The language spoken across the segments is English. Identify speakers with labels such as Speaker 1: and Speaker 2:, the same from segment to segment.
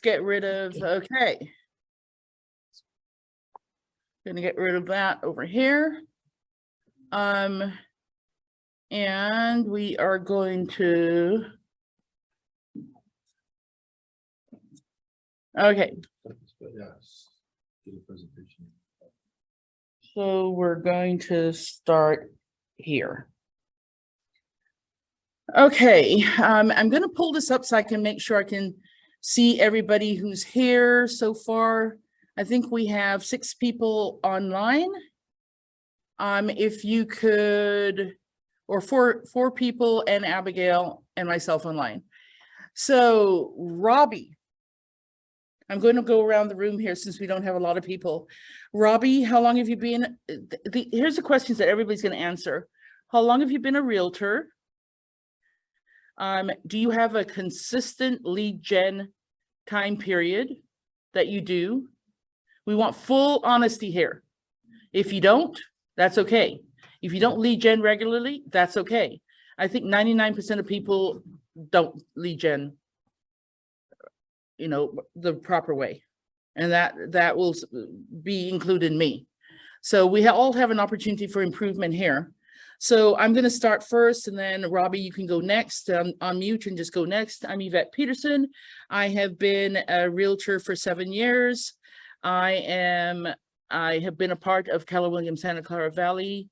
Speaker 1: get rid of, okay. Gonna get rid of that over here. And we are going to, okay. So we're going to start here. Okay, I'm going to pull this up so I can make sure I can see everybody who's here so far. I think we have 6 people online. If you could, or four people and Abigail and myself online. So Robbie, I'm going to go around the room here since we don't have a lot of people. Robbie, how long have you been? Here's the questions that everybody's going to answer. How long have you been a realtor? Do you have a consistent lead gen time period that you do? We want full honesty here. If you don't, that's okay. If you don't lead gen regularly, that's okay. I think 99% of people don't lead gen, you know, the proper way. And that will be included in me. So we all have an opportunity for improvement here. So I'm going to start first, and then Robbie, you can go next. On mute and just go next. I'm Yvette Peterson. I have been a realtor for 7 years. I have been a part of Keller Williams Santa Clara Valley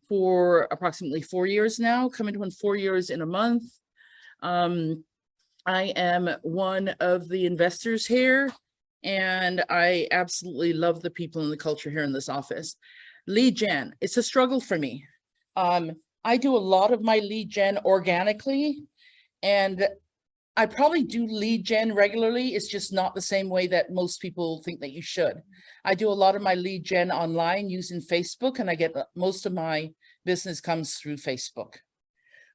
Speaker 1: for approximately 4 years now, coming to 4 years in a month. I am one of the investors here, and I absolutely love the people and the culture here in this office. Lead gen, it's a struggle for me. I do a lot of my lead gen organically, and I probably do lead gen regularly. It's just not the same way that most people think that you should. I do a lot of my lead gen online using Facebook, and I get most of my business comes through Facebook.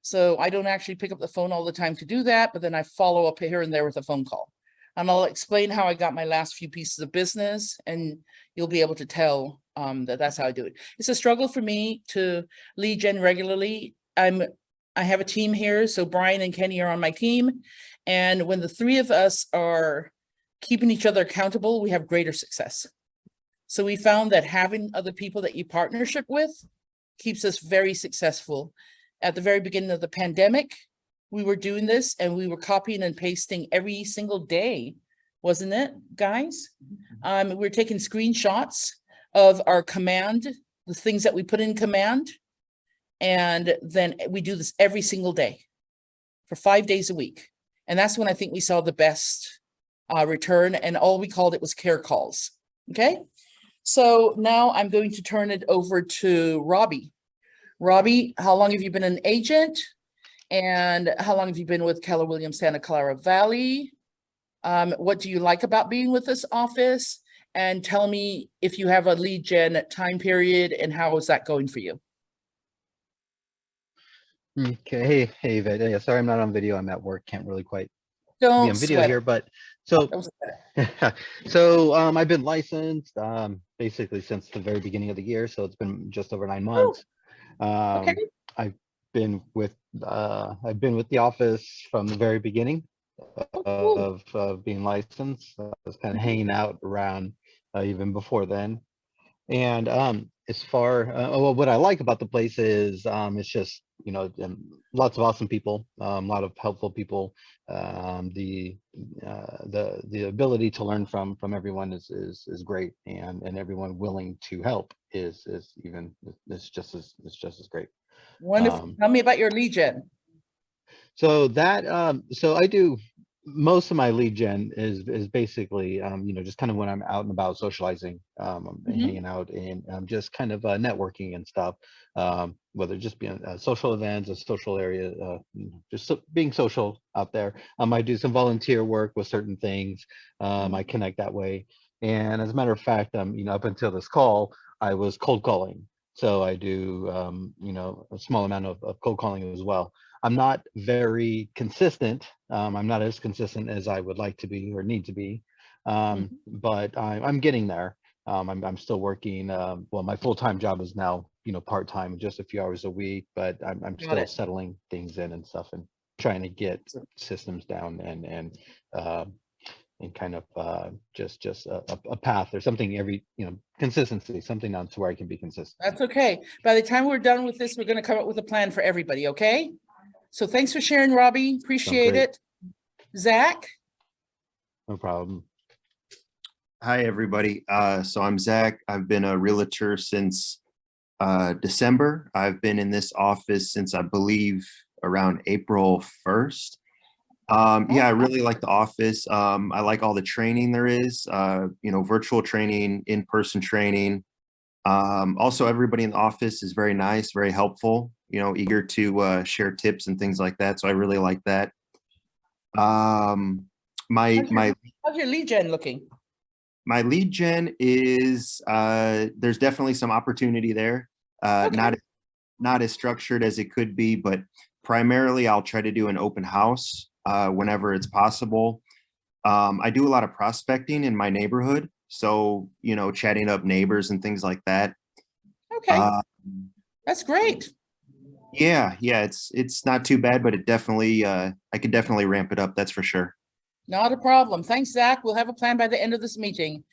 Speaker 1: So I don't actually pick up the phone all the time to do that, but then I follow up here and there with a phone call. And I'll explain how I got my last few pieces of business, and you'll be able to tell that's how I do it. It's a struggle for me to lead gen regularly. I have a team here, so Brian and Kenny are on my team. And when the 3 of us are keeping each other accountable, we have greater success. So we found that having other people that you partnership with keeps us very successful. At the very beginning of the pandemic, we were doing this and we were copying and pasting every single day, wasn't it, guys? We were taking screenshots of our command, the things that we put in command, and then we do this every single day for 5 days a week. And that's when I think we saw the best return, and all we called it was care calls. Okay, so now I'm going to turn it over to Robbie. Robbie, how long have you been an agent? And how long have you been with Keller Williams Santa Clara Valley? What do you like about being with this office? And tell me if you have a lead gen time period, and how is that going for you?
Speaker 2: Okay, hey Yvette. Yeah, sorry I'm not on video. I'm at work. Can't really quite
Speaker 1: Don't
Speaker 2: be on video
Speaker 1: sweat
Speaker 2: here, but so I've been licensed basically since the very beginning of the year. So it's been just over 9 months.
Speaker 1: Okay.
Speaker 2: I've been with the office from the very beginning of being licensed. I was kind of hanging out around even before then. And as far well, what I like about the place is it's just, you know, lots of awesome people, a lot of helpful people. The ability to learn from everyone is great, and everyone willing to help is just as great.
Speaker 1: Wonderful. Tell me about your lead gen.
Speaker 2: So that so I do most of my lead gen is basically you know, just kind of when I'm out and about socializing, hanging out, and just kind of networking and stuff, whether just being social events, a social area, just being social out there. I do some volunteer work with certain things. I connect that way, and as a matter of fact, you know, up until this call, I was cold calling. So I do you know, a small amount of cold calling as well. I'm not very consistent. I'm not as consistent as I would like to be or need to be, but I'm getting there. I'm still working. Well, my full-time job is now, you know, part-time, just a few hours a week, but I'm still settling things in and stuff, and trying to get systems down and and kind of just a path or something every, consistency, something on to where I can be consistent.
Speaker 1: That's okay. By the time we're done with this, we're going to come up with a plan for everybody, okay? So thanks for sharing, Robbie. Appreciate
Speaker 2: great.
Speaker 1: it. Zach?
Speaker 2: No problem.
Speaker 3: Hi, everybody. So I'm Zach. I've been a realtor since December. I've been in this office since I believe around April 1st. Yeah, I really like the office. I like all the training there is, virtual training, in-person training. Also, everybody in the office is very nice, very helpful, eager to share tips and things like that. So I really like that.
Speaker 1: How's your lead gen looking?
Speaker 3: My lead gen is there's definitely some opportunity there.
Speaker 1: Okay.
Speaker 3: Not as structured as it could be, but primarily I'll try to do an open house whenever it's possible. I do a lot of prospecting in my neighborhood, so chatting up neighbors and things like that.
Speaker 1: Okay, that's great.
Speaker 3: Yeah, it's not too bad, but it definitely I could definitely ramp it up, that's for sure.
Speaker 1: Not a problem. Thanks, Zach. We'll have a plan by the end of this meeting.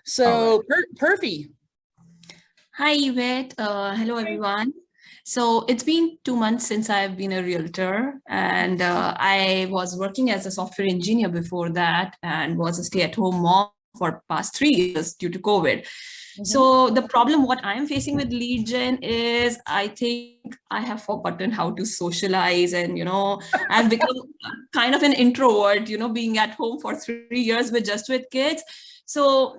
Speaker 1: So, Perfy.
Speaker 4: Hi, Yvette. Hello, everyone. So it's been 2 months since I've been a realtor, and I was working as a software engineer before that and was a stay-at-home mom for past 3 years due to COVID. So the problem what I'm facing with lead gen is I think I have forgotten how to socialize, and I've become kind of an introvert, being at home for 3 years with kids. So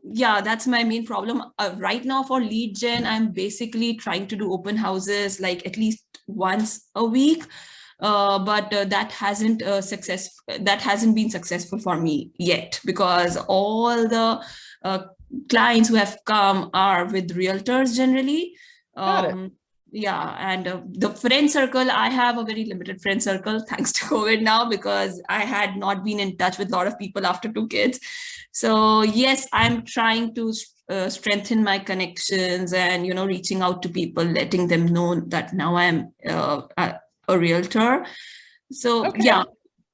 Speaker 4: yeah, that's my main problem right now. For lead gen, I'm basically trying to do open houses like at least once a week, but that hasn't been successful for me yet, because all the clients who have come are with realtors generally.
Speaker 1: Got it.
Speaker 4: Yeah, and the friend circle, I have a very limited friend circle thanks to COVID now, because I had not been in touch with a lot of people after 2 kids. So yes, I'm trying to strengthen my connections and reaching out to people, letting them know that now I'm a realtor. So
Speaker 1: Okay.
Speaker 4: yeah.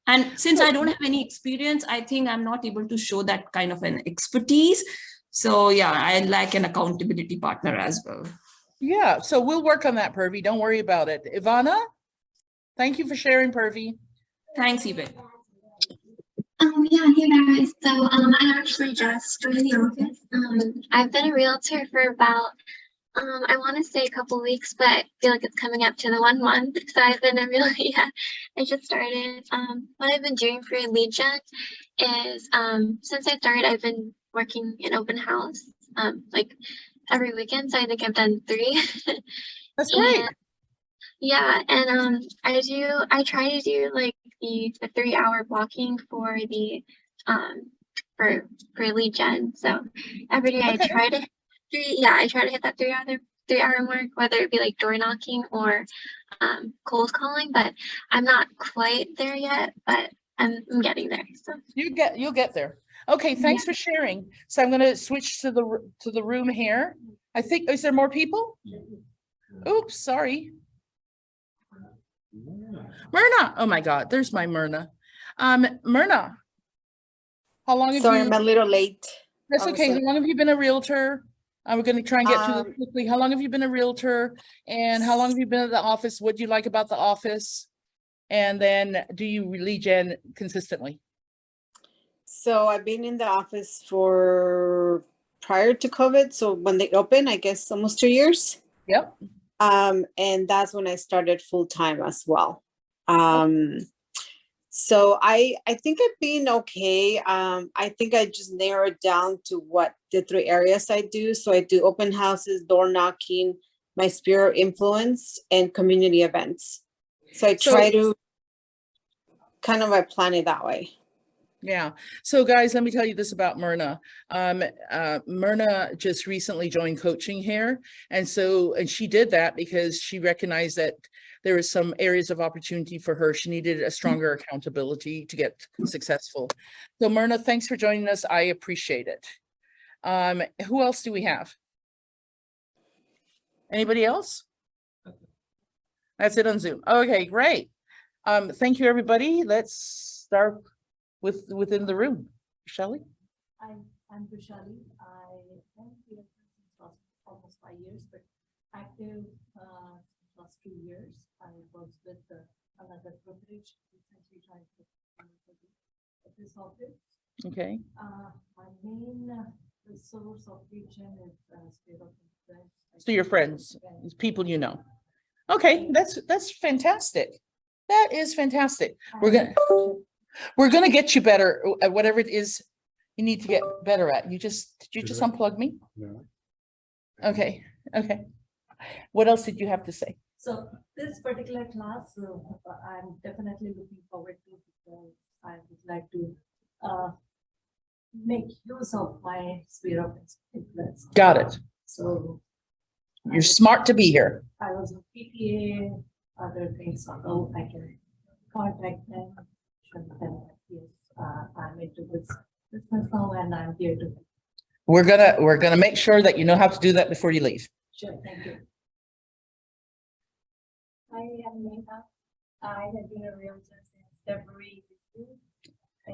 Speaker 4: And since I don't have any experience, I think I'm not able to show that kind of an expertise. So yeah, I like an accountability partner as well.
Speaker 1: Yeah, so we'll work on that, Pervy. Don't worry about it. Ivana, thank you for sharing, Pervy.
Speaker 4: Thanks, Yvette.
Speaker 5: Yeah, hey guys. So I actually just joined the office. I've been a realtor for about I want to say a couple weeks, but I feel like it's coming up to the 1 month. So I've been I just started. What I've been doing for lead gen is since I started, I've been working in open house like every weekend. So I think I've done 3.
Speaker 1: That's great.
Speaker 5: And, yeah, and I try to do like the 3-hour blocking for the for lead gen. So every day I try to hit that 3-hour mark, whether it be like door knocking or cold calling, but I'm not quite there yet, but I'm getting there. So
Speaker 1: you'll get there. Okay, thanks for sharing. So I'm going to switch to the room here. I think, is there more people? Oops, sorry. Myrna. Oh my God, there's my Myrna. Myrna, how long have
Speaker 6: Sorry,
Speaker 1: you?
Speaker 6: I'm a little late.
Speaker 1: That's okay. How long have you been a realtor? We're going to try and get through this quickly. How long have you been a realtor, and how long have you been at the office? What do you like about the office? And then do you lead gen consistently?
Speaker 6: So I've been in the office for prior to COVID. So when they opened, I guess almost 2 years.
Speaker 1: Yep.
Speaker 6: And that's when I started full time as well. So I think I've been okay. I think I just narrowed down to what the 3 areas I do. So I do open houses, door knocking, my sphere of influence, and community events. So I try to kind of plan it that way.
Speaker 1: Yeah. So guys, let me tell you this about Myrna. Myrna just recently joined coaching here. And she did that because she recognized that there was some areas of opportunity for her. She needed a stronger accountability to get successful. So Myrna, thanks for joining us. I appreciate it. Who else do we have? Anybody else? That's it on Zoom. Okay, great. Thank you, everybody. Let's start within the room. Shelley?
Speaker 7: I'm Vishali. I am here since almost 5 years, but active since last 2 years. I was with another brokerage recently trying to at this office.
Speaker 1: Okay,
Speaker 7: My main source of lead-gen is state of influence.
Speaker 1: so your friends, people you know. Okay, that's fantastic. That is fantastic. We're gonna get you better at whatever it is you need to get better at. Did you just unplug me?
Speaker 8: No.
Speaker 1: Okay, okay. What else did you have to say?
Speaker 7: So this particular class, I'm definitely looking forward to because I would like to make use of my sphere of influence.
Speaker 1: Got it.
Speaker 7: So
Speaker 1: You're smart to be here.
Speaker 7: I was a PPA, other things, so I can contact them, show them that yes, I'm into this business now and I'm here to.
Speaker 1: We're gonna make sure that you know how to do that before you leave.
Speaker 7: Sure, thank you.
Speaker 9: I am Neha. I have been a realtor since February.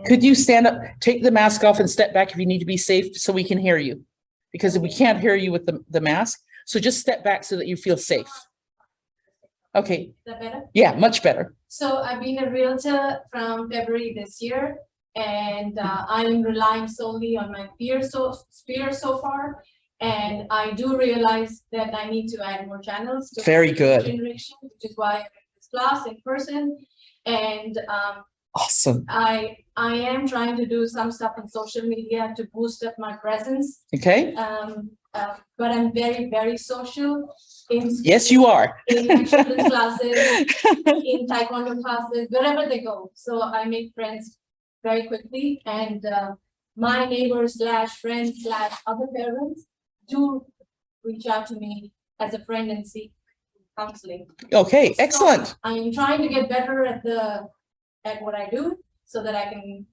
Speaker 1: Could you stand up, take the mask off and step back if you need to be safe so we can hear you? Because we can't hear you with the mask. So just step back so that you feel safe. Okay,
Speaker 9: Is that better?
Speaker 1: yeah, much better.
Speaker 9: So I've been a realtor from February this year, and I'm relying solely on my sphere so far. And I do realize that I need to add more channels to
Speaker 1: Very good.
Speaker 9: generation, which is why I'm in this class in person. And
Speaker 1: Awesome.
Speaker 9: I am trying to do some stuff on social media to boost up my presence.
Speaker 1: Okay.
Speaker 9: But I'm very, very social.
Speaker 1: Yes, you are.
Speaker 9: In my children's classes, in taekwondo classes, wherever they go. So I make friends very quickly, and my neighbors / friends / other parents do reach out to me as a friend and seek counseling.
Speaker 1: Okay,
Speaker 9: So
Speaker 1: excellent.
Speaker 9: I'm trying to get better at what I do so that I can,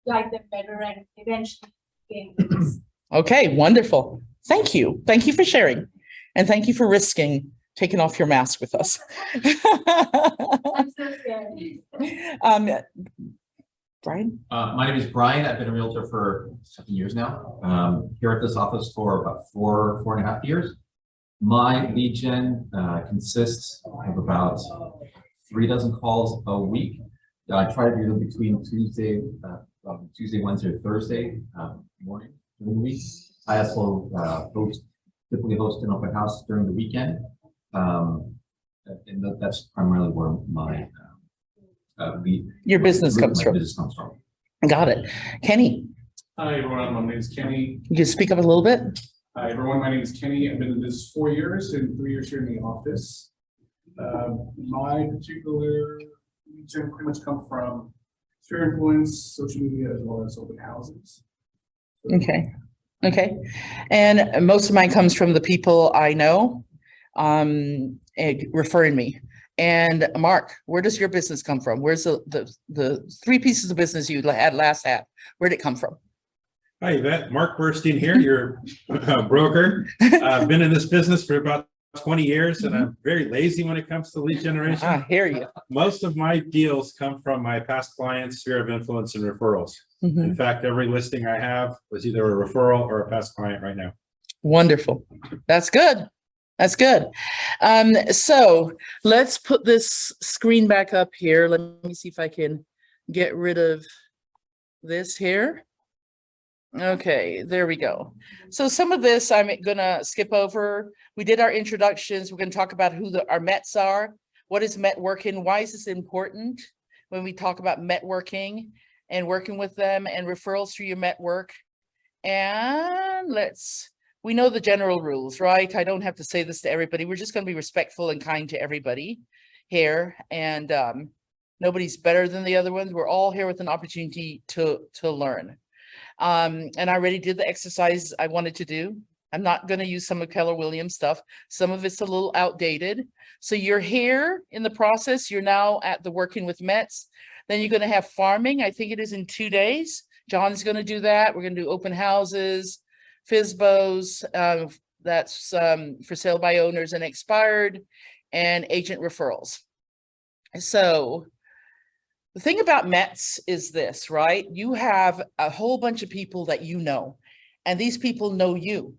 Speaker 9: guide them better and eventually gain business.
Speaker 1: Okay, wonderful. Thank you. Thank you for sharing. And thank you for risking taking off your mask with us.
Speaker 9: I'm so scared.
Speaker 1: Brian?
Speaker 8: My name is Brian. I've been a realtor for 7 years now. Here at this office for about 4.5 years. My lead gen consists of about 3 dozen calls a week. I try to do them between Tuesday, Wednesday, or Thursday morning during the week. I also typically host an open house during the weekend, and that's primarily where my
Speaker 1: Your business comes from.
Speaker 8: Business comes from.
Speaker 1: Got it. Kenny,
Speaker 10: Hi, everyone. My name is Kenny.
Speaker 1: you can speak up a little bit?
Speaker 10: Hi, everyone. My name is Kenny. I've been in this 4 years and 3 years here in the office. My particular region pretty much come from sphere influence, social media, as well as open houses.
Speaker 1: Okay, okay. And most of mine comes from the people I know referring me. And Mark, where does your business come from? Where's the 3 pieces of business you had last had? Where'd it come from?
Speaker 11: Hi, Yvette. Mark Burstein here, your broker. I've been in this business for about 20 years, and I'm very lazy when it comes to lead generation.
Speaker 1: I hear you.
Speaker 11: Most of my deals come from my past clients' sphere of influence and referrals.
Speaker 1: Mhm.
Speaker 11: In fact, every listing I have was either a referral or a past client right now.
Speaker 1: Wonderful. That's good. That's good. So let's put this screen back up here. Let me see if I can get rid of this here. Okay, there we go. So some of this I'm gonna skip over. We did our introductions. We're gonna talk about who our Mets are. What is networking? Why is this important when we talk about networking and working with them and referrals through your network? And we know the general rules, right? I don't have to say this to everybody. We're just gonna be respectful and kind to everybody here. And nobody's better than the other ones. We're all here with an opportunity to learn. And I already did the exercise I wanted to do. I'm not going to use some of Keller Williams stuff. Some of it's a little outdated. So you're here in the process. You're now at the working with Mets. Then you're going to have farming. I think it is in 2 days. John's going to do that. We're going to do open houses, FSBOs, that's for sale by owners and expired, and agent referrals. So The thing about Mets is this, right? You have a whole bunch of people that you know, and these people know you.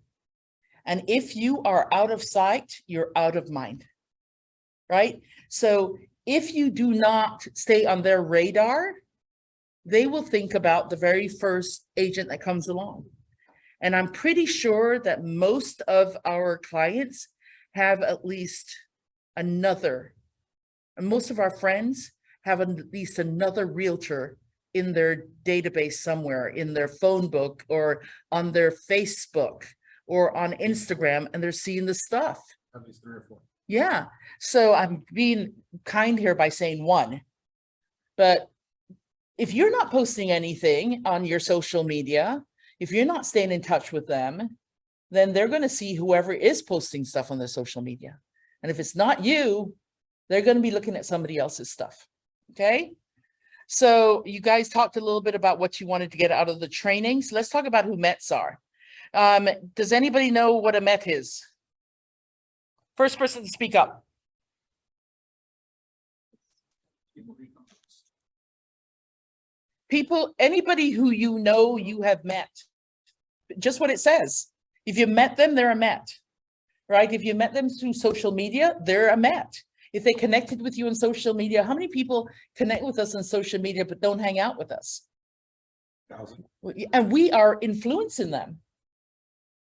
Speaker 1: And if you are out of sight, you're out of mind, right? So if you do not stay on their radar, they will think about the very first agent that comes along. And I'm pretty sure that most of our clients have at least another, and most of our friends have at least another realtor in their database somewhere, in their phone book or on their Facebook or on Instagram, and they're seeing the stuff.
Speaker 11: At least 3 or 4.
Speaker 1: Yeah, so I'm being kind here by saying one, but if you're not posting anything on your social media, if you're not staying in touch with them, then they're going to see whoever is posting stuff on their social media. And if it's not you, they're going to be looking at somebody else's stuff. Okay. So you guys talked a little bit about what you wanted to get out of the training. So let's talk about who Mets are. Does anybody know what a Met is? First person to speak up. People, anybody who you know you have met. Just what it says. If you met them, they're a Met, right? If you met them through social media, they're a Met. If they connected with you on social media, how many people connect with us on social media but don't hang out with us?
Speaker 11: 1,000.
Speaker 1: And we are influencing them,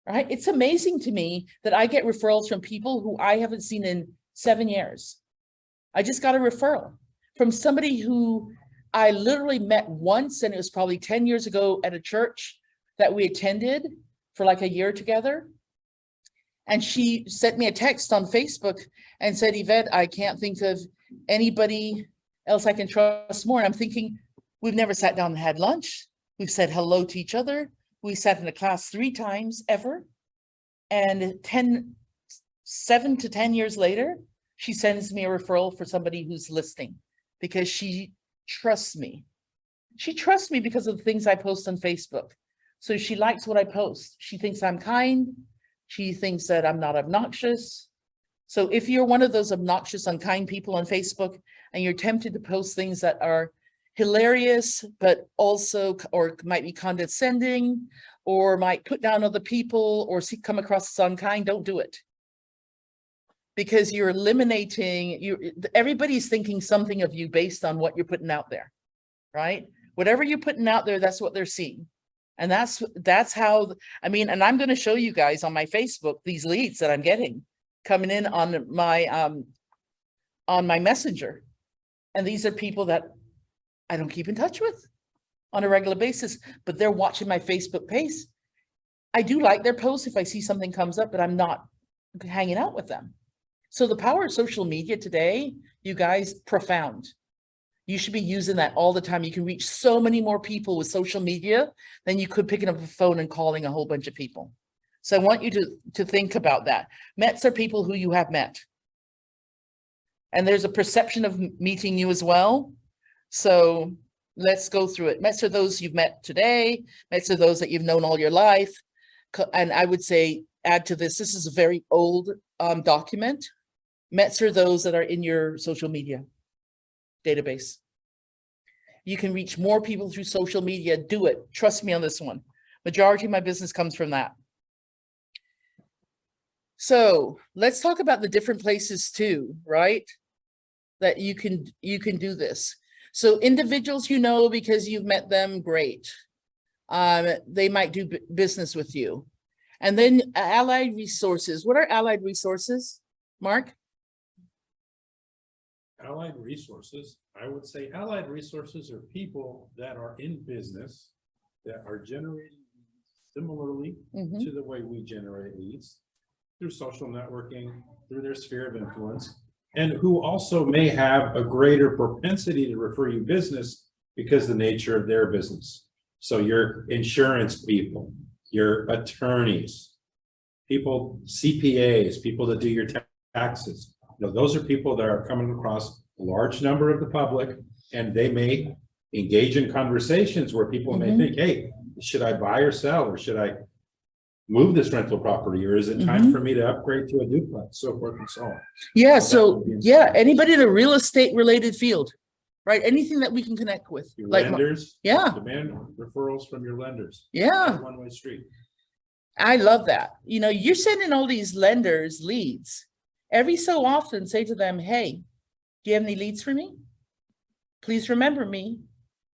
Speaker 1: right? It's amazing to me that I get referrals from people who I haven't seen in 7 years. I just got a referral from somebody who I literally met once, and it was probably 10 years ago at a church that we attended for like a year together. And she sent me a text on Facebook and said, Yvette, I can't think of anybody else I can trust more. And I'm thinking, we've never sat down and had lunch. We've said hello to each other. We sat in a class 3 times ever. And 7 to 10 years later, she sends me a referral for somebody who's listing because she trusts me. She trusts me because of the things I post on Facebook. So she likes what I post. She thinks I'm kind. She thinks that I'm not obnoxious. So if you're one of those obnoxious, unkind people on Facebook and you're tempted to post things that are hilarious, but also, or might be condescending, or might put down other people, or come across as unkind, don't do it. Because you're eliminating, everybody's thinking something of you based on what you're putting out there, right? Whatever you're putting out there, that's what they're seeing. And that's how, I mean, and I'm going to show you guys on my Facebook, these leads that I'm getting coming in on my messenger. And these are people that I don't keep in touch with on a regular basis, but they're watching my Facebook page. I do like their posts if I see something comes up, but I'm not hanging out with them. So the power of social media today, you guys, profound. You should be using that all the time. You can reach so many more people with social media than you could picking up a phone and calling a whole bunch of people. So I want you to think about that. Mets are people who you have met. And there's a perception of meeting you as well. So let's go through it. Mets are those you've met today. Mets are those that you've known all your life. And I would say, add to this, this is a very old document. Mets are those that are in your social media database. You can reach more people through social media. Do it. Trust me on this one. Majority of my business comes from that. So let's talk about the different places too, right? That you can do this. So individuals, you know, because you've met them, great. They might do business with you. And then allied resources. What are allied resources, Mark?
Speaker 11: Allied resources, I would say allied resources are people that are in business that are generating leads similarly to the way we generate leads through social networking, through their sphere of influence, and who also may have a greater propensity to refer you business because of the nature of their business. So your insurance people, your attorneys, people, CPAs, people that do your taxes. You know, those are people that are coming across a large number of the public, and they may engage in conversations where people may think, hey, should I buy or sell, or should I move this rental property, or is it time for me to upgrade to a duplex, so forth and so on.
Speaker 1: Yeah, so yeah, anybody in a real estate related field, right? Anything that we can connect with.
Speaker 11: Your
Speaker 1: Like,
Speaker 11: lenders.
Speaker 1: yeah.
Speaker 11: Demand referrals from your lenders.
Speaker 1: Yeah.
Speaker 11: One-way street.
Speaker 1: I love that. You know, you're sending all these lenders leads. Every so often say to them, hey, do you have any leads for me? Please remember me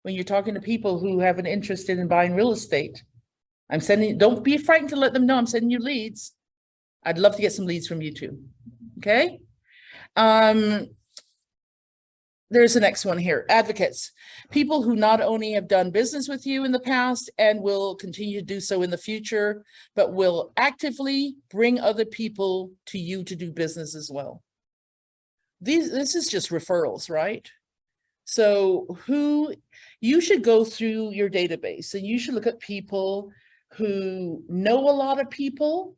Speaker 1: when you're talking to people who have an interest in buying real estate. I'm sending, don't be frightened to let them know I'm sending you leads. I'd love to get some leads from you too. Okay. There's the next one here. Advocates, people who not only have done business with you in the past and will continue to do so in the future, but will actively bring other people to you to do business as well. This is just referrals, right? So you should go through your database and you should look at people who know a lot of people,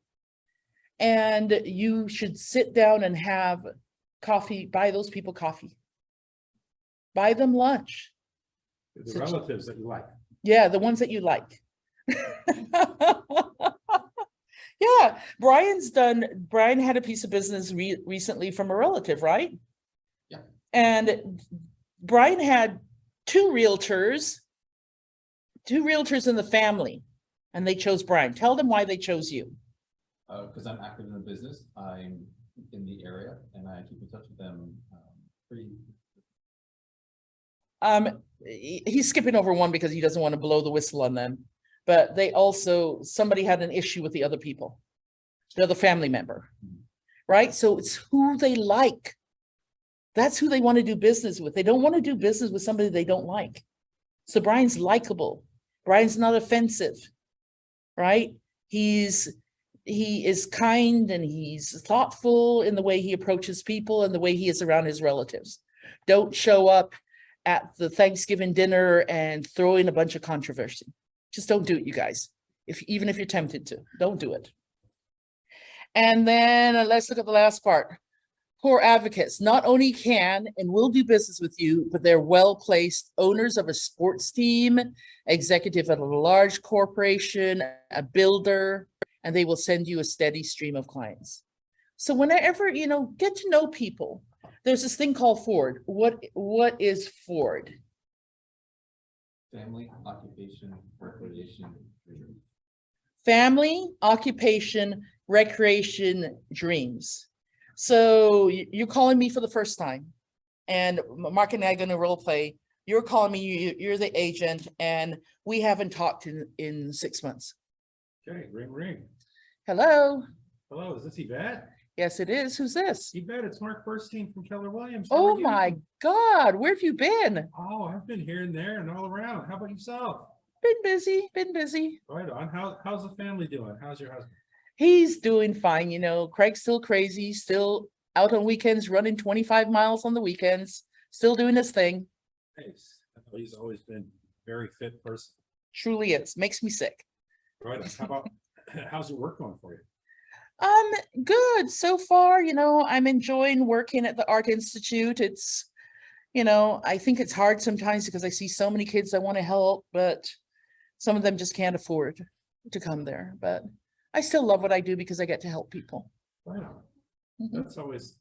Speaker 1: and you should sit down and have coffee, buy those people coffee. Buy them lunch.
Speaker 11: The relatives that you like.
Speaker 1: Yeah, the ones that you like. Yeah, Brian had a piece of business recently from a relative, right?
Speaker 8: Yeah.
Speaker 1: And Brian had two realtors in the family, and they chose Brian. Tell them why they chose you.
Speaker 8: Because I'm active in the business, I'm in the area, and I keep in touch with them pretty.
Speaker 1: He's skipping over one because he doesn't want to blow the whistle on them, but somebody had an issue with the other people, the other family member, right? So it's who they like. That's who they want to do business with. They don't want to do business with somebody they don't like. So Brian's likable. Brian's not offensive, right? He is kind and he's thoughtful in the way he approaches people and the way he is around his relatives. Don't show up at the Thanksgiving dinner and throw in a bunch of controversy. Just don't do it, you guys. Even if you're tempted to, don't do it. And then let's look at the last part. Poor advocates not only can and will do business with you, but they're well-placed owners of a sports team, executive at a large corporation, a builder, and they will send you a steady stream of clients. So whenever, get to know people. There's this thing called Ford. What is Ford?
Speaker 8: Family, occupation, recreation, dreams.
Speaker 1: Family, occupation, recreation, dreams. So you're calling me for the first time, and Mark and I are going to role play. You're calling me, you're the agent, and we haven't talked in 6 months.
Speaker 11: Okay, ring, ring.
Speaker 1: Hello.
Speaker 11: Hello, is this Yvette?
Speaker 1: Yes, it is. Who's this?
Speaker 11: Yvette, it's Mark Burstein from Keller Williams. How
Speaker 1: Oh
Speaker 11: are you?
Speaker 1: my God, where have you been?
Speaker 11: Oh, I've been here and there and all around. How about yourself?
Speaker 1: Been busy.
Speaker 11: Right on. How's the family doing? How's your husband?
Speaker 1: He's doing fine. Craig's still crazy, still out on weekends, running 25 miles on the weekends, still doing his thing.
Speaker 11: Nice. I know he's always been a very fit person.
Speaker 1: Truly is. Makes me sick.
Speaker 11: Right on. How about, how's your work going for you?
Speaker 1: Good. So far, I'm enjoying working at the Art Institute. It's, I think it's hard sometimes because I see so many kids I want to help, but some of them just can't afford to come there. But I still love what I do because I get to help people.
Speaker 11: Wow.
Speaker 1: Mhm.
Speaker 11: That's always,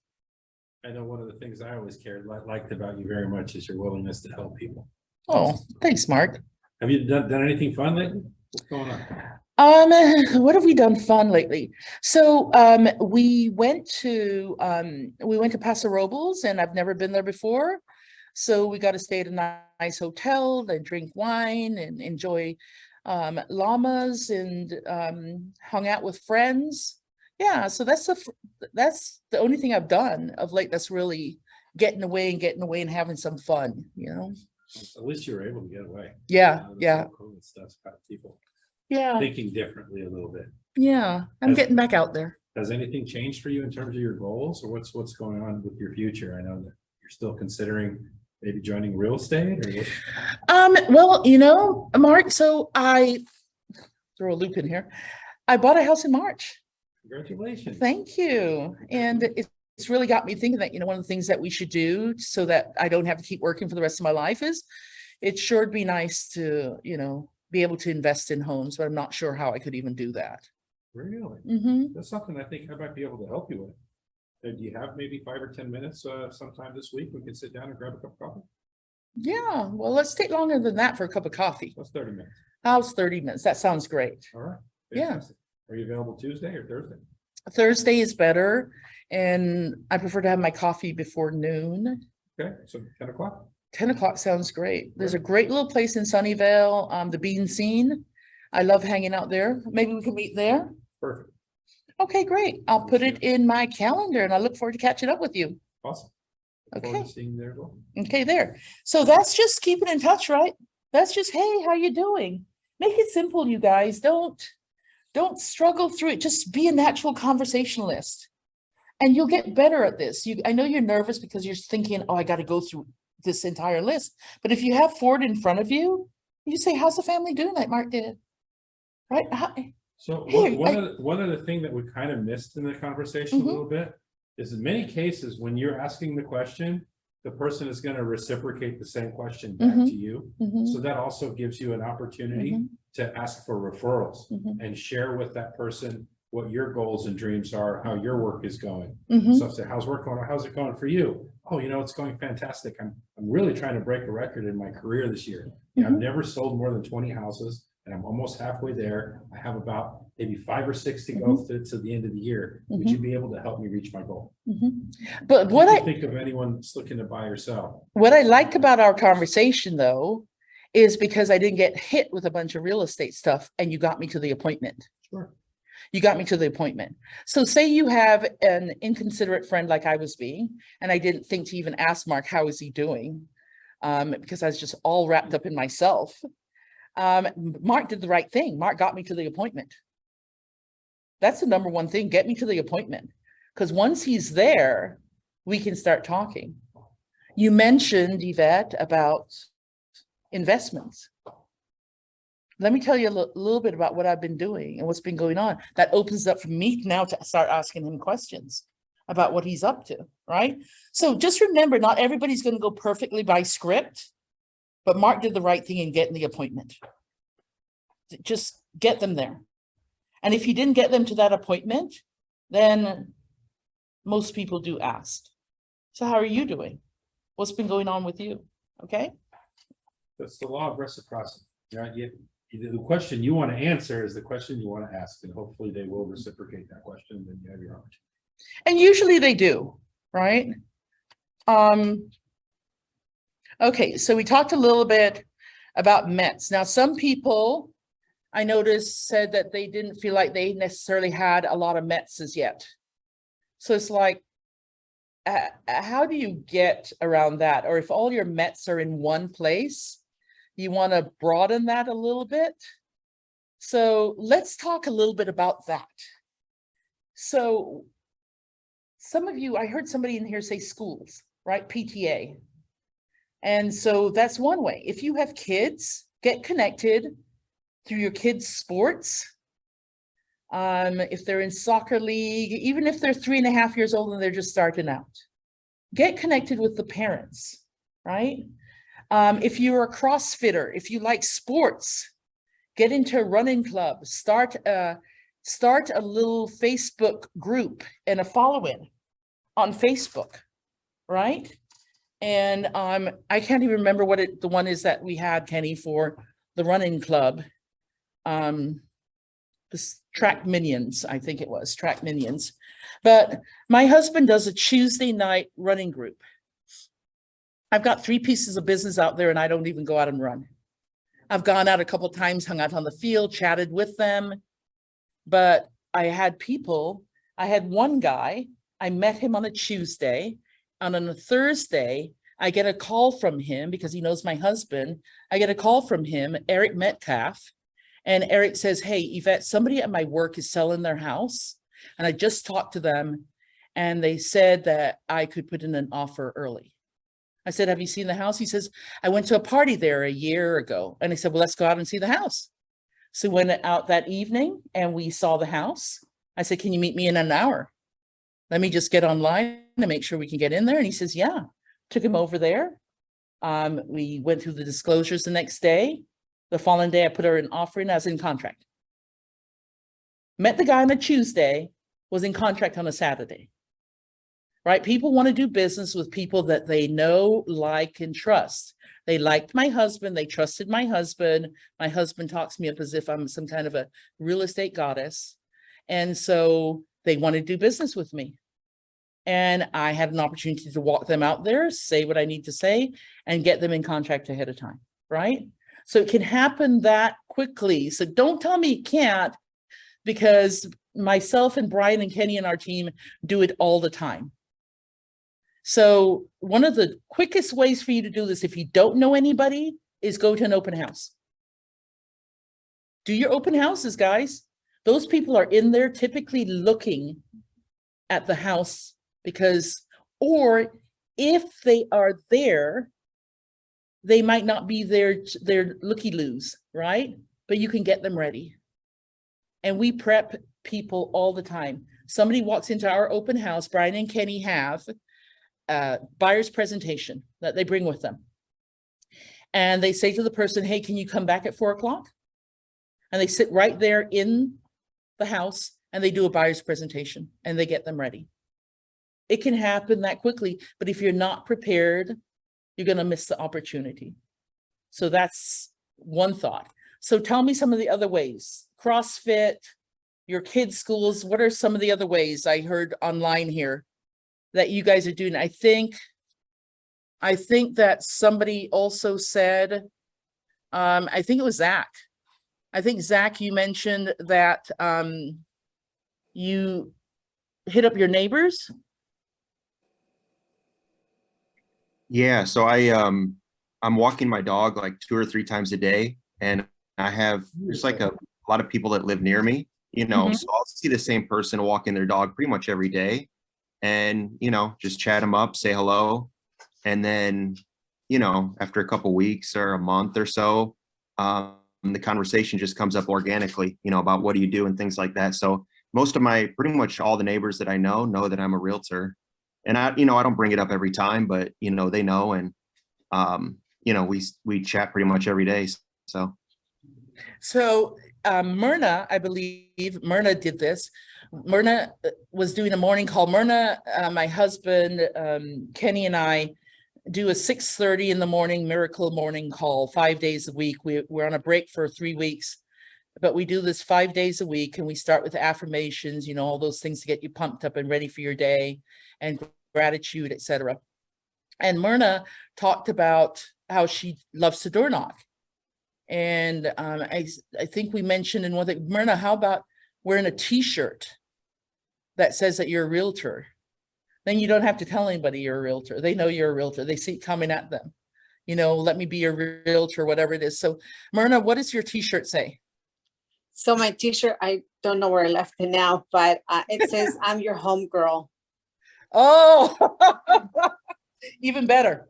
Speaker 11: I know one of the things I always liked about you very much is your willingness to help people.
Speaker 1: Oh, thanks, Mark.
Speaker 11: Have you done anything fun lately? What's going on?
Speaker 1: What have we done fun lately? So we went to Paso Robles, and I've never been there before. So we got to stay at a nice hotel, then drink wine and enjoy llamas, and hung out with friends. Yeah, so that's the only thing I've done of late that's really getting away and having some fun,
Speaker 11: At least you were able to get away.
Speaker 1: Yeah,
Speaker 11: This
Speaker 1: yeah.
Speaker 11: whole COVID stuff's got people
Speaker 1: Yeah,
Speaker 11: thinking differently a little bit.
Speaker 1: yeah, I'm
Speaker 11: Has-
Speaker 1: getting back out there.
Speaker 11: Has anything changed for you in terms of your goals, or what's going on with your future? I know that you're still considering maybe joining real estate, or what?
Speaker 1: Well, Mark, so I throw a loop in here. I bought a house in March.
Speaker 11: Congratulations.
Speaker 1: Thank you. And it's really got me thinking that, one of the things that we should do so that I don't have to keep working for the rest of my life is it sure would be nice to, be able to invest in homes, but I'm not sure how I could even do that.
Speaker 11: Really?
Speaker 1: Mm-hmm.
Speaker 11: That's something I think I might be able to help you with. Do you have maybe 5 or 10 minutes sometime this week? We could sit down and grab a cup of coffee.
Speaker 1: Yeah, well, let's take longer than that for a cup of coffee.
Speaker 11: That's 30 minutes.
Speaker 1: How's 30 minutes? That sounds great.
Speaker 11: All right.
Speaker 1: Yeah.
Speaker 11: Fantastic. Are you available Tuesday or Thursday?
Speaker 1: Thursday is better, and I prefer to have my coffee before noon.
Speaker 11: Okay, so 10 o'clock?
Speaker 1: 10 o'clock sounds great. There's a great little place in Sunnyvale, the Bean Scene. I love hanging out there. Maybe we can meet there.
Speaker 11: Perfect.
Speaker 1: Okay, great. I'll put it in my calendar and I look forward to catching up with you.
Speaker 11: Awesome. Look forward
Speaker 1: Okay.
Speaker 11: to seeing you there as well.
Speaker 1: Okay, there. So that's just keeping in touch, right? That's just, hey, how you doing? Make it simple, you guys. Don't struggle through it. Just be a natural conversationalist. And you'll get better at this. I know you're nervous because you're thinking, oh, I got to go through this entire list. But if you have Ford in front of you, you say, how's the family doing like Mark did? Right?
Speaker 11: So
Speaker 1: Here,
Speaker 11: one of the thing that we kind of missed in the conversation a little bit is in many cases, when you're asking the question, the person is going to reciprocate the same question back to you. So that also gives you an opportunity to ask for referrals and share with that person what your goals and dreams are, how your work is going. So say, how's work going? How's it going for you? Oh, you know, it's going fantastic. I'm really trying to break a record in my career this year. I've never sold more than 20 houses. And I'm almost halfway there. I have about maybe 5 or 6 to go to the end of the year. Would you be able to help me reach my goal?
Speaker 1: But what I
Speaker 11: think of anyone that's looking to buy or sell.
Speaker 1: What I like about our conversation, though, is because I didn't get hit with a bunch of real estate stuff, and you got me to the appointment.
Speaker 11: Sure.
Speaker 1: You got me to the appointment. So say you have an inconsiderate friend like I was being, and I didn't think to even ask Mark, how is he doing? Because I was just all wrapped up in myself. Mark did the right thing. Mark got me to the appointment. That's the number one thing. Get me to the appointment. Because once he's there, we can start talking. You mentioned, Yvette, about investments. Let me tell you a little bit about what I've been doing and what's been going on. That opens up for me now to start asking him questions about what he's up to, right? So just remember, not everybody's going to go perfectly by script. But Mark did the right thing in getting the appointment. Just get them there. And if you didn't get them to that appointment, then most people do ask. So how are you doing? What's been going on with you? Okay.
Speaker 11: That's the law of reciprocity. Right? The question you want to answer is the question you want to ask, and hopefully they will reciprocate that question, and then you have your opportunity.
Speaker 1: And usually they do, right? Okay, so we talked a little bit about Mets. Now, some people I noticed said that they didn't feel like they necessarily had a lot of Mets as yet. So it's like, how do you get around that? Or if all your Mets are in one place, you want to broaden that a little bit. So let's talk a little bit about that. So some of you, I heard somebody in here say schools, right? PTA. And so that's one way. If you have kids, get connected through your kids' sports. If they're in soccer league, even if they're 3.5 years old and they're just starting out, get connected with the parents, right? If you're a CrossFitter, if you like sports, get into a running club, start a little Facebook group and a following on Facebook, right? And I can't even remember what the one is that we had, Kenny, for the running club. This Track Minions, I think it was Track Minions. But my husband does a Tuesday night running group. I've got 3 pieces of business out there and I don't even go out and run. I've gone out a couple of times, hung out on the field, chatted with them. But I had one guy, I met him on a Tuesday. And on a Thursday, I get a call from him because he knows my husband. I get a call from him, Eric Metcalf. And Eric says, hey, Yvette, somebody at my work is selling their house. And I just talked to them and they said that I could put in an offer early. I said, have you seen the house? He says, I went to a party there a year ago. And I said, well, let's go out and see the house. So we went out that evening and we saw the house. I said, can you meet me in an hour? Let me just get online to make sure we can get in there. And he says, yeah. Took him over there. We went through the disclosures the next day. The following day, I put her an offer in as in contract. Met the guy on a Tuesday, was in contract on a Saturday. right? People want to do business with people that they know, like, and trust. They liked my husband. They trusted my husband. My husband talks me up as if I'm some kind of a real estate goddess. And so they want to do business with me. And I had an opportunity to walk them out there, say what I need to say, and get them in contract ahead of time, right? So it can happen that quickly. So don't tell me it can't, because myself and Brian and Kenny and our team do it all the time. So one of the quickest ways for you to do this, if you don't know anybody, is go to an open house. Do your open houses, guys. Those people are in there typically looking at the house because, or if they are there, they might not be there, they're looky-loos, right? But you can get them ready. And we prep people all the time. Somebody walks into our open house, Brian and Kenny have buyer's presentation that they bring with them. And they say to the person, hey, can you come back at 4 o'clock? And they sit right there in the house and they do a buyer's presentation and they get them ready. It can happen that quickly, but if you're not prepared, you're going to miss the opportunity. So that's one thought. So tell me some of the other ways. CrossFit, your kids' schools, what are some of the other ways I heard online here that you guys are doing? I think that somebody also said, I think it was Zach. I think Zach, you mentioned that you hit up your neighbors.
Speaker 3: Yeah, so I'm walking my dog like 2 or 3 times a day, and I have there's like a lot of people that live near me, you know, so I'll see the same person walking their dog pretty much every day, and you know, just chat them up, say hello, and then you know, after a couple weeks or a month or so, the conversation just comes up organically, you know, about what do you do and things like that. So most of pretty much all the neighbors that I know that I'm a realtor. And I don't bring it up every time, but you know, they know, and you know, we chat pretty much every day. So
Speaker 1: Myrna, I believe Myrna did this. Myrna was doing a morning call. Myrna, my husband, Kenny and I do a 6:30 in the morning miracle morning call 5 days a week. We're on a break for 3 weeks, but we do this 5 days a week, and we start with affirmations, you know, all those things to get you pumped up and ready for your day, and gratitude, etc. And Myrna talked about how she loves to door knock. And I think we mentioned in one thing, Myrna, how about wearing a t-shirt that says that you're a realtor? Then you don't have to tell anybody you're a realtor. They know you're a realtor. They see it coming at them. You know, let me be your realtor, whatever it is. So Myrna, what does your t-shirt say?
Speaker 6: So my t-shirt, I don't know where I left it now, but it says, I'm your home girl.
Speaker 1: Oh, even better.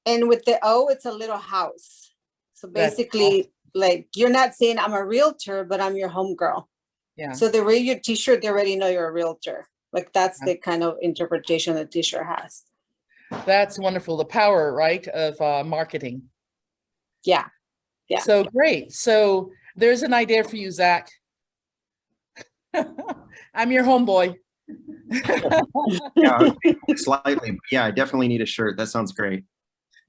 Speaker 6: And with the O, it's a little house. So basically, awesome. Like, you're not saying I'm a realtor, but I'm your home girl.
Speaker 1: Yeah.
Speaker 6: So they read your t-shirt, they already know you're a realtor. Like, that's the kind of interpretation the t-shirt has.
Speaker 1: That's wonderful. The power, right, of marketing.
Speaker 6: Yeah. Yeah.
Speaker 1: So great. So there's an idea for you, Zach. I'm your homeboy.
Speaker 3: Yeah, slightly. Yeah, I definitely need a shirt. That sounds great.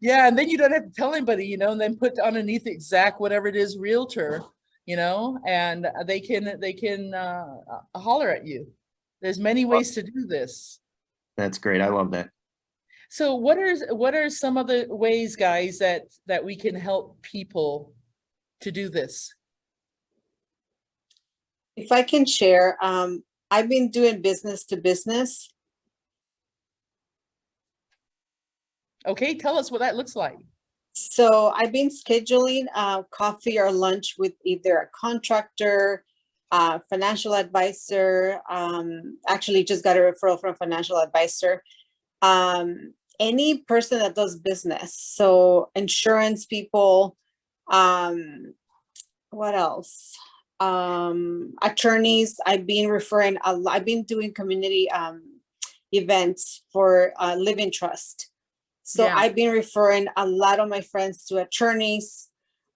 Speaker 1: Yeah, and then you don't have to tell anybody, you know, and then put underneath it, Zach, whatever it is, realtor, you know, and they can holler at you. There's many ways to do this.
Speaker 3: That's great. I love that.
Speaker 1: So what are some of the ways, guys, that we can help people to do this?
Speaker 6: If I can share, I've been doing business to business.
Speaker 1: Okay, tell us what that looks like.
Speaker 6: So I've been scheduling coffee or lunch with either a contractor, financial advisor, actually just got a referral from a financial advisor, any person that does business. So insurance people, what else? Attorneys. I've been referring, I've been doing community events for Living Trust. So yeah. I've been referring a lot of my friends to attorneys.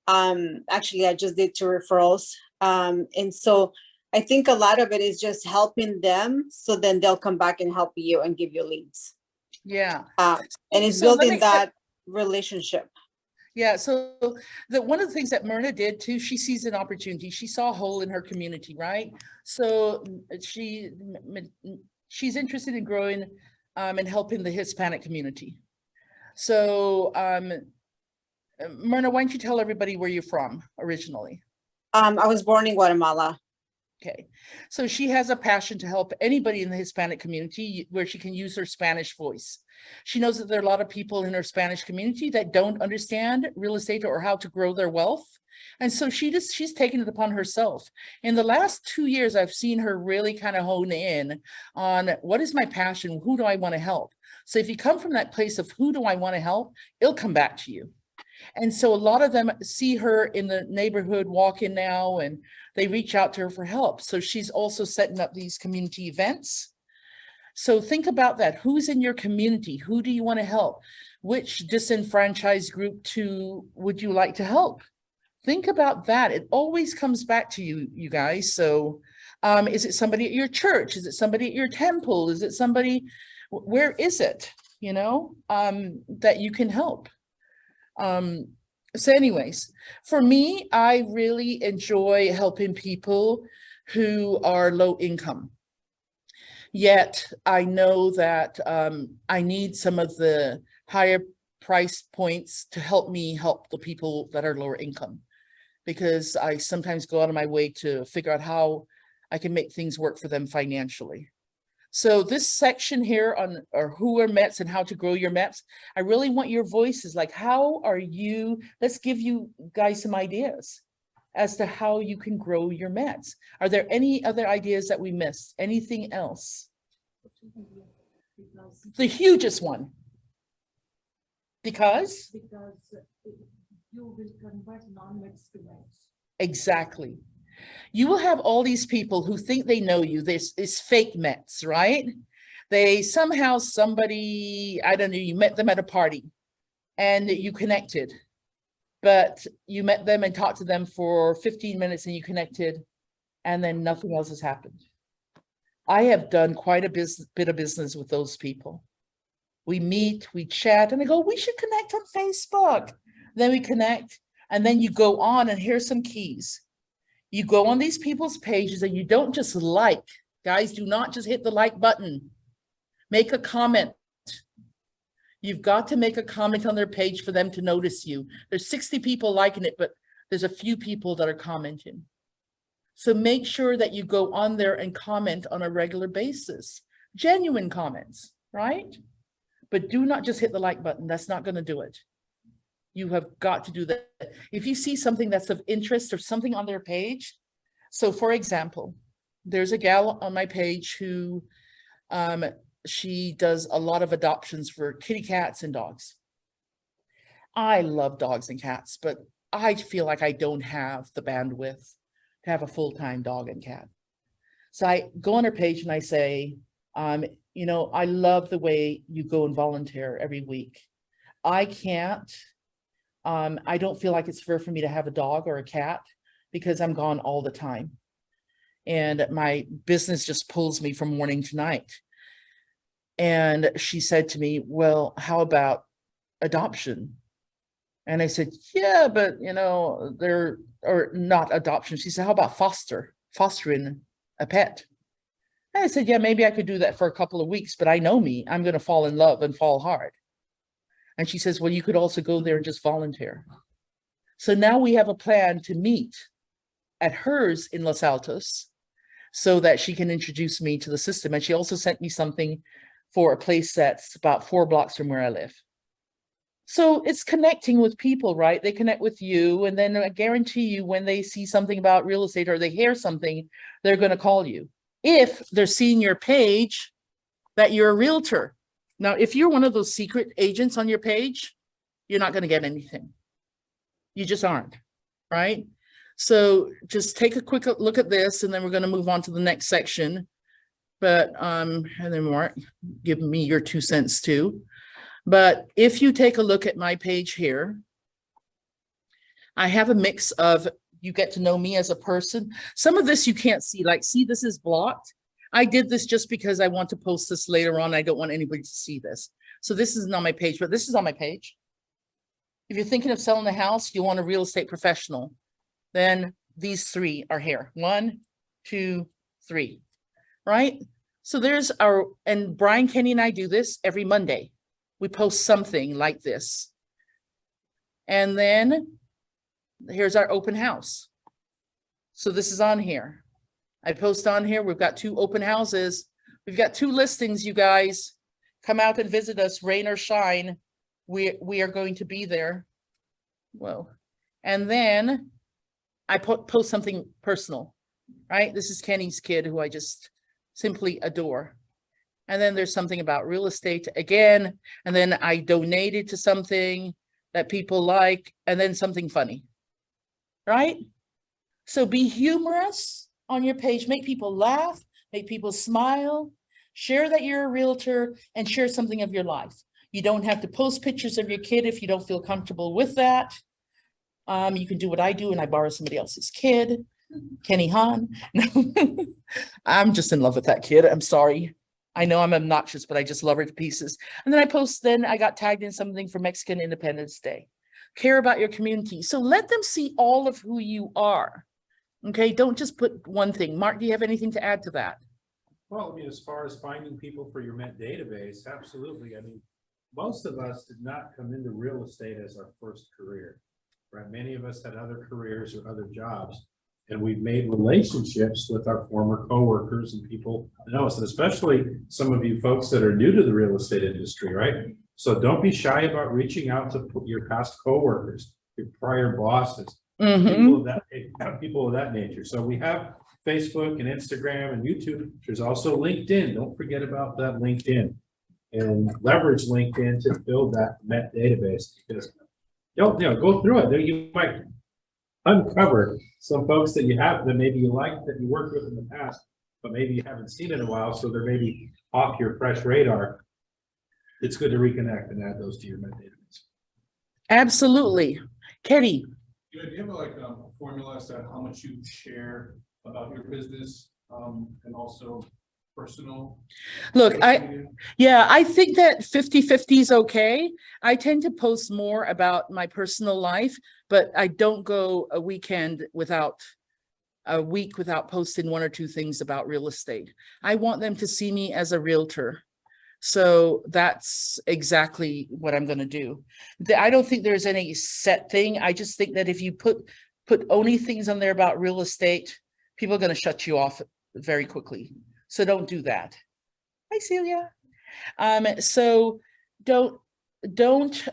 Speaker 6: Actually, I just did 2 referrals. And so I think a lot of it is just helping them, so then they'll come back and help you and give you leads.
Speaker 1: Yeah.
Speaker 6: And it's
Speaker 1: So let
Speaker 6: building
Speaker 1: me-
Speaker 6: that relationship.
Speaker 1: Yeah, so one of the things that Myrna did too, she sees an opportunity. She saw a hole in her community, right? So she's interested in growing and helping the Hispanic community. So Myrna, why don't you tell everybody where you're from originally?
Speaker 6: I was born in Guatemala.
Speaker 1: Okay, so she has a passion to help anybody in the Hispanic community where she can use her Spanish voice. She knows that there are a lot of people in her Spanish community that don't understand real estate or how to grow their wealth. And so she's taken it upon herself. In the last 2 years, I've seen her really kind of hone in on what is my passion? Who do I want to help? So if you come from that place of who do I want to help, it'll come back to you. And so a lot of them see her in the neighborhood walking now, and they reach out to her for help. So she's also setting up these community events. So think about that. Who's in your community? Who do you want to help? Which disenfranchised group would you like to help? Think about that. It always comes back to you, you guys. So is it somebody at your church? Is it somebody at your temple? Is it somebody, where is it, that you can help? So anyways, for me, I really enjoy helping people who are low income. Yet I know that I need some of the higher price points to help me help the people that are lower income, because I sometimes go out of my way to figure out how I can make things work for them financially. So this section here on who are METs and how to grow your METs, I really want your voices. Like, how are you? Let's give you guys some ideas as to how you can grow your METs. Are there any other ideas that we missed? Anything else? The hugest one. Because
Speaker 7: you will convert non-METs to METs.
Speaker 1: Exactly. You will have all these people who think they know you. This is fake METs, right? They somehow, somebody, I don't know, you met them at a party and you connected, but you met them and talked to them for 15 minutes and you connected, and then nothing else has happened. I have done quite a bit of business with those people. We meet, we chat, and I go, we should connect on Facebook. Then we connect, and then you go on, and here's some keys. You go on these people's pages and you don't just like, guys, do not just hit the like button. Make a comment. You've got to make a comment on their page for them to notice you. There's 60 people liking it, but there's a few people that are commenting. So make sure that you go on there and comment on a regular basis. Genuine comments, right? But do not just hit the like button. That's not going to do it. You have got to do that. If you see something that's of interest or something on their page. So for example, there's a gal on my page who she does a lot of adoptions for kitty cats and dogs. I love dogs and cats, but I feel like I don't have the bandwidth to have a full-time dog and cat. So I go on her page and I say, I love the way you go and volunteer every week. I can't. I don't feel like it's fair for me to have a dog or a cat because I'm gone all the time. And my business just pulls me from morning to night. And she said to me, well, how about adoption? And I said, yeah, but or not adoption. She said, how about fostering a pet? And I said, yeah, maybe I could do that for a couple of weeks, but I know me, I'm going to fall in love and fall hard. And she says, well, you could also go there and just volunteer. So now we have a plan to meet at hers in Los Altos so that she can introduce me to the system. And she also sent me something for a place that's about 4 blocks from where I live. So it's connecting with people, right? They connect with you. And then I guarantee you when they see something about real estate or they hear something, they're going to call you. If they're seeing your page that you're a realtor. Now, if you're one of those secret agents on your page, you're not going to get anything. You just aren't, right? So just take a quick look at this, and then we're going to move on to the next section. But, and then Mark, give me your 2 cents too. But if you take a look at my page here, I have a mix of you get to know me as a person. Some of this you can't see, like, see, this is blocked. I did this just because I want to post this later on. I don't want anybody to see this. So this isn't on my page, but this is on my page. If you're thinking of selling a house, you want a real estate professional, then these 3 are here. 1, 2, 3, right? So there's our, and Brian, Kenny, and I do this every Monday. We post something like this. And then here's our open house. So this is on here. I post on here. We've got 2 open houses. We've got 2 listings, you guys. Come out and visit us, rain or shine. We are going to be there. Whoa. And then I post something personal, right? This is Kenny's kid who I just simply adore. And then there's something about real estate again. And then I donated to something that people like, and then something funny, right? So be humorous on your page, make people laugh, make people smile, share that you're a realtor, and share something of your life. You don't have to post pictures of your kid if you don't feel comfortable with that. You can do what I do, and I borrow somebody else's kid, Kenny Hahn. I'm just in love with that kid. I'm sorry. I know I'm obnoxious, but I just love her to pieces. And then I post, then I got tagged in something for Mexican Independence Day. Care about your community. So let them see all of who you are. Okay, don't just put one thing. Mark, do you have anything to add to that?
Speaker 11: Well, I mean, as far as finding people for your Met database, absolutely. I mean, most of us did not come into real estate as our first career, right? Many of us had other careers or other jobs, and we've made relationships with our former coworkers and people that know us, and especially some of you folks that are new to the real estate industry, right? So don't be shy about reaching out to your past coworkers, your prior bosses, people of that nature. So we have Facebook and Instagram and YouTube. There's also LinkedIn. Don't forget about that LinkedIn, and leverage LinkedIn to build that Met database, because go through it. There you might uncover some folks that you have that maybe you like, that you worked with in the past, but maybe you haven't seen in a while, so they're maybe off your fresh radar. It's good to reconnect and add those to your Met database.
Speaker 1: Absolutely. Kenny.
Speaker 10: Do you have like a formula as to how much you share about your business and also personal?
Speaker 1: Look, I think that 50-50 is okay. I tend to post more about my personal life, but I don't go a week without posting 1 or 2 things about real estate. I want them to see me as a realtor. So that's exactly what I'm going to do. I don't think there's any set thing. I just think that if you put only things on there about real estate, people are going to shut you off very quickly. So don't do that. Hi, Celia. So don't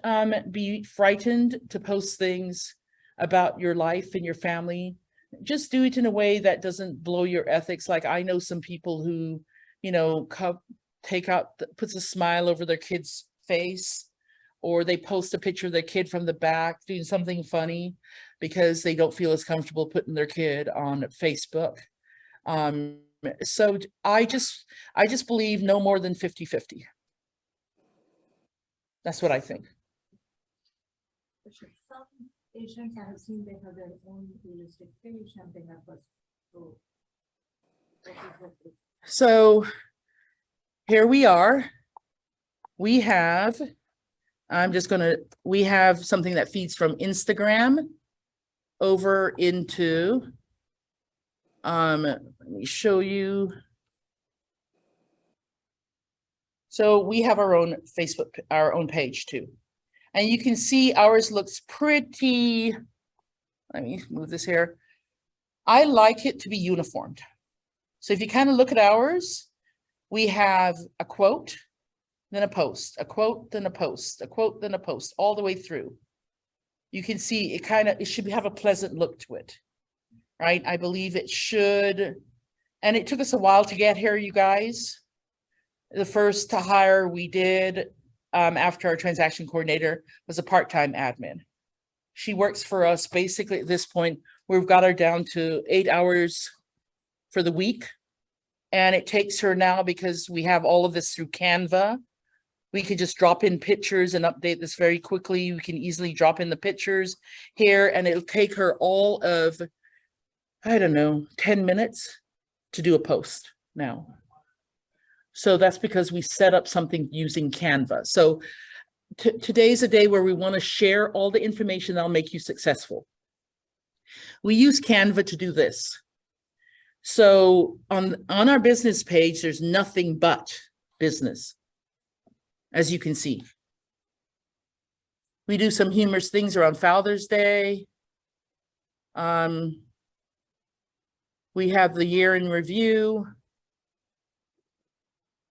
Speaker 1: be frightened to post things about your life and your family. Just do it in a way that doesn't blow your ethics. Like, I know some people who, puts a smile over their kid's face, or they post a picture of their kid from the back doing something funny because they don't feel as comfortable putting their kid on Facebook. So I just believe no more than 50-50. That's what I think.
Speaker 7: Some agents I have seen, they have their own real estate page and they have
Speaker 1: So here we are. We have something that feeds from Instagram over into, let me show you. So we have our own Facebook, our own page too. And you can see ours looks pretty, let me move this here. I like it to be uniformed. So if you kind of look at ours, we have a quote, then a post, a quote, then a post, a quote, then a post, all the way through. You can see it should have a pleasant look to it, right? I believe it should. And it took us a while to get here, you guys. The first hire we did after our transaction coordinator was a part-time admin. She works for us basically at this point. We've got her down to 8 hours for the week. And it takes her now, because we have all of this through Canva. We can just drop in pictures and update this very quickly. We can easily drop in the pictures here, and it'll take her all of I don't know, 10 minutes to do a post now. So that's because we set up something using Canva. So today's a day where we want to share all the information that'll make you successful. We use Canva to do this. So on our business page, there's nothing but business, as you can see. We do some humorous things around Father's Day. We have the year in review.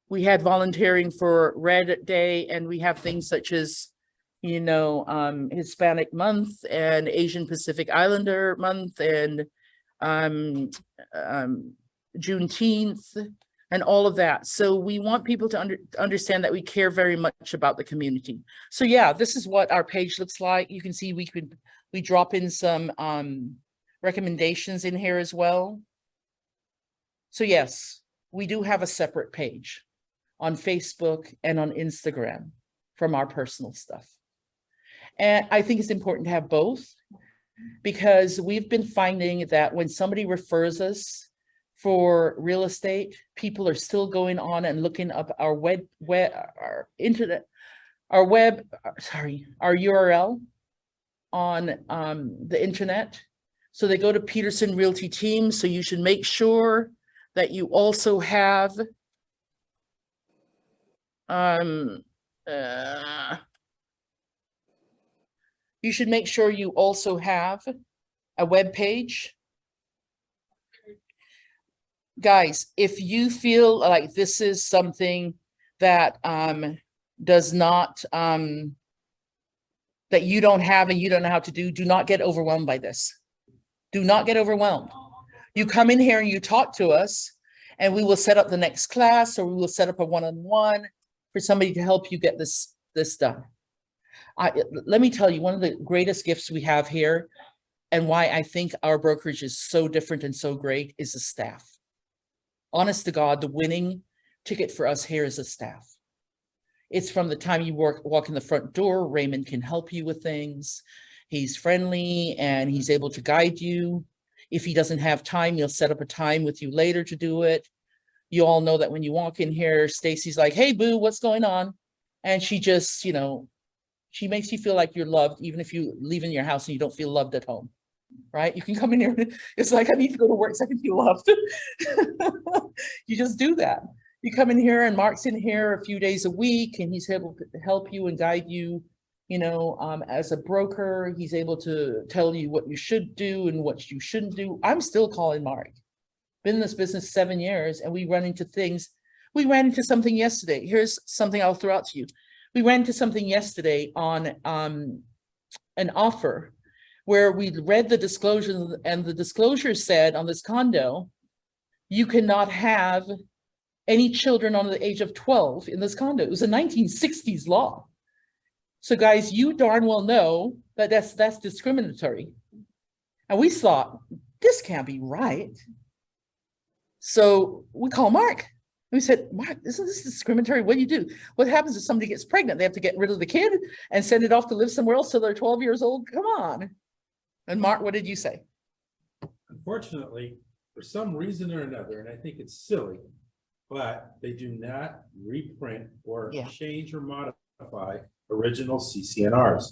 Speaker 1: We had volunteering for Red Day, and we have things such as, you know, Hispanic Month and Asian Pacific Islander Month and Juneteenth and all of that. So we want people to understand that we care very much about the community. So yeah, this is what our page looks like. You can see we drop in some recommendations in here as well. So yes, we do have a separate page on Facebook and on Instagram from our personal stuff. And I think it's important to have both, because we've been finding that when somebody refers us for real estate, people are still going on and looking up our our URL on the internet. So they go to Peterson Realty Team. So you should make sure that you also have you should make sure you also have a web page. Guys, if you feel like this is something that does not that you don't have and you don't know how to do not get overwhelmed by this. Do not get overwhelmed. You come in here and you talk to us, and we will set up the next class, or we will set up a one-on-one for somebody to help you get this done. Let me tell you, one of the greatest gifts we have here, and why I think our brokerage is so different and so great, is the staff. Honest to God, the winning ticket for us here is the staff. It's from the time you walk in the front door, Raymond can help you with things. He's friendly and he's able to guide you. If he doesn't have time, he'll set up a time with you later to do it. You all know that when you walk in here, Stacy's like, "Hey, boo, what's going on?" And she just, you know, she makes you feel like you're loved, even if you leave in your house and you don't feel loved at home, right? You can come in here, it's like, I need to go to work so I can feel loved. You just do that. You come in here and Mark's in here a few days a week, and he's able to help you and guide you, you know, as a broker. He's able to tell you what you should do and what you shouldn't do. I'm still calling Mark. Been in this business 7 years, and we run into things. We ran into something yesterday. Here's something I'll throw out to you. We ran into something yesterday on an offer where we read the disclosure, and the disclosure said on this condo, you cannot have any children under the age of 12 in this condo. It was a 1960s law. So guys, you darn well know that that's discriminatory. And we thought, this can't be right. So we call Mark. We said, "Mark, isn't this discriminatory? What do you do? What happens if somebody gets pregnant? They have to get rid of the kid and send it off to live somewhere else till they're 12 years old? Come on." And Mark, what did you say?
Speaker 11: Unfortunately, for some reason or another, and I think it's silly, but they do not reprint or change or modify original CCNRs.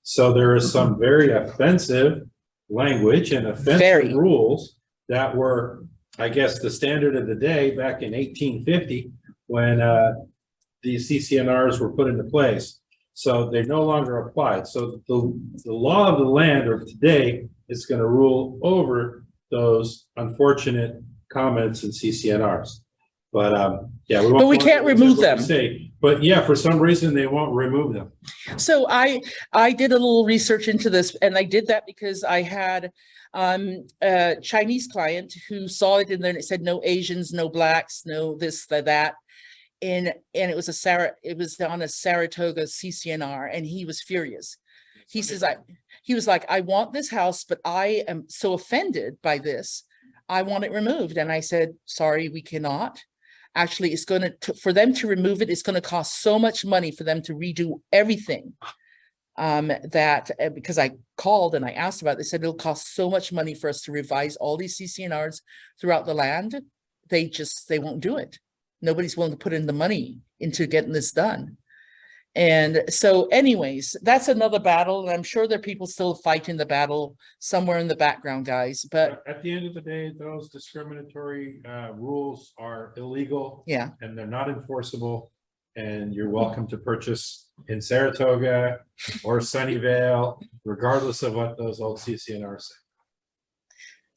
Speaker 11: So there is some very offensive language and offensive rules that were, I guess, the standard of the day back in 1850 when these CCNRs were put into place. So they no longer applied. So the law of the land of today is going to rule over those unfortunate comments in CCNRs. But yeah, we
Speaker 1: can't remove them.
Speaker 11: But yeah, for some reason they won't remove them.
Speaker 1: So I did a little research into this, and I did that because I had a Chinese client who saw it in there, and it said no Asians, no blacks, no this, that. And it was on a Saratoga CCNR, and he was furious. He says, he was like, "I want this house, but I am so offended by this. I want it removed." And I said, "Sorry, we cannot. Actually, it's going to, for them to remove it, it's going to cost so much money for them to redo everything. that because I called and I asked about it, they said it'll cost so much money for us to revise all these CCNRs throughout the land. They won't do it. Nobody's willing to put in the money into getting this done. And so anyways, that's another battle. And I'm sure there are people still fighting the battle somewhere in the background, guys. But
Speaker 11: At the end of the day, those discriminatory rules are illegal.
Speaker 1: yeah,
Speaker 11: And they're not enforceable. And you're welcome to purchase in Saratoga or Sunnyvale, regardless of what those old CCNRs say.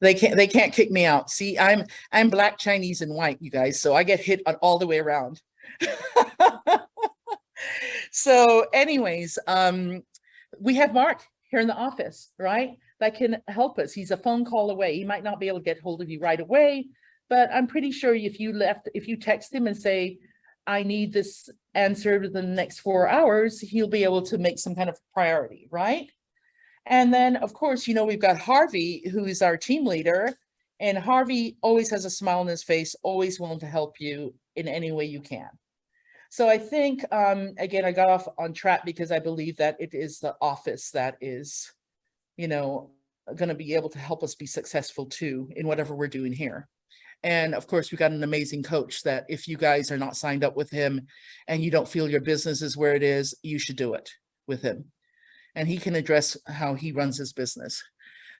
Speaker 1: they can't kick me out. See, I'm Black, Chinese, and white, you guys. So I get hit on all the way around. So anyways, we have Mark here in the office, right? That can help us. He's a phone call away. He might not be able to get hold of you right away, but I'm pretty sure if you text him and say, I need this answered within the next 4 hours, he'll be able to make some kind of priority, right? And then, of course, you know, we've got Harvey, who is our team leader, and Harvey always has a smile on his face, always willing to help you in any way you can. So I think, again, I got off on track because I believe that it is the office that is, you know, going to be able to help us be successful too in whatever we're doing here. And of course, we got an amazing coach that if you guys are not signed up with him and you don't feel your business is where it is, you should do it with him. And he can address how he runs his business.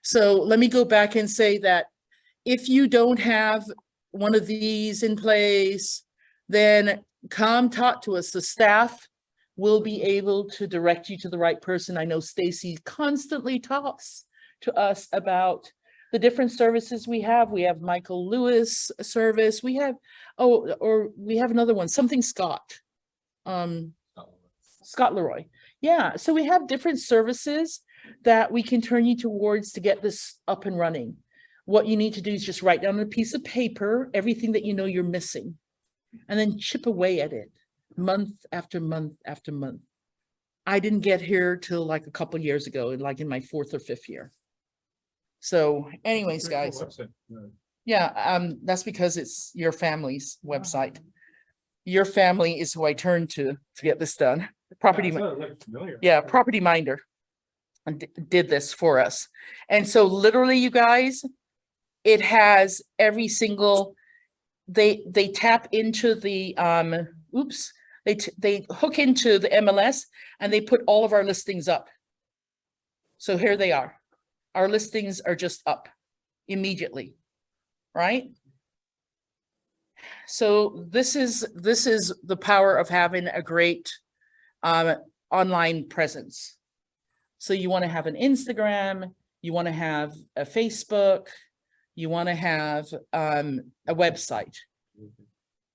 Speaker 1: So let me go back and say that if you don't have one of these in place, then come talk to us. The staff will be able to direct you to the right person. I know Stacy constantly talks to us about the different services we have. We have Michael Lewis service. We have, we have another one, something Scott. Scott Leroy. Yeah, so we have different services that we can turn you towards to get this up and running. What you need to do is just write down on a piece of paper everything that you know you're missing, and then chip away at it month after month after month. I didn't get here till like a couple of years ago, like in my 4th or 5th year. So anyways, guys, yeah, that's because it's your family's website. Your family is who I turn to get this done. Property Minder and did this for us. And so literally, you guys, it has every single, they tap into the, they hook into the MLS and they put all of our listings up. So here they are. Our listings are just up immediately, right? So this is the power of having a great online presence. So you want to have an Instagram, you want to have a Facebook, you want to have a website,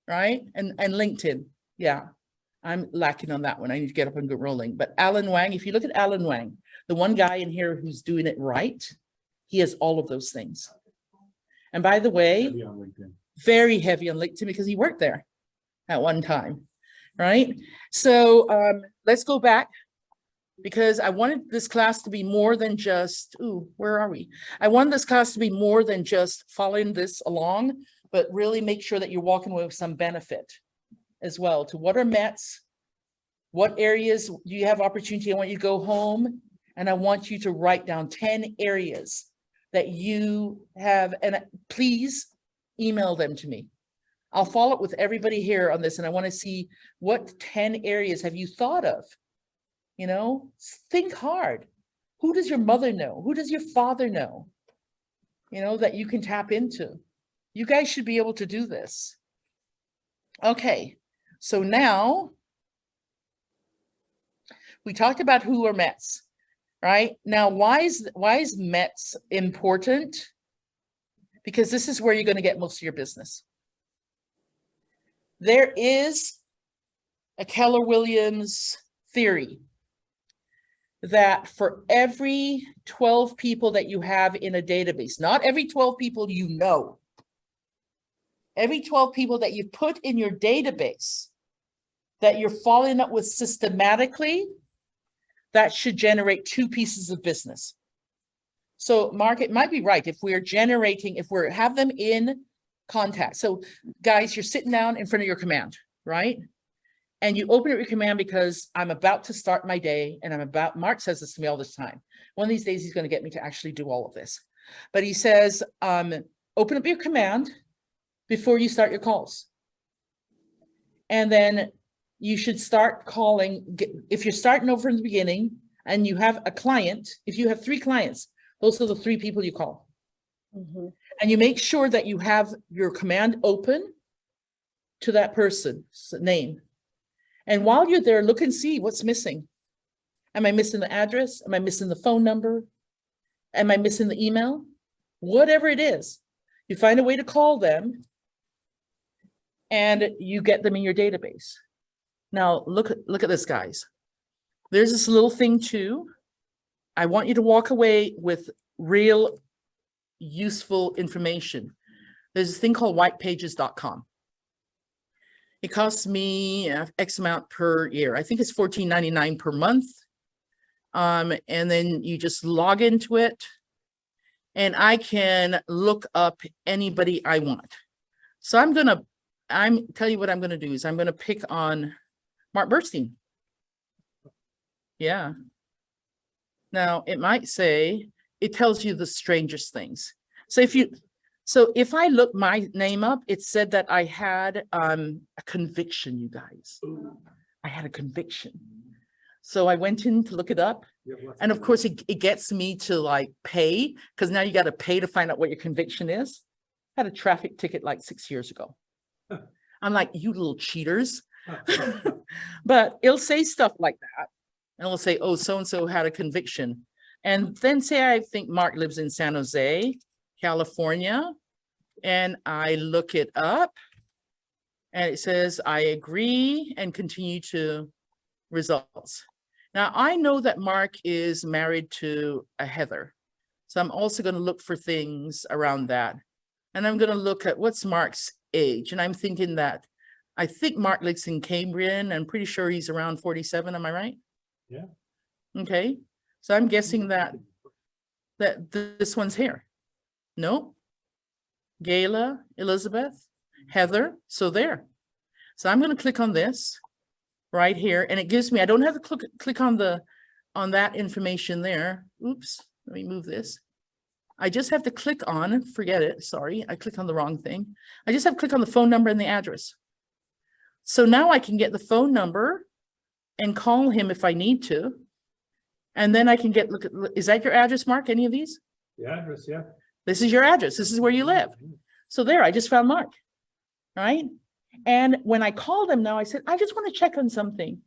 Speaker 1: right? And LinkedIn. Yeah, I'm lacking on that one. I need to get up and get rolling. But Alan Wang, if you look at Alan Wang, the one guy in here who's doing it right, he has all of those things. And by the way, very heavy on LinkedIn because he worked there at one time, right? So let's go back because I wanted this class to be more than just, where are we? I wanted this class to be more than just following this along, but really make sure that you're walking away with some benefit as well to what are METs, what areas do you have opportunity. I want you to go home and I want you to write down 10 areas that you have, and please email them to me. I'll follow up with everybody here on this, and I want to see what 10 areas have you thought of. You know, think hard. Who does your mother know? Who does your father know? You know, that you can tap into. You guys should be able to do this. Okay, so now we talked about who are METs, right? Now, why is METs important? Because this is where you're going to get most of your business. There is a Keller Williams theory that for every 12 people that you have in a database, not every 12 people you know, every 12 people that you put in your database that you're following up with systematically, that should generate 2 pieces of business. So Mark, it might be right if we're generating, if we have them in contact. So guys, you're sitting down in front of your command, right? And you open up your command because I'm about to start my day and Mark says this to me all this time. One of these days, he's going to get me to actually do all of this. But he says, open up your command before you start your calls. And then you should start calling. If you're starting over in the beginning and you have a client, if you have 3 clients, those are the 3 people you call. And you make sure that you have your command open to that person's name. And while you're there, look and see what's missing. Am I missing the address? Am I missing the phone number? Am I missing the email? Whatever it is, you find a way to call them and you get them in your database. Now, look at this, guys. There's this little thing too. I want you to walk away with real useful information. There's this thing called whitepages.com. It costs me X amount per year. I think it's $14.99 per month. And then you just log into it and I can look up anybody I want. So tell you what I'm going to do is I'm going to pick on Mark Burstein. Yeah. Now it might say, it tells you the strangest things. So if I look my name up, it said that I had a conviction, you guys. I had a conviction. So I went in to look it up. And of course, it gets me to like pay, because now you got to pay to find out what your conviction is. I had a traffic ticket like 6 years ago. I'm like, you little cheaters. But it'll say stuff like that. And it'll say, oh, so-and-so had a conviction. And then say, I think Mark lives in San Jose, California, and I look it up and it says, I agree and continue to results. Now I know that Mark is married to a Heather. So I'm also going to look for things around that. And I'm going to look at what's Mark's age. And I'm thinking that I think Mark lives in Cambrian. I'm pretty sure he's around 47. Am I right?
Speaker 11: Yeah.
Speaker 1: Okay. So I'm guessing that this one's here. No. Gayla, Elizabeth, Heather. So there. So I'm going to click on this right here. And it gives me, I don't have to click on that information there. Oops. Let me move this. I just have to click on, forget it. Sorry. I clicked on the wrong thing. I just have to click on the phone number and the address. So now I can get the phone number and call him if I need to. And then I can look at, is that your address, Mark? Any of these?
Speaker 11: The address, yeah.
Speaker 1: This is your address. This is where you live. So there, I just found Mark, right? And when I called him now, I said, I just want to check on something.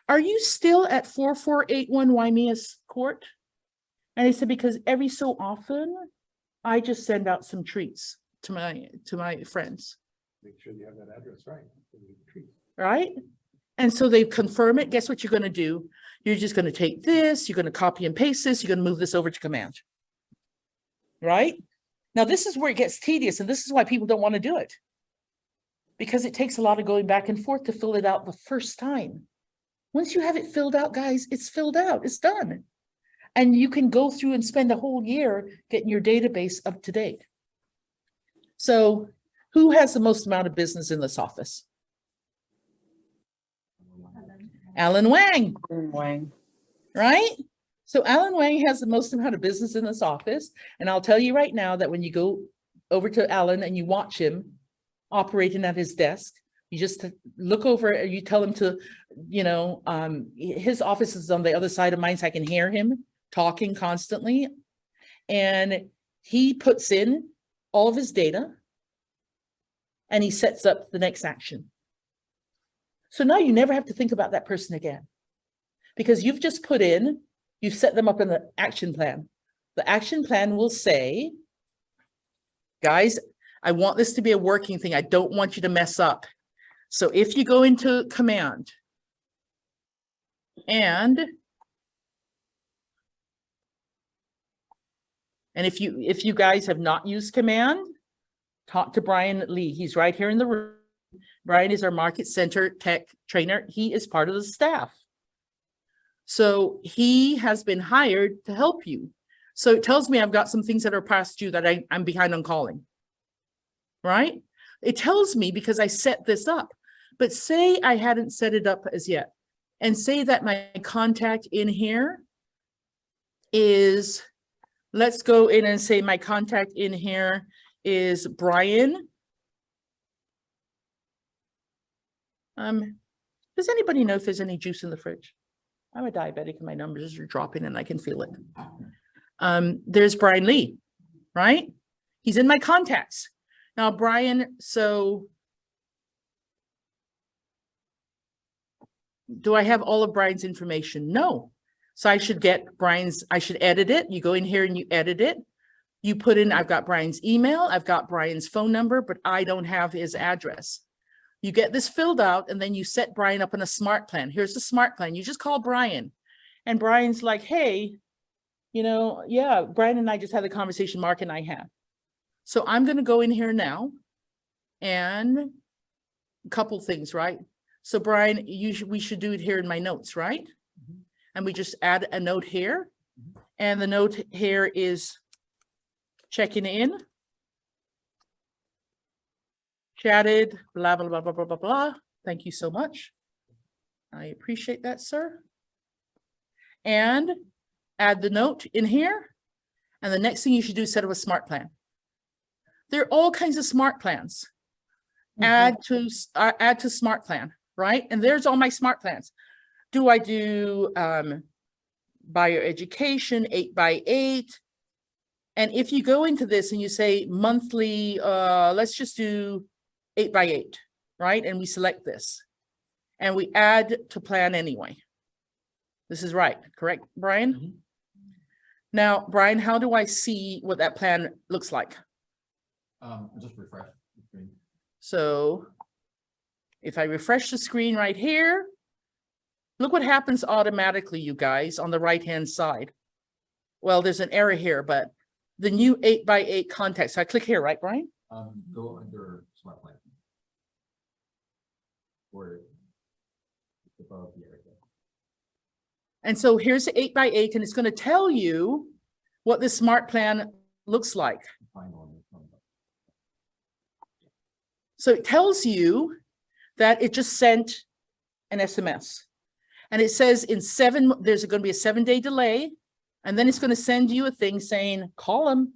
Speaker 1: Are you still at 4481 Waimias Court? And he said, because every so often, I just send out some treats to my friends.
Speaker 11: Make sure you have that address right.
Speaker 1: Right? And so they confirm it. Guess what you're going to do? You're just going to take this, you're going to copy and paste this, you're going to move this over to command. Right? Now, this is where it gets tedious, and this is why people don't want to do it. Because it takes a lot of going back and forth to fill it out the first time. Once you have it filled out, guys, it's filled out, it's done. And you can go through and spend a whole year getting your database up to date. So who has the most amount of business in this office? Alan Wang.
Speaker 6: Wang.
Speaker 1: Right? So Alan Wang has the most amount of business in this office. And I'll tell you right now that when you go over to Alan and you watch him operating at his desk, you just look over and you tell him to, his office is on the other side of mine, so I can hear him talking constantly. And he puts in all of his data and he sets up the next action. So now you never have to think about that person again, because you've just you've set them up in the action plan. The action plan will say, guys, I want this to be a working thing. I don't want you to mess up. So if you go into command and if you guys have not used command, talk to Brian Lee. He's right here in the room. Brian is our market center tech trainer. He is part of the staff. So he has been hired to help you. So it tells me I've got some things that are past due that I'm behind on calling. Right? It tells me because I set this up. But say I hadn't set it up as yet, and say that my contact in here is, let's go in and say my contact in here is Brian. Does anybody know if there's any juice in the fridge? I'm a diabetic and my numbers are dropping and I can feel it. There's Brian Lee, right? He's in my contacts. Now, Brian, so do I have all of Brian's information? No. So I should get Brian's, I should edit it. You go in here and you edit it. You put in, I've got Brian's email, I've got Brian's phone number, but I don't have his address. You get this filled out and then you set Brian up in a smart plan. Here's the smart plan. You just call Brian and Brian's like, hey, you know, yeah, Brian and I just had the conversation Mark and I had. So I'm going to go in here now and a couple things, right? So Brian, we should do it here in my notes, right? Mm-hmm. And we just add a note here. Mm-hmm. And the note here is checking in. Chatted, blah, blah, blah, blah, blah, blah, blah. Thank you so much. I appreciate that, sir. And add the note in here. And the next thing you should do is set up a smart plan. There are all kinds of smart plans. Mm-hmm. Add to smart plan, right? And there's all my smart plans. Do I do bioeducation 8x8? And if you go into this and you say monthly, let's just do 8x8, right? And we select this and we add to plan anyway. This is right, correct, Brian? Mm-hmm. Now, Brian, how do I see what that plan looks like?
Speaker 8: Just refresh the screen.
Speaker 1: So if I refresh the screen right here, look what happens automatically, you guys, on the right-hand side. Well, there's an error here, but the new 8x8 context. So I click here, right, Brian?
Speaker 8: Go under smart plan. Or above the area.
Speaker 1: And so here's the 8x8, and it's going to tell you what the smart plan looks like. So it tells you that it just sent an SMS. And it says there's going to be a 7-day delay. And then it's going to send you a thing saying, call them.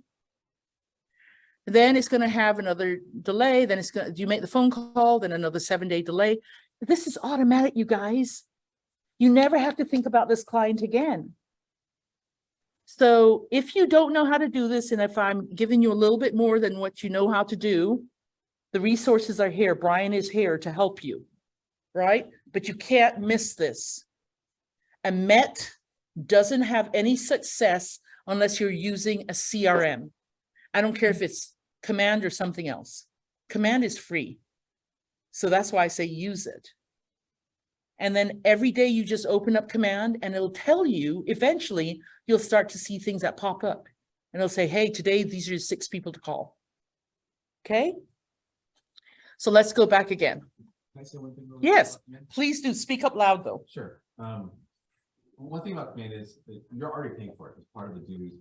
Speaker 1: Then it's going to have another delay. Then it's going to, you make the phone call, then another 7-day delay. This is automatic, you guys. You never have to think about this client again. So if you don't know how to do this, and if I'm giving you a little bit more than what you know how to do, the resources are here. Brian is here to help you, right? But you can't miss this. A MET doesn't have any success unless you're using a CRM. I don't care if it's Command or something else. Command is free. So that's why I say use it. And then every day you just open up Command and it'll tell you, eventually you'll start to see things that pop up. And it'll say, hey, today these are 6 people to call. Okay? So let's go back again.
Speaker 8: Can I say one thing really
Speaker 1: yes, please do. Speak up loud though.
Speaker 8: Sure. One thing about Command is that you're already paying for it as part of the dues,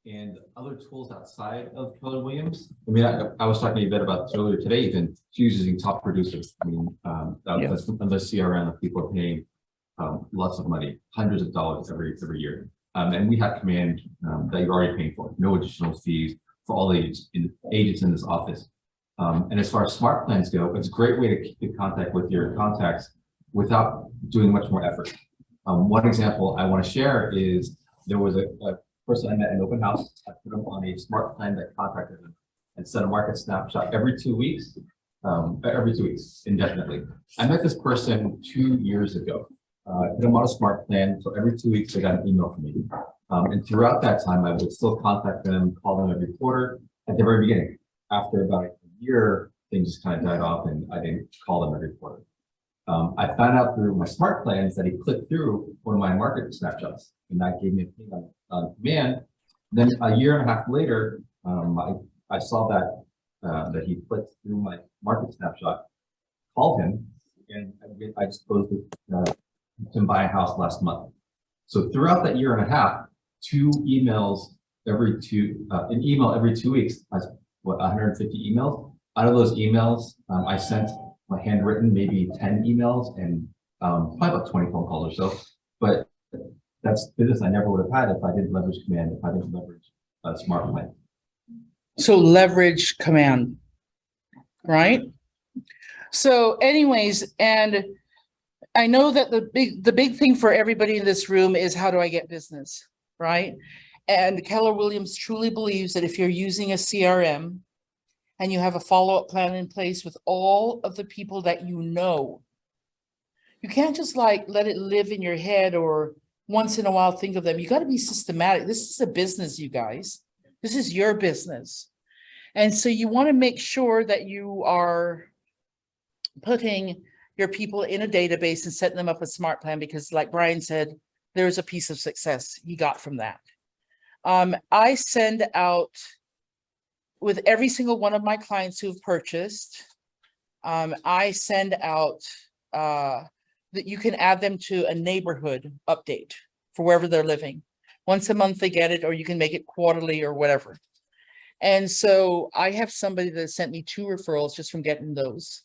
Speaker 8: and other tools outside of Keller Williams. I mean, I was talking a bit about this earlier today, even using top producers. I mean, that's the CRM that people are paying lots of money, hundreds of dollars every year. And we have Command that you're already paying for, no additional fees for all agents in this office. And as far as smart plans go, it's a great way to keep in contact with your contacts without doing much more effort. One example I want to share is there was a person I met in open house. I put them on a smart plan that contacted them and sent a market snapshot every 2 weeks, indefinitely. I met this person 2 years ago. I put them on a smart plan, so every 2 weeks they got an email from me. And throughout that time, I would still contact them, call them every quarter at the very beginning. After about a year, things just kind of died off and I didn't call them every quarter. I found out through my smart plans that he clicked through one of my market snapshots, and that gave me a ping on Command. Then a year and a half later, I saw that he clicked through my market snapshot, called him, and I just closed it to buy a house last month. So throughout that year and a half, an email every 2 weeks. That's what, 150 emails. Out of those emails, I sent my handwritten, maybe 10 emails and probably about 20 phone calls or so. But that's business I never would have had if I didn't leverage command, if I didn't leverage a smart plan.
Speaker 1: So leverage command, right? So anyways, and I know that the big thing for everybody in this room is how do I get business, right? And Keller Williams truly believes that if you're using a CRM and you have a follow-up plan in place with all of the people that you know, you can't just like let it live in your head or once in a while think of them. You got to be systematic. This is a business, you guys. This is your business. And so you want to make sure that you are putting your people in a database and setting them up a smart plan, because like Brian said, there's a piece of success he got from that. I send out with every single one of my clients who've purchased, I send out that you can add them to a neighborhood update for wherever they're living. Once a month they get it, or you can make it quarterly or whatever. And so I have somebody that sent me 2 referrals just from getting those.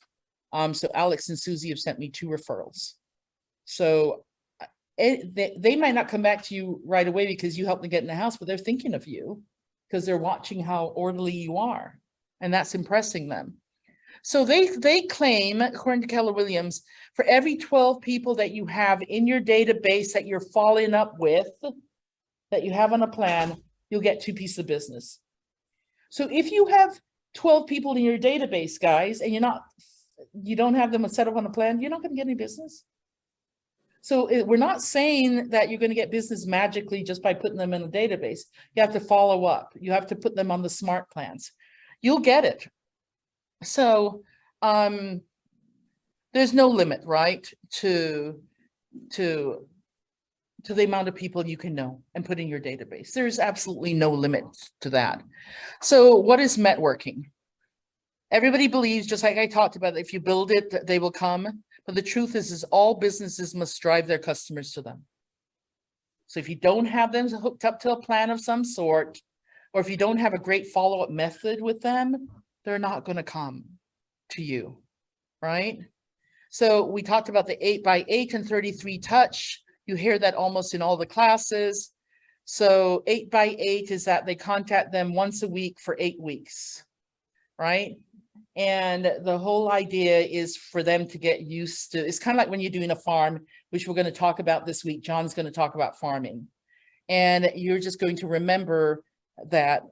Speaker 1: So Alex and Susie have sent me 2 referrals. So they might not come back to you right away because you helped them get in the house, but they're thinking of you because they're watching how orderly you are, and that's impressing them. So they claim, according to Keller Williams, for every 12 people that you have in your database that you're following up with, that you have on a plan, you'll get 2 pieces of business. So if you have 12 people in your database, guys, and you don't have them set up on a plan, you're not going to get any business. So we're not saying that you're going to get business magically just by putting them in a database. You have to follow up. You have to put them on the smart plans. You'll get it. So there's no limit, right, to the amount of people you can know and put in your database. There's absolutely no limit to that. So what is networking? Everybody believes, just like I talked about, if you build it, they will come. But the truth is all businesses must drive their customers to them. So if you don't have them hooked up to a plan of some sort, or if you don't have a great follow-up method with them, they're not going to come to you, right? So we talked about the 8x8 and 33 touch. You hear that almost in all the classes. So 8x8 is that they contact them once a week for 8 weeks, right? And the whole idea is for them to get used to, it's kind of like when you're doing a farm, which we're going to talk about this week. John's going to talk about farming. And you're just going to remember that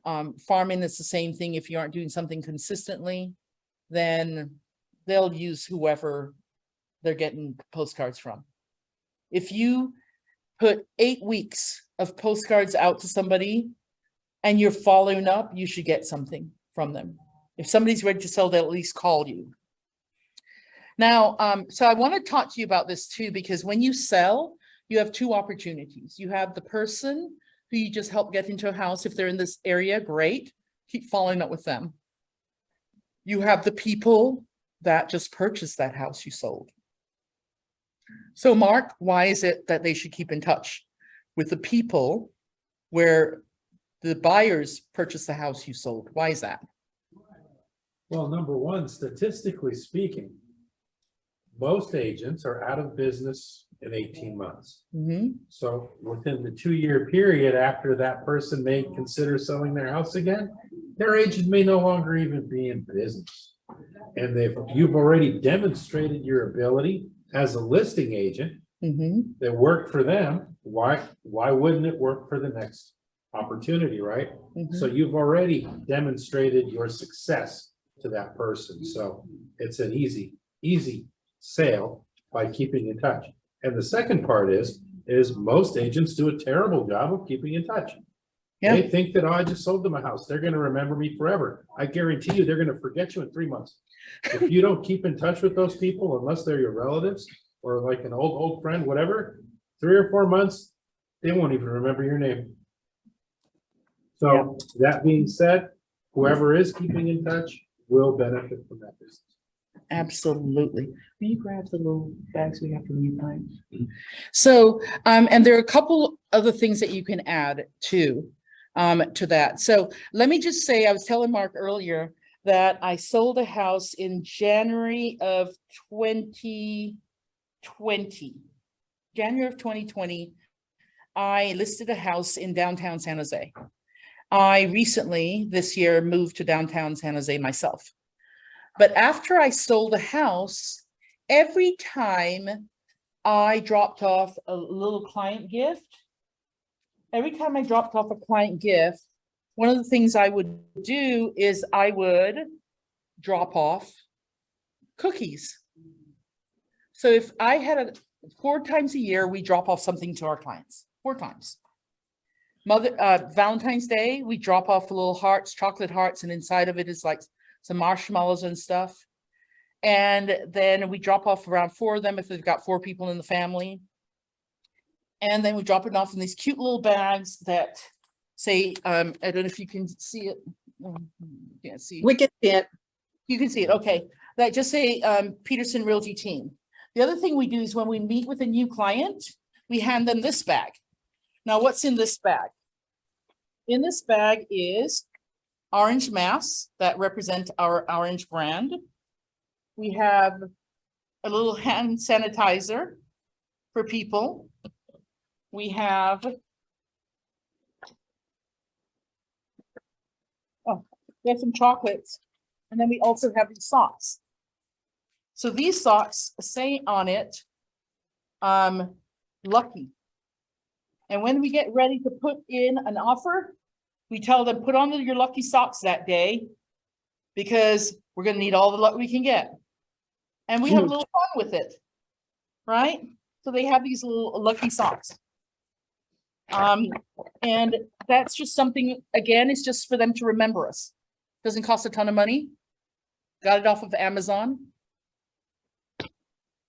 Speaker 1: farming is the same thing. If you aren't doing something consistently, then they'll use whoever they're getting postcards from. If you put 8 weeks of postcards out to somebody and you're following up, you should get something from them. If somebody's ready to sell, they'll at least call you. Now, so I want to talk to you about this too, because when you sell, you have 2 opportunities. You have the person who you just help get into a house. If they're in this area, great. Keep following up with them. You have the people that just purchased that house you sold. So Mark, why is it that they should keep in touch with the people where the buyers purchased the house you sold? Why is that?
Speaker 11: Well, number one, statistically speaking, most agents are out of business in 18 months.
Speaker 1: Mm-hmm.
Speaker 11: So within the 2-year period after that person may consider selling their house again, their agent may no longer even be in business. And you've already demonstrated your ability as a listing agent that worked for them. Why wouldn't it work for the next opportunity, right? So you've already demonstrated your success to that person. So it's an easy sale by keeping in touch. And the second part is most agents do a terrible job of keeping in touch. Yeah. They think that, oh, I just sold them a house, they're going to remember me forever. I guarantee you they're going to forget you in 3 months. If you don't keep in touch with those people, unless they're your relatives or like an old friend, whatever, 3 or 4 months, they won't even remember your name. So that being said, whoever is keeping in touch will benefit from that business.
Speaker 1: Absolutely. Will you grab the little bags we have from you, Brian? So, and there are a couple other things that you can add to that. So let me just say, I was telling Mark earlier that I sold a house in January of 2020. January of 2020, I listed a house in downtown San Jose. I recently, this year, moved to downtown San Jose myself. But after I sold a house, every time I dropped off a little client gift, one of the things I would do is I would drop off cookies. So if I had 4 times a year, we drop off something to our clients, 4 times. Valentine's Day, we drop off little hearts, chocolate hearts, and inside of it is like some marshmallows and stuff. And then we drop off around 4 of them if they've got 4 people in the family. And then we drop it off in these cute little bags that say, I don't know if you can see it. Can't see.
Speaker 6: We can see it.
Speaker 1: You can see it, okay. That just say Peterson Realty Team. The other thing we do is when we meet with a new client, we hand them this bag. Now, what's in this bag? In this bag is orange masks that represent our orange brand. We have a little hand sanitizer for people. We have some chocolates, and then we also have these socks. So these socks say on it, lucky. And when we get ready to put in an offer, we tell them, put on your lucky socks that day, because we're going to need all the luck we can get. And we have a little fun with it, right? So they have these little lucky socks. And that's just something, again, it's just for them to remember us. Doesn't cost a ton of money. Got it off of Amazon.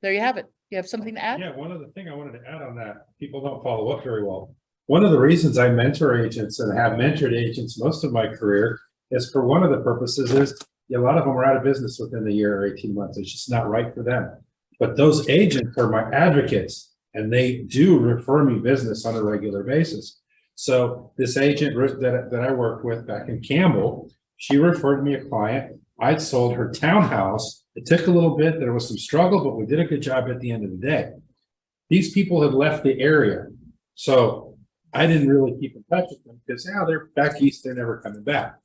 Speaker 1: There you have it. You have something to add?
Speaker 11: Yeah, one other thing I wanted to add on that, people don't follow up very well. One of the reasons I mentor agents and have mentored agents most of my career is for one of the purposes is a lot of them are out of business within a year or 18 months. It's just not right for them. But those agents are my advocates, and they do refer me business on a regular basis. So this agent that I worked with back in Campbell, she referred me a client. I'd sold her townhouse. It took a little bit. There was some struggle, but we did a good job at the end of the day. These people had left the area. So I didn't really keep in touch with them because now they're back east. They're never coming back.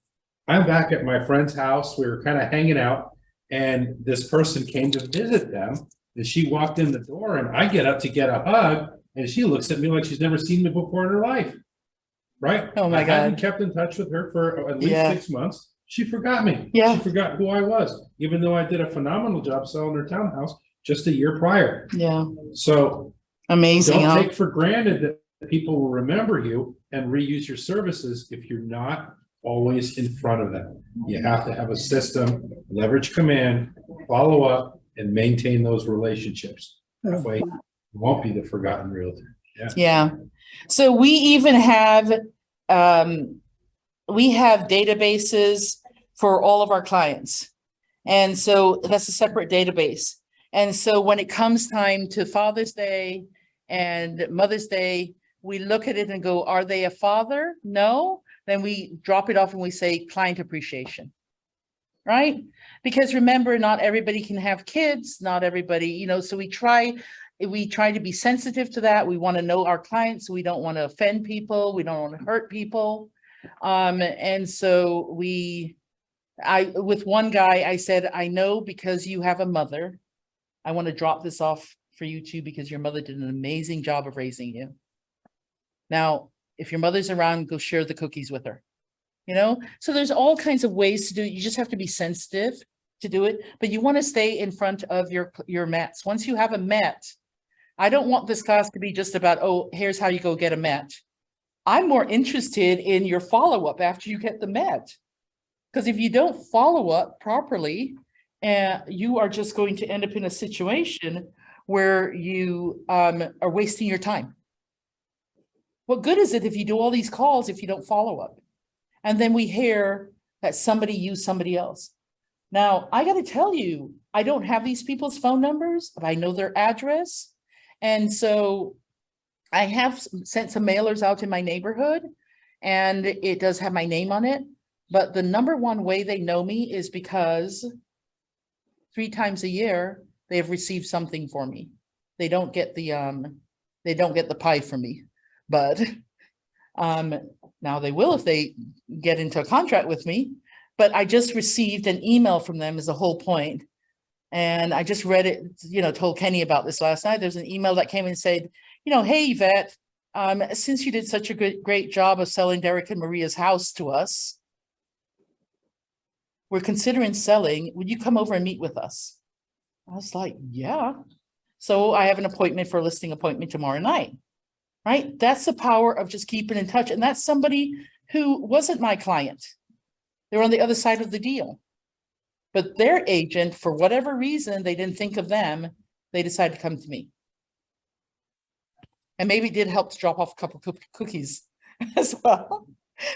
Speaker 11: I'm back at my friend's house. We were kind of hanging out, and this person came to visit them, and she walked in the door, and I get up to get a hug, and she looks at me like she's never seen me before in her life. Right?
Speaker 1: Oh my
Speaker 11: I hadn't
Speaker 1: God.
Speaker 11: kept in touch with her for at least
Speaker 1: Yeah.
Speaker 11: 6 months. She forgot me.
Speaker 1: Yeah.
Speaker 11: She forgot who I was, even though I did a phenomenal job selling her townhouse just a year prior.
Speaker 1: Yeah.
Speaker 11: So
Speaker 1: Amazing.
Speaker 11: don't
Speaker 1: Huh?
Speaker 11: take for granted that people will remember you and reuse your services if you're not always in front of them. You have to have a system, leverage command, follow up, and maintain those relationships. That way you won't be the forgotten realtor. Yeah.
Speaker 1: Yeah. So we even have databases for all of our clients. And so that's a separate database. And so when it comes time to Father's Day and Mother's Day, we look at it and go, are they a father? No. Then we drop it off and we say client appreciation, right? Because remember, not everybody can have kids, not everybody, so we try to be sensitive to that. We want to know our clients. We don't want to offend people. We don't want to hurt people. And so with one guy, I said, I know because you have a mother, I want to drop this off for you too, because your mother did an amazing job of raising you. Now, if your mother's around, go share the cookies with her, So there's all kinds of ways to do it. You just have to be sensitive to do it, but you want to stay in front of your Mets. Once you have a Met, I don't want this class to be just about, oh, here's how you go get a Met. I'm more interested in your follow-up after you get the Met. Because if you don't follow up properly, you are just going to end up in a situation where you are wasting your time. What good is it if you do all these calls if you don't follow up? And then we hear that somebody used somebody else. Now, I got to tell you, I don't have these people's phone numbers, but I know their address. And so I have sent some mailers out in my neighborhood, and it does have my name on it. But the number one way they know me is because 3 times a year, they have received something for me. They don't get the pie from me, but now they will if they get into a contract with me. But I just received an email from them as a whole point. And I just read it, told Kenny about this last night. There's an email that came and said, hey, Yvette, since you did such a great job of selling Derek and Maria's house to us, we're considering selling. Would you come over and meet with us? I was like, yeah. So I have an appointment for a listing appointment tomorrow night, right? That's the power of just keeping in touch. And that's somebody who wasn't my client. They're on the other side of the deal. But their agent, for whatever reason, they didn't think of them. They decided to come to me. And maybe it did help to drop off a couple cookies as well.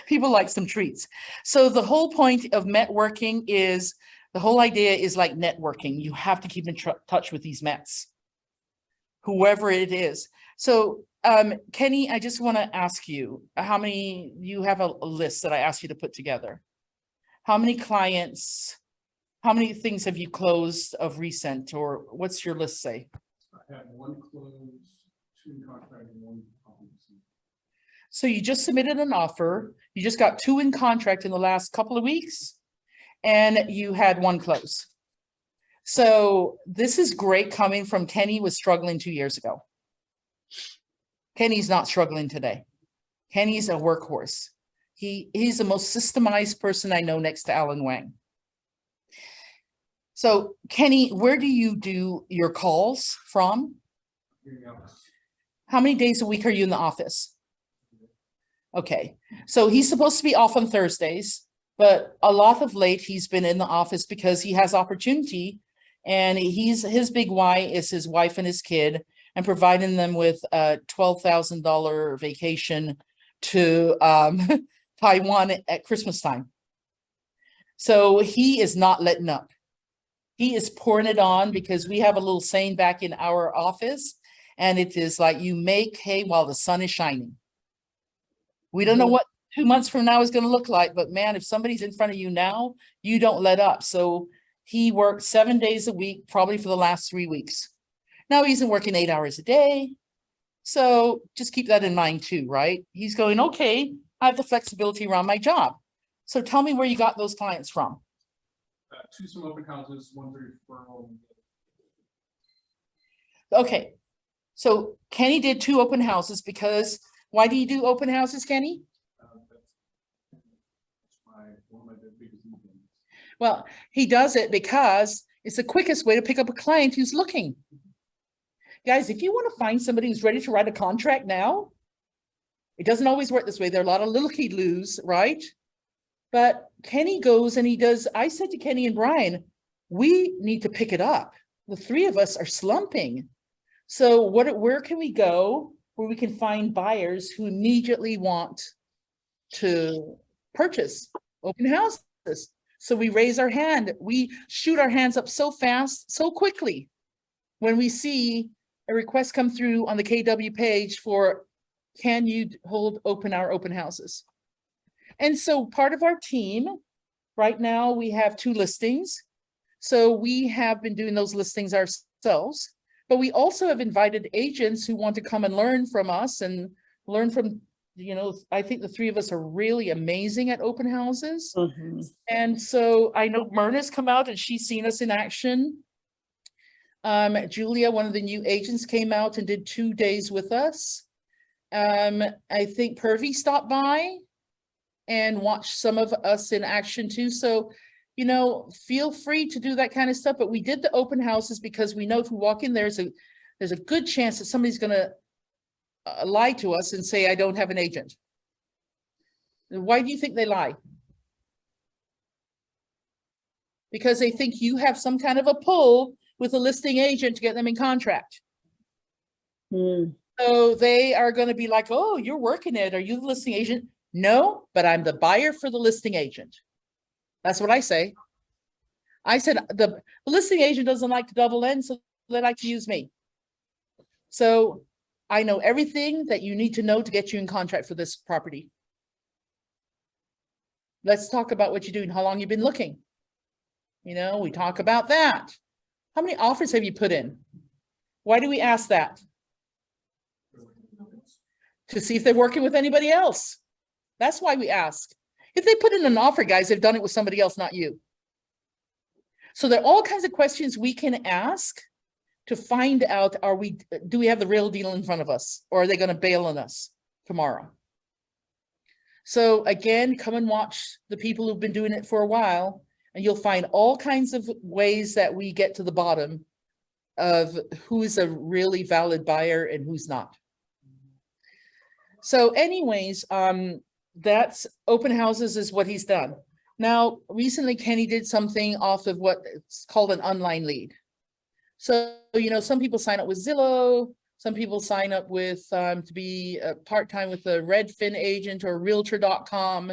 Speaker 1: People like some treats. So the whole point of networking is, the whole idea is like networking. You have to keep in touch with these Mets, whoever it is. So Kenny, I just want to ask you, you have a list that I asked you to put together. How many clients, how many things have you closed of recent, or what's your list say?
Speaker 10: I had 1 closed, 2 in contract, and 1 occupancy.
Speaker 1: So you just submitted an offer, you just got 2 in contract in the last couple of weeks, and you had 1 close. So this is great coming from Kenny was struggling 2 years ago. Kenny's not struggling today. Kenny's a workhorse. He's the most systemized person I know next to Alan Wang. So Kenny, where do you do your calls from? How many days a week are you in the office? Okay, so he's supposed to be off on Thursdays, but a lot of late he's been in the office because he has opportunity, and his big why is his wife and his kid, and providing them with a $12,000 vacation to Taiwan at Christmas time. So he is not letting up. He is pouring it on, because we have a little saying back in our office, and it is like, you make hay while the sun is shining. We don't know what 2 months from now is going to look like, but man, if somebody's in front of you now, you don't let up. So he worked 7 days a week, probably for the last 3 weeks. Now he isn't working 8 hours a day. So just keep that in mind too, right? He's going, okay, I have the flexibility around my job. So tell me where you got those clients from.
Speaker 10: 2 some open houses, 1 referral.
Speaker 1: Okay, so Kenny did 2 open houses because, why do you do open houses, Kenny?
Speaker 10: One of my biggest needs.
Speaker 1: Well, he does it because it's the quickest way to pick up a client who's looking. Guys, if you want to find somebody who's ready to write a contract now, it doesn't always work this way. There are a lot of looky-loos, right? But Kenny goes and he does. I said to Kenny and Brian, we need to pick it up. The 3 of us are slumping. So where can we go where we can find buyers who immediately want to purchase open houses? So we raise our hand. We shoot our hands up so fast, so quickly when we see a request come through on the KW page for, can you hold our open houses? And so part of our team, right now we have 2 listings. So we have been doing those listings ourselves, but we also have invited agents who want to come and learn from us and learn from, I think the 3 of us are really amazing at open houses.
Speaker 6: Mm-hmm.
Speaker 1: And so I know Myrna's come out and she's seen us in action. Julia, one of the new agents, came out and did 2 days with us. I think Purvi stopped by and watched some of us in action too. So, feel free to do that kind of stuff. But we did the open houses because we know if we walk in there's a good chance that somebody's going to lie to us and say, I don't have an agent. Why do you think they lie? Because they think you have some kind of a pull with a listing agent to get them in contract. So they are going to be like, oh, you're working it. Are you the listing agent? No, but I'm the buyer for the listing agent. That's what I say. I said the listing agent doesn't like to double in, so they like to use me. So I know everything that you need to know to get you in contract for this property. Let's talk about what you're doing, how long you've been looking. You know, we talk about that. How many offers have you put in? Why do we ask that? To see if they're working with anybody else. That's why we ask. If they put in an offer, guys, they've done it with somebody else, not you. So there are all kinds of questions we can ask to find out, do we have the real deal in front of us, or are they going to bail on us tomorrow? So again, come and watch the people who've been doing it for a while, and you'll find all kinds of ways that we get to the bottom of who's a really valid buyer and who's not. So anyways, that's open houses is what he's done. Now, recently Kenny did something off of what's called an online lead. So, you know, some people sign up with Zillow, some people sign up with to be part-time with a Redfin agent or realtor.com,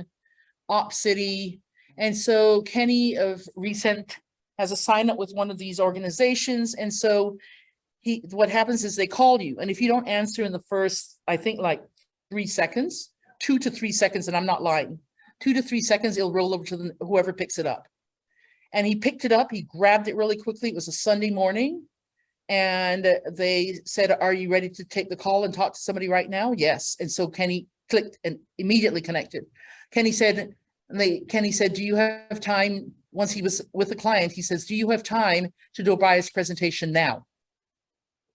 Speaker 1: OpCity. And so Kenny of recent has a sign up with one of these organizations. And so what happens is they call you. And if you don't answer in the first, I think like 3 seconds, 2 to 3 seconds, and I'm not lying, 2 to 3 seconds, it'll roll over to whoever picks it up. And he picked it up, he grabbed it really quickly. It was a Sunday morning. And they said, are you ready to take the call and talk to somebody right now? Yes. And so Kenny clicked and immediately connected. Kenny said, do you have time? Once he was with the client, he says, do you have time to do a buyer's presentation now?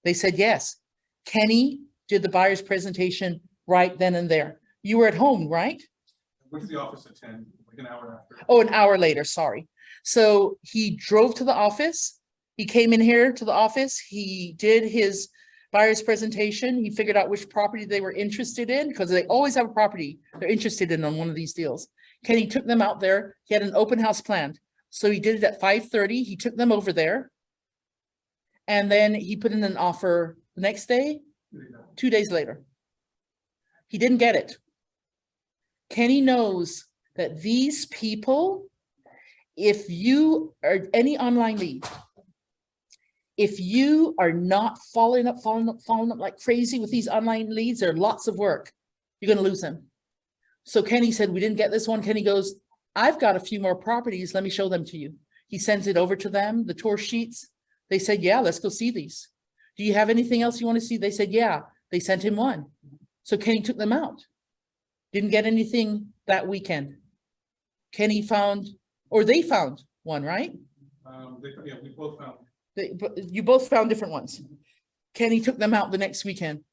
Speaker 1: They said, yes. Kenny did the buyer's presentation right then and there. You were at home, right?
Speaker 10: Went to the office at 10, like an hour after.
Speaker 1: Oh, an hour later, sorry. So he drove to the office. He came in here to the office. He did his buyer's presentation. He figured out which property they were interested in, because they always have a property they're interested in on one of these deals. Kenny took them out there. He had an open house planned. So he did it at 5:30. He took them over there. And then he put in an offer the next day, 2 days later. He didn't get it. Kenny knows that these people, if you are any online lead, if you are not following up like crazy with these online leads, there are lots of work, you're going to lose them. So Kenny said, we didn't get this one. Kenny goes, I've got a few more properties. Let me show them to you. He sends it over to them, the tour sheets. They said, yeah, let's go see these. Do you have anything else you want to see? They said, yeah. They sent him one. So Kenny took them out. Didn't get anything that weekend. Kenny found, or they found one, right?
Speaker 10: Yeah, we both found.
Speaker 1: You both found different ones. Kenny took them out the next weekend.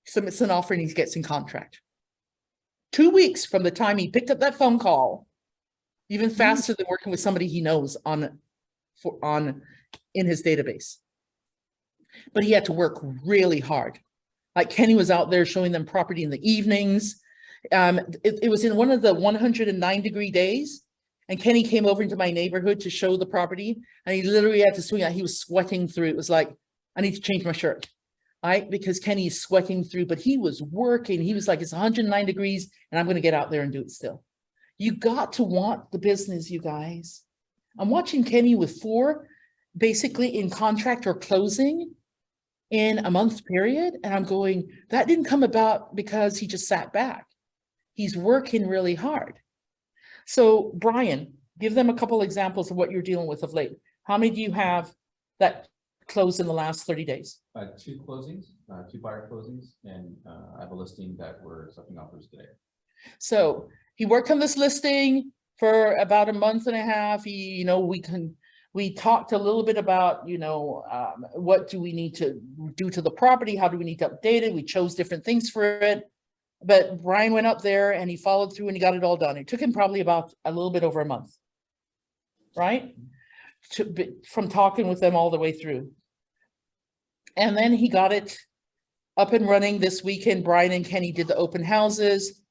Speaker 1: Submits an offer and he gets in contract. 2 weeks from the time he picked up that phone call, even faster than working with somebody he knows in his database. But he had to work really hard. Like Kenny was out there showing them property in the evenings. It was in one of the 109-degree days. And Kenny came over into my neighborhood to show the property. And he literally had to swing out. He was sweating through. It was like, I need to change my shirt. Right? Because Kenny is sweating through, but he was working. He was like, it's 109 degrees and I'm going to get out there and do it still. You got to want the business, you guys. I'm watching Kenny with 4 basically in contract or closing in a month period. And I'm going, that didn't come about because he just sat back. He's working really hard. So Brian, give them a couple examples of what you're dealing with of late. How many do you have that closed in the last 30 days?
Speaker 8: 2 closings, 2 buyer closings, and I have a listing that we're accepting offers today.
Speaker 1: So he worked on this listing for about a month and a half. We talked a little bit about, what do we need to do to the property? How do we need to update it? We chose different things for it. But Brian went up there and he followed through and he got it all done. It took him probably about a little bit over a month, right? From talking with them all the way through. And then he got it up and running this weekend. Brian and Kenny did the open houses.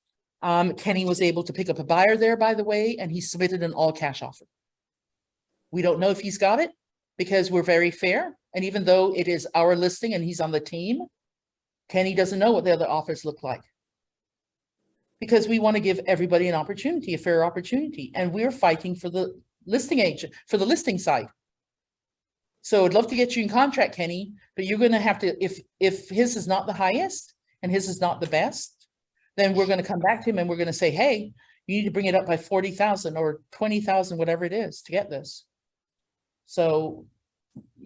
Speaker 1: Kenny was able to pick up a buyer there, by the way, and he submitted an all cash offer. We don't know if he's got it because we're very fair. And even though it is our listing and he's on the team, Kenny doesn't know what the other offers look like. Because we want to give everybody an opportunity, a fair opportunity. And we're fighting for the listing agent, for the listing side. So I'd love to get you in contract, Kenny, but you're going to have to, if his is not the highest and his is not the best, then we're going to come back to him and we're going to say, hey, You need to bring it up by 40,000 or 20,000, whatever it is to get this. So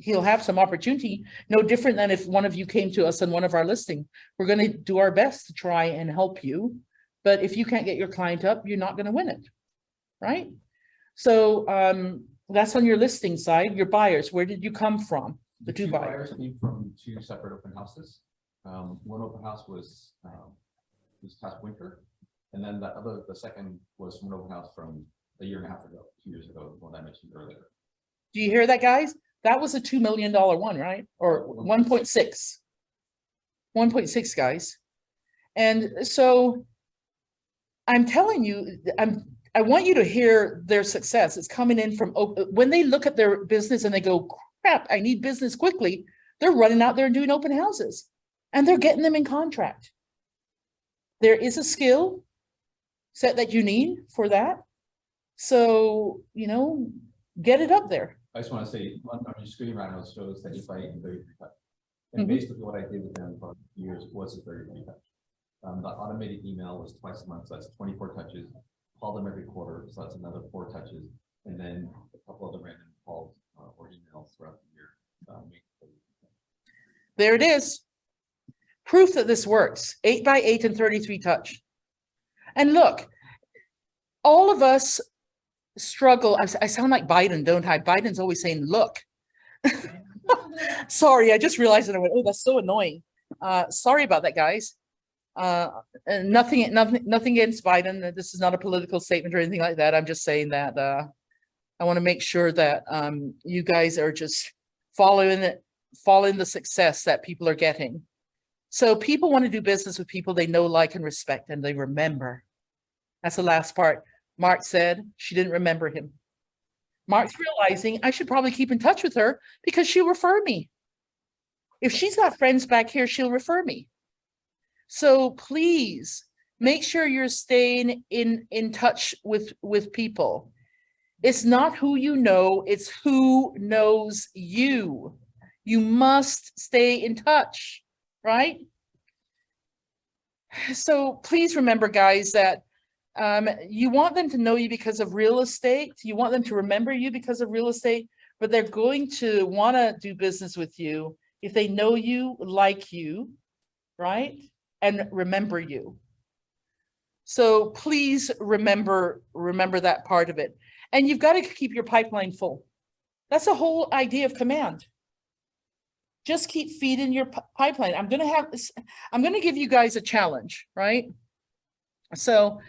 Speaker 1: he'll have some opportunity, no different than if one of you came to us on one of our listing. We're going to do our best to try and help you. But if you can't get your client up, you're not going to win it. Right? So that's on your listing side. Your buyers, where did you come from? The two buyers
Speaker 8: came from two separate open houses. One open house was this past winter, and then the second was one open house from a year and a half ago, 2 years ago, the one I mentioned earlier.
Speaker 1: Do you hear that, guys? That was a $2 million one, right? Or 1.6. 1.6, guys. And so I'm telling you, I want you to hear their success. It's coming in from when they look at their business and they go, crap, I need business quickly. They're running out there and doing open houses, and they're getting them in contract. There is a skill set that you need for that. So, you know, get it up there.
Speaker 8: I just want to say, on your screen right now shows that if I 33 touch. And basically what I did with them for years was a 33 touch. The automated email was twice a month, so that's 24 touches. Call them every quarter, so that's another 4 touches. And then a couple other random calls or emails throughout the year.
Speaker 1: There it is. Proof that this works. 8 by 8 and 33 touch. And look, all of us struggle. I sound like Biden, don't I? Biden's always saying, look. Sorry, I just realized that I went, oh, that's so annoying. Sorry about that, guys. And nothing against Biden. This is not a political statement or anything like that. I'm just saying that I want to make sure that you guys are just following the success that people are getting. So people want to do business with people they know, like, and respect, and they remember. That's the last part. Mark said she didn't remember him. Mark's realizing I should probably keep in touch with her because she'll refer me. If she's got friends back here, she'll refer me. So please make sure you're staying in touch with people. It's not who you know, it's who knows you. You must stay in touch, right? So please remember, guys, that you want them to know you because of real estate. You want them to remember you because of real estate, but they're going to want to do business with you if they know you, like you, right? And remember you. So please remember that part of it. And you've got to keep your pipeline full. That's the whole idea of command. Just keep feeding your pipeline. I'm going to give you guys a challenge, right? So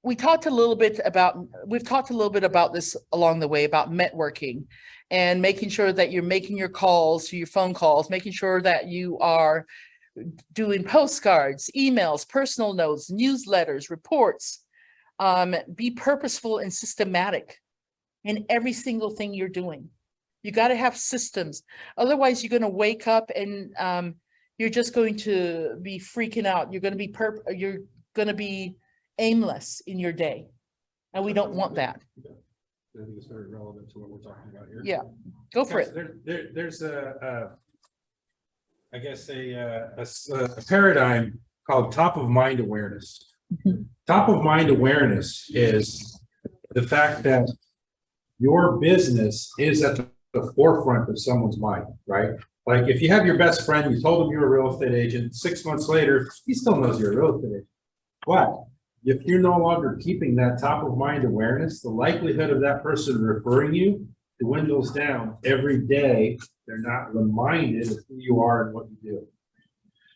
Speaker 1: we've talked a little bit about this along the way, about networking and making sure that you're making your calls, your phone calls, making sure that you are doing postcards, emails, personal notes, newsletters, reports. Be purposeful and systematic in every single thing you're doing. You got to have systems. Otherwise, you're going to wake up and you're just going to be freaking out. You're going to be aimless in your day, and we don't want that.
Speaker 11: I think it's very relevant to what we're talking about here.
Speaker 1: Yeah, go for it.
Speaker 11: There's I guess a paradigm called top of mind awareness. Top of mind awareness is the fact that your business is at the forefront of someone's mind, right? Like if you have your best friend, you told him you're a real estate agent, 6 months later, he still knows you're a real estate agent. But if you're no longer keeping that top of mind awareness, the likelihood of that person referring you dwindles down every day. They're not reminded of who you are and what you do.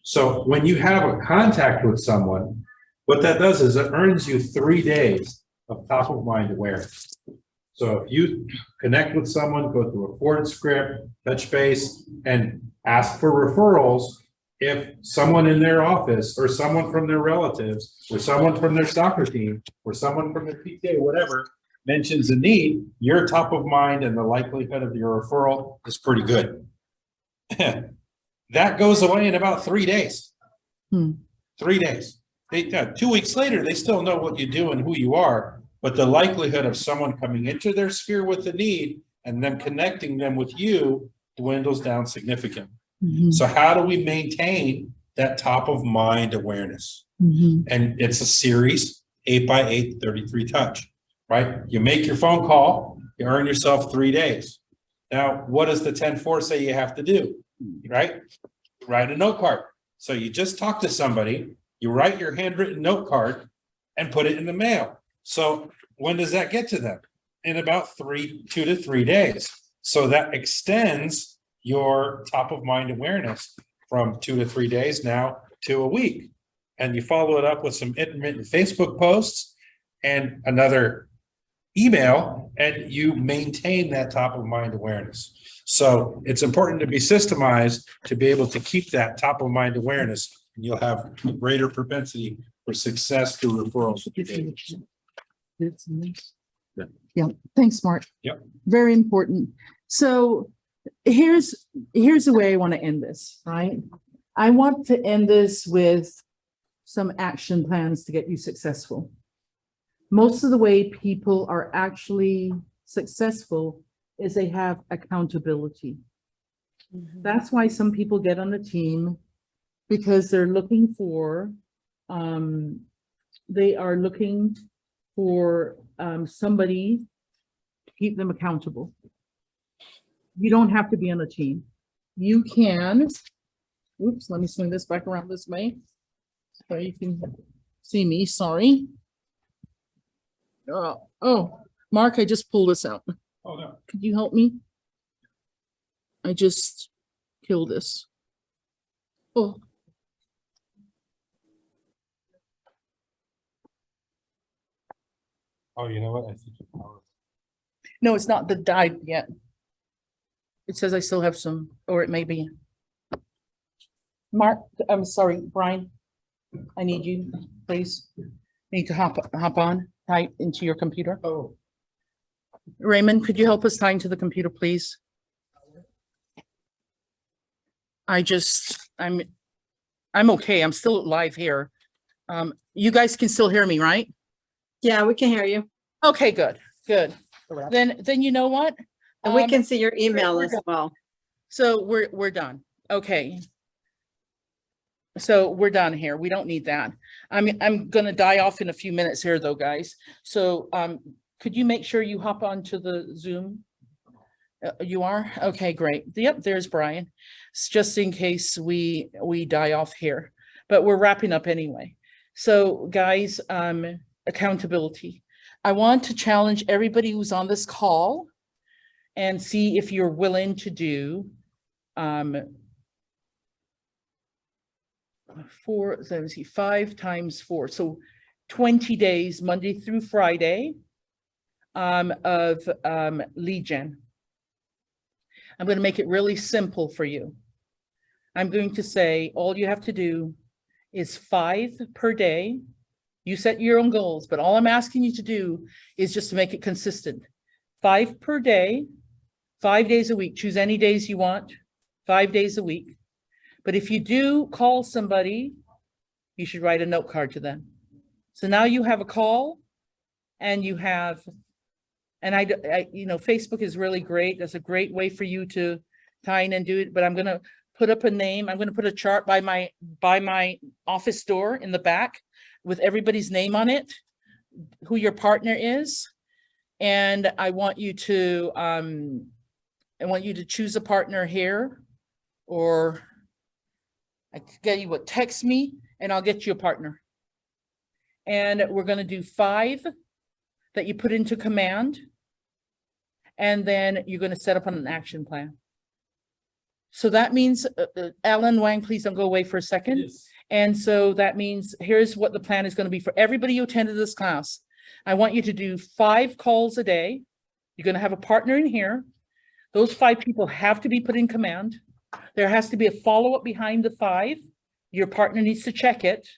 Speaker 11: So when you have a contact with someone, what that does is it earns you 3 days of top of mind awareness. So if you connect with someone, go through a forward script, touch base, and ask for referrals, if someone in their office or someone from their relatives or someone from their soccer team or someone from their PTA, whatever, mentions a need, you're top of mind and the likelihood of your referral is pretty good. That goes away in about 3 days. 3 days. 2 weeks later, they still know what you do and who you are, but the likelihood of someone coming into their sphere with a need and then connecting them with you dwindles down significantly. So how do we maintain that top of mind awareness.
Speaker 1: Mhm.
Speaker 11: And it's a series, 8x8, 33 touch, right? You make your phone call, you earn yourself 3 days. Now, what does the 10-4 say you have to do, right? Write a note card. So you just talk to somebody, you write your handwritten note card and put it in the mail. So when does that get to them? In about 2 to 3 days. So that extends your top of mind awareness from 2 to 3 days now to a week. And you follow it up with some intermittent Facebook posts and another email, and you maintain that top of mind awareness. So it's important to be systemized to be able to keep that top of mind awareness, and you'll have a greater propensity for success through referrals.
Speaker 1: Yeah, thanks, Mark.
Speaker 11: Yep.
Speaker 1: Very important. So here's the way I want to end this, right? I want to end this with some action plans to get you successful. Most of the way people are actually successful is they have accountability. That's why some people get on a team, because they're looking for, somebody to keep them accountable. You don't have to be on a team. You can, oops, let me swing this back around this way so you can see me, sorry. Oh, Mark, I just pulled this out.
Speaker 11: Oh, no.
Speaker 1: Could you help me? I just killed this. Oh.
Speaker 11: Oh, you know what? I think your power.
Speaker 1: No, it's not died yet. It says I still have some, or it may be. Mark, I'm sorry, Brian. I need you, please. Need to hop on, type into your computer.
Speaker 11: Oh.
Speaker 1: Raymond, could you help us tie into the computer, please? I'm okay. I'm still live here. You guys can still hear me, right?
Speaker 6: Yeah, we can hear you.
Speaker 1: Okay, good. Then you know what?
Speaker 6: And we can see your email
Speaker 1: we're
Speaker 6: as
Speaker 1: done.
Speaker 6: well.
Speaker 1: So we're done. Okay. So we're done here. We don't need that. I'm gonna die off in a few minutes here though, guys. So could you make sure you hop onto the Zoom? You are? Okay, great. Yep, there's Brian. It's just in case we die off here, but we're wrapping up anyway. So guys, accountability. I want to challenge everybody who's on this call and see if you're willing to do 5 times 4, so 20 days, Monday through Friday, of lead gen. I'm going to make it really simple for you. I'm going to say all you have to do is 5 per day. You set your own goals, but all I'm asking you to do is just to make it consistent. 5 per day, 5 days a week. Choose any days you want, 5 days a week. But if you do call somebody, you should write a note card to them. So now you have a call and you have, and I you know, Facebook is really great. That's a great way for you to tie in and do it. But I'm going to put up a name. I'm going to put a chart by my office door in the back with everybody's name on it, who your partner is. And I want you to choose a partner here, or I can get you what, text me and I'll get you a partner. And we're going to do 5 that you put into command. And then you're going to set up on an action plan. So that means, Alan Wang, please don't go away for a second.
Speaker 11: Yes.
Speaker 1: And so that means here's what the plan is going to be for everybody who attended this class. I want you to do 5 calls a day. You're going to have a partner in here. Those 5 people have to be put in command. There has to be a follow-up behind the 5. Your partner needs to check it.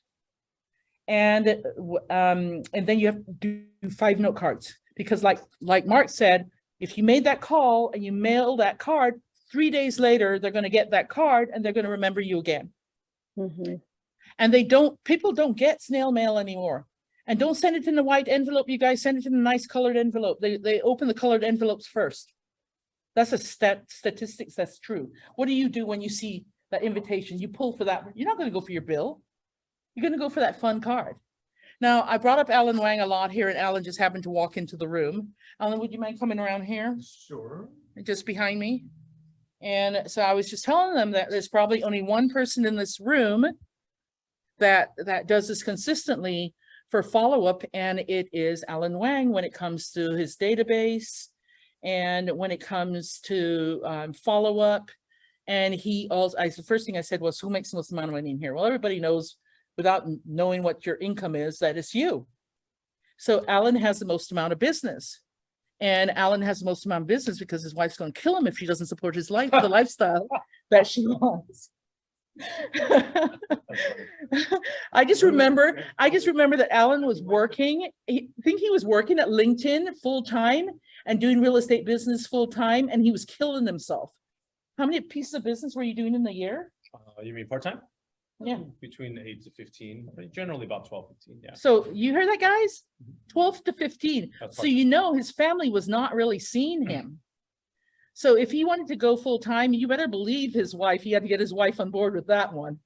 Speaker 1: And then you have to do 5 note cards, because like Mark said, if you made that call and you mail that card, 3 days later, they're going to get that card and they're going to remember you again.
Speaker 6: Mm-hmm.
Speaker 1: And people don't get snail mail anymore. And don't send it in the white envelope, you guys. Send it in a nice colored envelope. They open the colored envelopes first. That's a statistics that's true. What do you do when you see that invitation, you pull for that. You're not going to go for your bill. You're going to go for that fun card. Now, I brought up Alan Wang a lot here, and Alan just happened to walk into the room. Alan, would you mind coming around here?
Speaker 11: Sure.
Speaker 1: Just behind me? And so I was just telling them that there's probably only one person in this room that does this consistently for follow-up, and it is Alan Wang when it comes to his database and when it comes to follow-up. And he also, the first thing I said was, who makes the most amount of money in here? Well, everybody knows without knowing what your income is, that it's you. So Alan has the most amount of business. And Alan has the most amount of business because his wife's going to kill him if she doesn't support his life, the lifestyle that she wants. I just remember that Alan was working. I think he was working at LinkedIn full time and doing real estate business full time, and he was killing himself. How many pieces of business were you doing in the year?
Speaker 12: You mean part-time?
Speaker 1: Yeah.
Speaker 12: Between 8 to 15, generally about 12, 15, yeah.
Speaker 1: So you heard that, guys? 12 to 15.
Speaker 12: That's
Speaker 1: So you know his family was not really seeing him. So if he wanted to go full time, you better believe his wife, he had to get his wife on board with that one.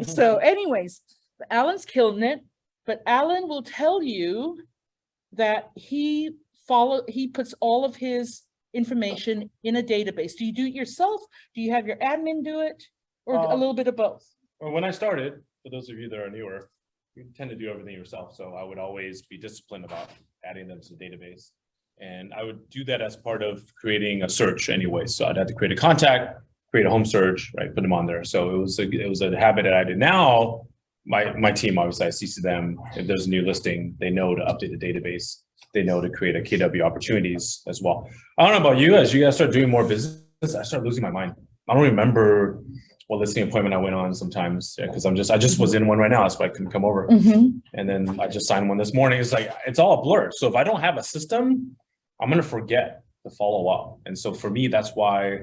Speaker 1: So anyways, Alan's killing it, but Alan will tell you that he puts all of his information in a database. Do you do it yourself? Do you have your admin do it? Or a little bit of both?
Speaker 12: Well, when I started, for those of you that are newer, you tend to do everything yourself. So I would always be disciplined about adding them to the database. And I would do that as part of creating a search anyway. So I'd have to create a contact, create a home search, right? Put them on there. So it was a habit that I did. Now, my team, obviously I see to them, if there's a new listing, they know to update the database. They know to create a KW opportunities as well. I don't know about you, as you guys start doing more business, I start losing my mind. I don't remember what listing appointment I went on sometimes, because I just was in one right now. That's why I couldn't come over. And then I just signed one this morning. It's like, it's all a blur. So if I don't have a system, I'm going to forget to follow up. And so for me, that's why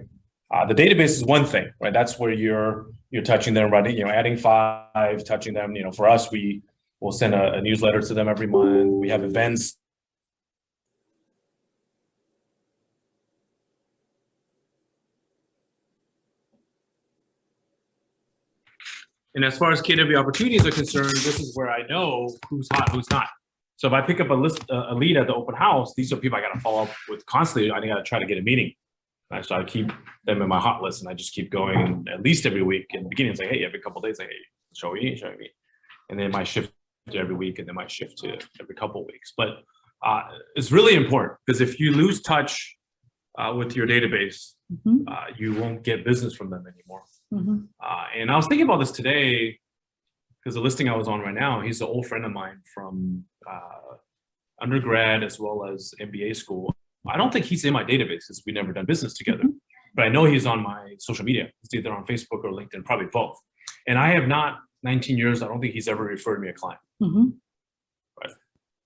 Speaker 12: the database is one thing, right? That's where you're touching them, writing, adding 5, touching them. For us, we will send a newsletter to them every month. We have events. And as far as KW opportunities are concerned, this is where I know who's hot, who's not. So if I pick up a lead at the open house, these are people I got to follow up with constantly. I got to try to get a meeting. So I keep them in my hot list, and I just keep going at least every week. In the beginning, it's like, hey, every couple of days, like, hey, show me. And then it might shift to every week, and then might shift to every couple of weeks. But it's really important, because if you lose touch with your database, you won't get business from them anymore. And I was thinking about this today, because the listing I was on right now, he's an old friend of mine from undergrad as well as MBA school. I don't think he's in my database because we've never done business together, but I know he's on my social media. It's either on Facebook or LinkedIn, probably both. And I have not, 19 years, I don't think he's ever referred me a client. Right.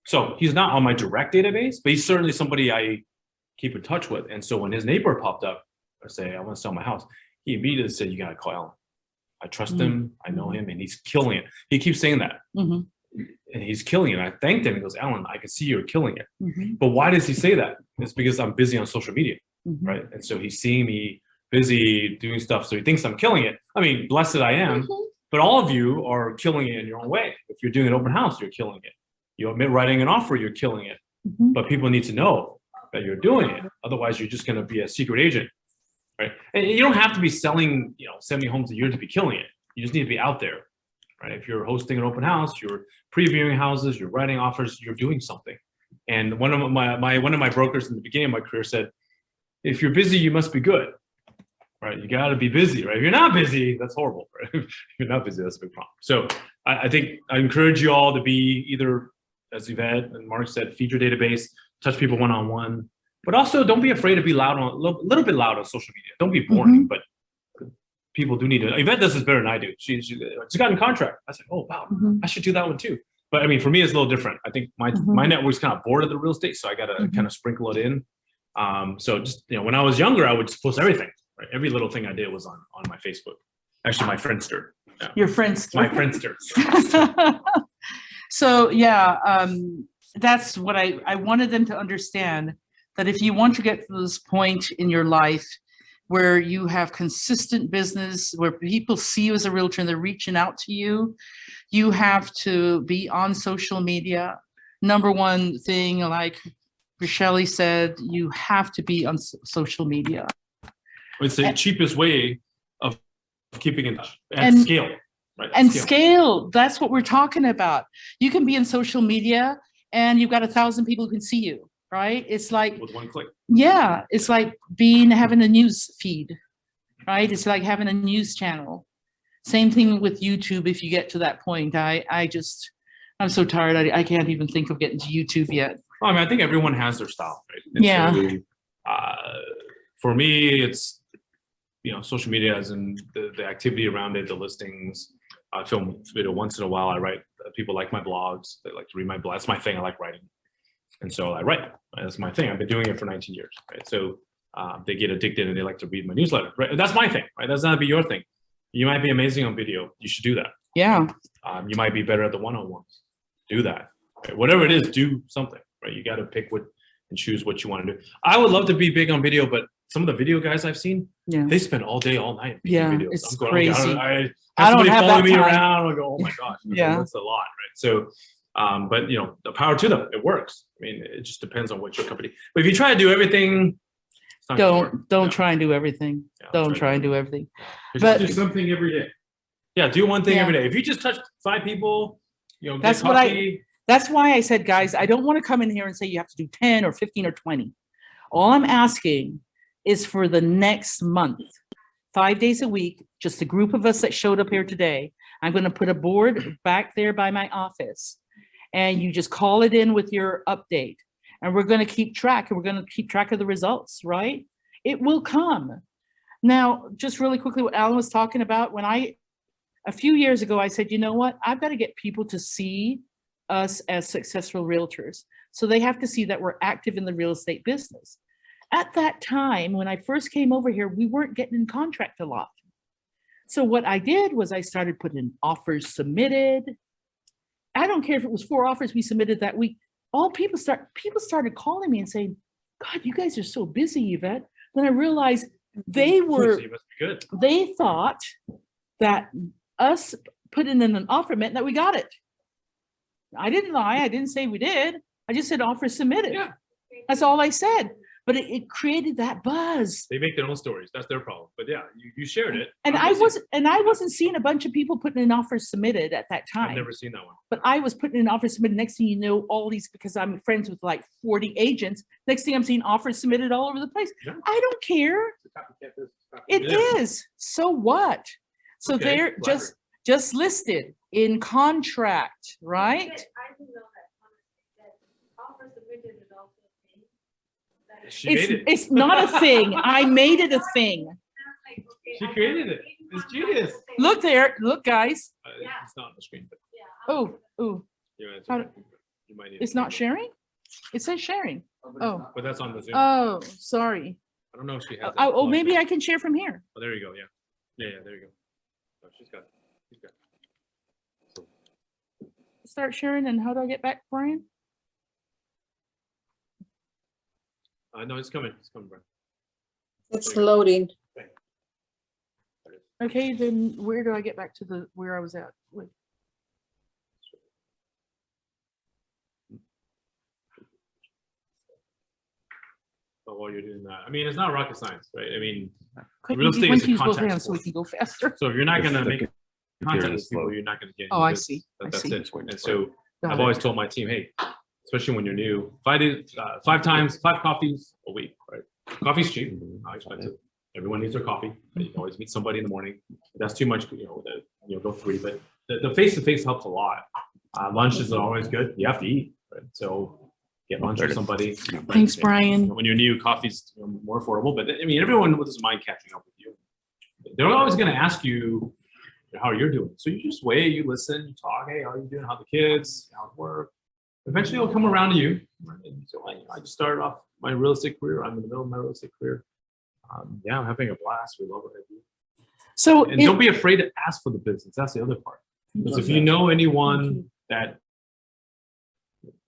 Speaker 12: So he's not on my direct database, but he's certainly somebody I keep in touch with. And so when his neighbor popped up, I say, I want to sell my house, he immediately said, you got to call Alan. I trust him. I know him, and he's killing it. He keeps saying that. And he's killing it. I thanked him. He goes, Alan, I can see you're killing it. But why does he say that? It's because I'm busy on social media, right? And so he's seeing me busy doing stuff, so he thinks I'm killing it. I mean, blessed I am. But all of you are killing it in your own way. If you're doing an open house, you're killing it. You admit writing an offer, you're killing it. But people need to know that you're doing it. Otherwise, you're just going to be a secret agent, right? And you don't have to be selling, 70 homes a year to be killing it. You just need to be out there, right? If you're hosting an open house, you're previewing houses, you're writing offers, you're doing something. And one of my brokers in the beginning of my career said, if you're busy, you must be good, right? You got to be busy, right? If you're not busy, that's horrible, right? If you're not busy, that's a big problem. So I think I encourage you all to be either, as Yvette and Mark said, feed your database, touch people one-on-one, but also don't be afraid to be loud a little bit loud on social media. Don't be boring, but people do need to. Yvette does this better than I do. She's gotten a contract. I said, oh, wow, I should do that one too. But I mean, for me, it's a little different. I think my network's kind of bored of the real estate, so I got to kind of sprinkle it in. So just, when I was younger, I would just post everything, right? Every little thing I did was on my Facebook. Actually, my Friendster. Yeah.
Speaker 1: Your Friendster.
Speaker 12: My Friendster.
Speaker 1: So yeah, that's what I wanted them to understand, that if you want to get to this point in your life, where you have consistent business, where people see you as a realtor and they're reaching out to you, you have to be on social media. Number one thing, like Rochelle said, you have to be on social media.
Speaker 12: It's the cheapest way of keeping in touch at
Speaker 1: And-
Speaker 12: scale, right? At
Speaker 1: And scale, that's what we're talking about. You can be in social media and you've got 1,000 people who can see you, right? It's like,
Speaker 12: with one click.
Speaker 1: yeah, it's like having a news feed, right? It's like having a news channel. Same thing with YouTube. If you get to that point, I'm so tired. I can't even think of getting to YouTube yet.
Speaker 12: Well, I mean, I think everyone has their style, right? And
Speaker 1: Yeah.
Speaker 12: so, for me, it's, social media as in the activity around it, the listings. I film video once in a while. I write. People like my blogs. They like to read my blog. That's my thing. I like writing. And so I write. That's my thing. I've been doing it for 19 years, right? So they get addicted and they like to read my newsletter, right? That's my thing, right? That's not be your thing. You might be amazing on video. You should do that.
Speaker 1: Yeah.
Speaker 12: You might be better at the one-on-ones. Do that. Right? Whatever it is, do something, right? You got to pick and choose what you want to do. I would love to be big on video, but some of the video guys I've seen, they spend all day, all night making videos.
Speaker 1: It's
Speaker 12: I'm going,
Speaker 1: crazy.
Speaker 12: I
Speaker 1: I don't
Speaker 12: somebody
Speaker 1: have
Speaker 12: following
Speaker 1: that
Speaker 12: me
Speaker 1: time.
Speaker 12: around. I go, oh my gosh,
Speaker 1: Yeah.
Speaker 12: that's a lot, right? So, but the power to them, it works. I mean, it just depends on what your company. But if you try to do everything, it's not gonna work.
Speaker 1: Don't try and do everything.
Speaker 12: Yeah,
Speaker 1: Don't try and do everything.
Speaker 12: Just
Speaker 1: But
Speaker 12: do something every day. Yeah, do one thing
Speaker 1: Yeah.
Speaker 12: every day. If you just touch 5 people, get
Speaker 1: That's
Speaker 12: coffee.
Speaker 1: that's why I said, guys, I don't want to come in here and say you have to do 10 or 15 or 20. All I'm asking is for the next month, 5 days a week, just a group of us that showed up here today. I'm going to put a board back there by my office and you just call it in with your update. And we're going to keep track and we're going to keep track of the results, right? It will come. Now, just really quickly, what Alan was talking about, a few years ago, I said, you know what? I've got to get people to see us as successful realtors. So they have to see that we're active in the real estate business. At that time, when I first came over here, we weren't getting in contract a lot. So what I did was I started putting offers submitted. I don't care if it was 4 offers we submitted that week. People started calling me and saying, God, you guys are so busy, Yvette. Then I realized they
Speaker 12: So you must be good.
Speaker 1: they thought that us putting in an offer meant that we got it. I didn't lie. I didn't say we did. I just said offer submitted.
Speaker 12: Yeah.
Speaker 1: That's all I said. But it created that buzz.
Speaker 12: They make their own stories. That's their problem. But yeah, you shared it.
Speaker 1: And I wasn't seeing a bunch of people putting in offers submitted at that
Speaker 12: I've
Speaker 1: time.
Speaker 12: never seen that one.
Speaker 1: But I was putting in offers submitted. Next thing you know, all these, because I'm friends with like 40 agents. Next thing I'm seeing offers submitted all over the place.
Speaker 12: Yeah.
Speaker 1: I don't care. It is. So what? So
Speaker 12: Okay,
Speaker 1: they're
Speaker 12: whatever.
Speaker 1: just listed in contract, right?
Speaker 7: I do know that offer submitted is also a thing. That is-
Speaker 12: She made it.
Speaker 1: It's not a thing. I made it a thing.
Speaker 7: like, okay,
Speaker 12: She
Speaker 7: I
Speaker 12: created
Speaker 7: know
Speaker 12: it.
Speaker 7: in
Speaker 12: It's
Speaker 7: contract
Speaker 12: genius.
Speaker 7: it's a thing.
Speaker 1: Look there. Look, guys.
Speaker 12: It's not on the screen, but
Speaker 7: Yeah,
Speaker 1: Oh, How do-
Speaker 12: you might need.
Speaker 1: it's not sharing? It says sharing. Oh,
Speaker 12: But that's on the Zoom.
Speaker 1: oh, sorry.
Speaker 12: I don't know if she has. that
Speaker 1: Oh,
Speaker 12: plugged
Speaker 1: maybe
Speaker 12: in.
Speaker 1: I can share from here.
Speaker 12: Oh, there you go. Yeah. Yeah, there you go. Oh, she's got it. She's got it.
Speaker 1: Start sharing, and how do I get back, Brian?
Speaker 12: No, it's coming. It's coming, Brian.
Speaker 6: It's loading.
Speaker 1: Okay, then where do I get back to where I was at? Wait.
Speaker 12: But while you're doing that, I mean, it's not rocket science, right? I mean,
Speaker 1: Quick,
Speaker 12: real estate is a
Speaker 1: use both
Speaker 12: contact
Speaker 1: hands so we
Speaker 12: sport.
Speaker 1: can go faster.
Speaker 12: So if you're not
Speaker 2: It's
Speaker 12: gonna
Speaker 2: the
Speaker 12: make
Speaker 2: computer
Speaker 12: contact
Speaker 2: is
Speaker 12: with people,
Speaker 2: slow.
Speaker 12: you're not gonna get.
Speaker 1: Oh,
Speaker 12: any
Speaker 1: I
Speaker 12: business.
Speaker 1: see. I
Speaker 12: That's
Speaker 1: see.
Speaker 12: it. And so
Speaker 1: Got
Speaker 12: I've
Speaker 1: it.
Speaker 12: always told my team, hey, especially when you're new, 5 coffees a week, right? Coffee's cheap, not expensive. Everyone needs their coffee. You can always meet somebody in the morning. If that's too much, go 3. But the face-to-face helps a lot. Lunch is always good. You have to eat, right? So get lunch with somebody.
Speaker 1: Thanks, Brian.
Speaker 12: When you're new, coffee's more affordable. But I mean, everyone doesn't mind catching up with you. They're always going to ask you how you're doing. So you just wait, you listen, you talk. Hey, how are you doing? How the kids? How's work? Eventually, it'll come around to you. And so I just started off my real estate career. I'm in the middle of my real estate career. Yeah, I'm having a blast. We love what I do.
Speaker 1: So
Speaker 12: And don't be afraid to ask for the business. That's the other part. Because if you know anyone that,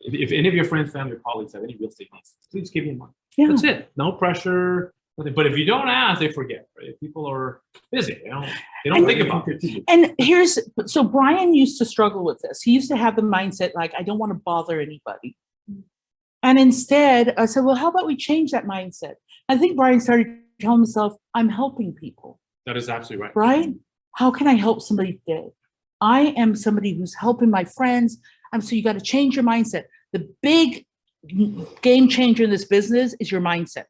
Speaker 12: if any of your friends, family, or colleagues have any real estate needs, please give me one.
Speaker 1: Yeah.
Speaker 12: That's it. No pressure. But if you don't ask, they forget, right? People are busy. They don't think about it.
Speaker 1: And so Brian used to struggle with this. He used to have the mindset like, I don't want to bother anybody. And instead, I said, well, how about we change that mindset? I think Brian started telling himself, I'm helping people.
Speaker 12: That is absolutely right.
Speaker 1: Right? How can I help somebody today? I am somebody who's helping my friends. So you got to change your mindset. The big game changer in this business is your mindset.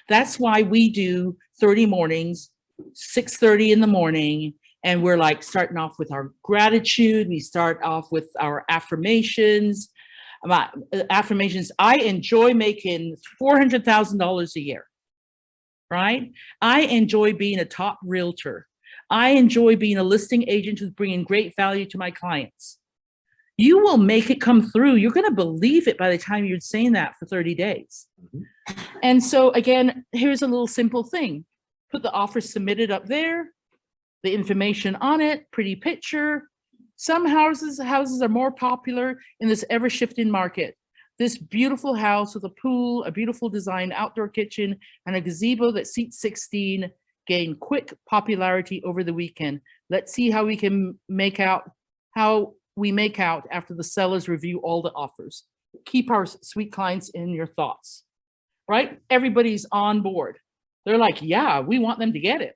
Speaker 1: That's why we do 30 mornings, 6:30 in the morning, and we're like starting off with our gratitude. We start off with our affirmations. I enjoy making $400,000 a year, right? I enjoy being a top realtor. I enjoy being a listing agent who's bringing great value to my clients. You will make it come through. You're going to believe it by the time you're saying that for 30 days. And so again, here's a little simple thing. Put the offer submitted up there, the information on it, pretty picture. Some houses are more popular in this ever-shifting market. This beautiful house with a pool, a beautiful design outdoor kitchen, and a gazebo that seats 16 gained quick popularity over the weekend. Let's see how we can make out after the sellers review all the offers. Keep our sweet clients in your thoughts, right? Everybody's on board. They're like, yeah, we want them to get it.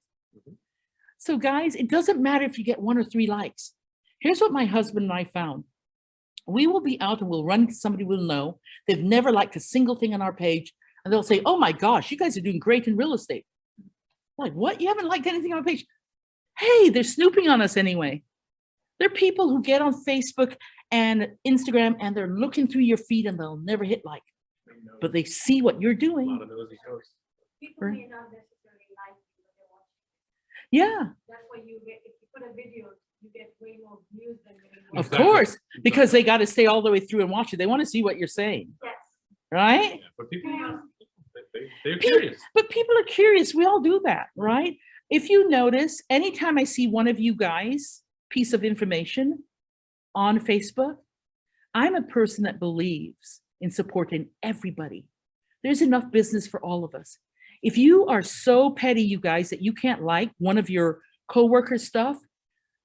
Speaker 1: So guys, it doesn't matter if you get 1 or 3 likes. Here's what my husband and I found. We will be out and we'll run into somebody we'll know. They've never liked a single thing on our page. And they'll say, oh my gosh, you guys are doing great in real estate. Like, what? You haven't liked anything on our page? Hey, they're snooping on us anyway. There are people who get on Facebook and Instagram and they're looking through your feed and they'll never hit like, but they see what you're doing.
Speaker 12: A lot of nosy folks.
Speaker 9: People may not necessarily like you, but they're watching.
Speaker 1: Yeah.
Speaker 9: That's why you get, if you put a video, you get way more views than when you
Speaker 1: Of
Speaker 9: watch.
Speaker 1: course, because they got to stay all the way through and watch it. They want to see what you're saying,
Speaker 9: Yes.
Speaker 1: right?
Speaker 12: Yeah, but people, they're curious.
Speaker 1: But people are curious. We all do that, right? If you notice, anytime I see one of you guys piece of information on Facebook, I'm a person that believes in supporting everybody. There's enough business for all of us. If you are so petty, you guys, that you can't like one of your coworkers' stuff,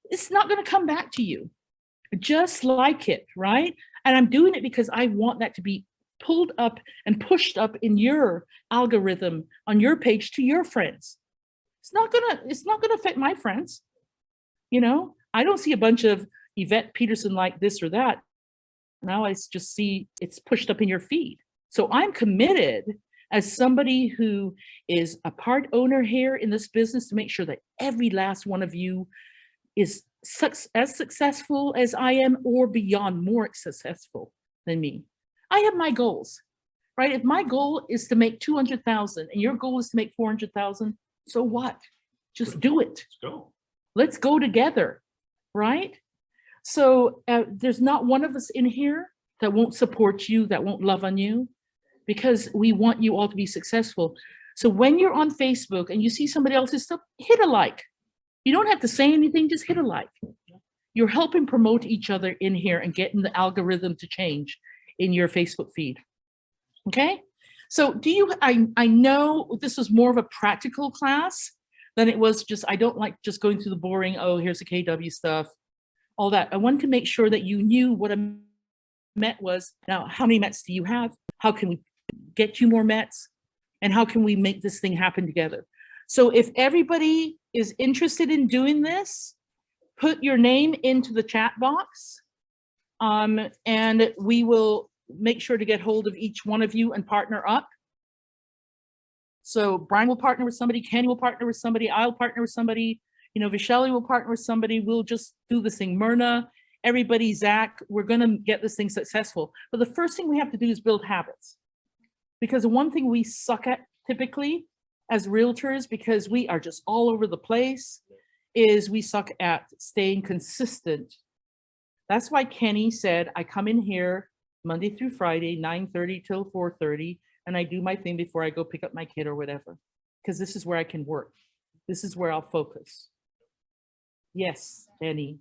Speaker 1: it's not going to come back to you. Just like it, right? And I'm doing it because I want that to be pulled up and pushed up in your algorithm on your page to your friends. It's not gonna affect my friends. You know, I don't see a bunch of Yvette Peterson like this or that. Now I just see it's pushed up in your feed. So I'm committed as somebody who is a part owner here in this business to make sure that every last one of you is as successful as I am or beyond, more successful than me. I have my goals, right? If my goal is to make 200,000 and your goal is to make 400,000, so what? Just do it.
Speaker 12: Let's go.
Speaker 1: Let's go together, right? So there's not one of us in here that won't support you, that won't love on you, because we want you all to be successful. So when you're on Facebook and you see somebody else's stuff, hit a like. You don't have to say anything, just hit a like. You're helping promote each other in here and getting the algorithm to change in your Facebook feed. Okay? So I know this was more of a practical class than it was just, I don't like just going through the boring, oh, here's the KW stuff, all that. I wanted to make sure that you knew what a MET was. Now, how many METs do you have? How can we get you more METs? And how can we make this thing happen together? So if everybody is interested in doing this, put your name into the chat box, and we will make sure to get hold of each one of you and partner up. So Brian will partner with somebody, Kenny will partner with somebody, I'll partner with somebody, you know, Vishali will partner with somebody. We'll just do this thing. Myrna, everybody, Zach, we're gonna get this thing successful. But the first thing we have to do is build habits. Because the one thing we suck at typically as realtors, because we are just all over the place, is we suck at staying consistent. That's why Kenny said, I come in here Monday through Friday, 9:30 till 4:30, and I do my thing before I go pick up my kid or whatever, because this is where I can work. This is where I'll focus. Yes, Kenny.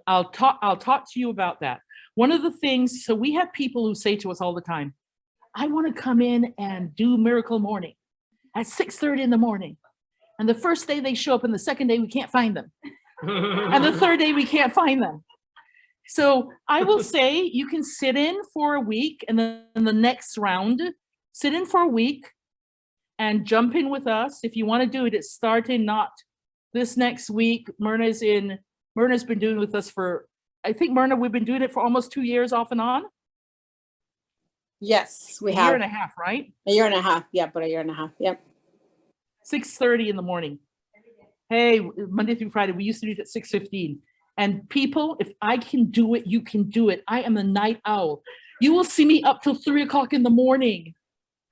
Speaker 1: I'll talk to you about that. One of the things, so we have people who say to us all the time, I want to come in and do Miracle Morning at 6:30 in the morning. And the first day they show up, and the second day we can't find them. And the third day we can't find them. So I will say you can sit in for a week, and then the next round, sit in for a week and jump in with us. If you want to do it, it's starting not this next week. Myrna's been doing with us for, I think, Myrna, we've been doing it for almost 2 years off and on.
Speaker 6: Yes, we
Speaker 1: A
Speaker 6: have.
Speaker 1: year and a half, right?
Speaker 6: A year and a half. Yeah, but a year and a half. Yep.
Speaker 1: 6:30 in the morning. Hey, Monday through Friday, we used to do it at 6:15. And people, if I can do it, you can do it. I am a night owl. You will see me up till 3 o'clock in the morning.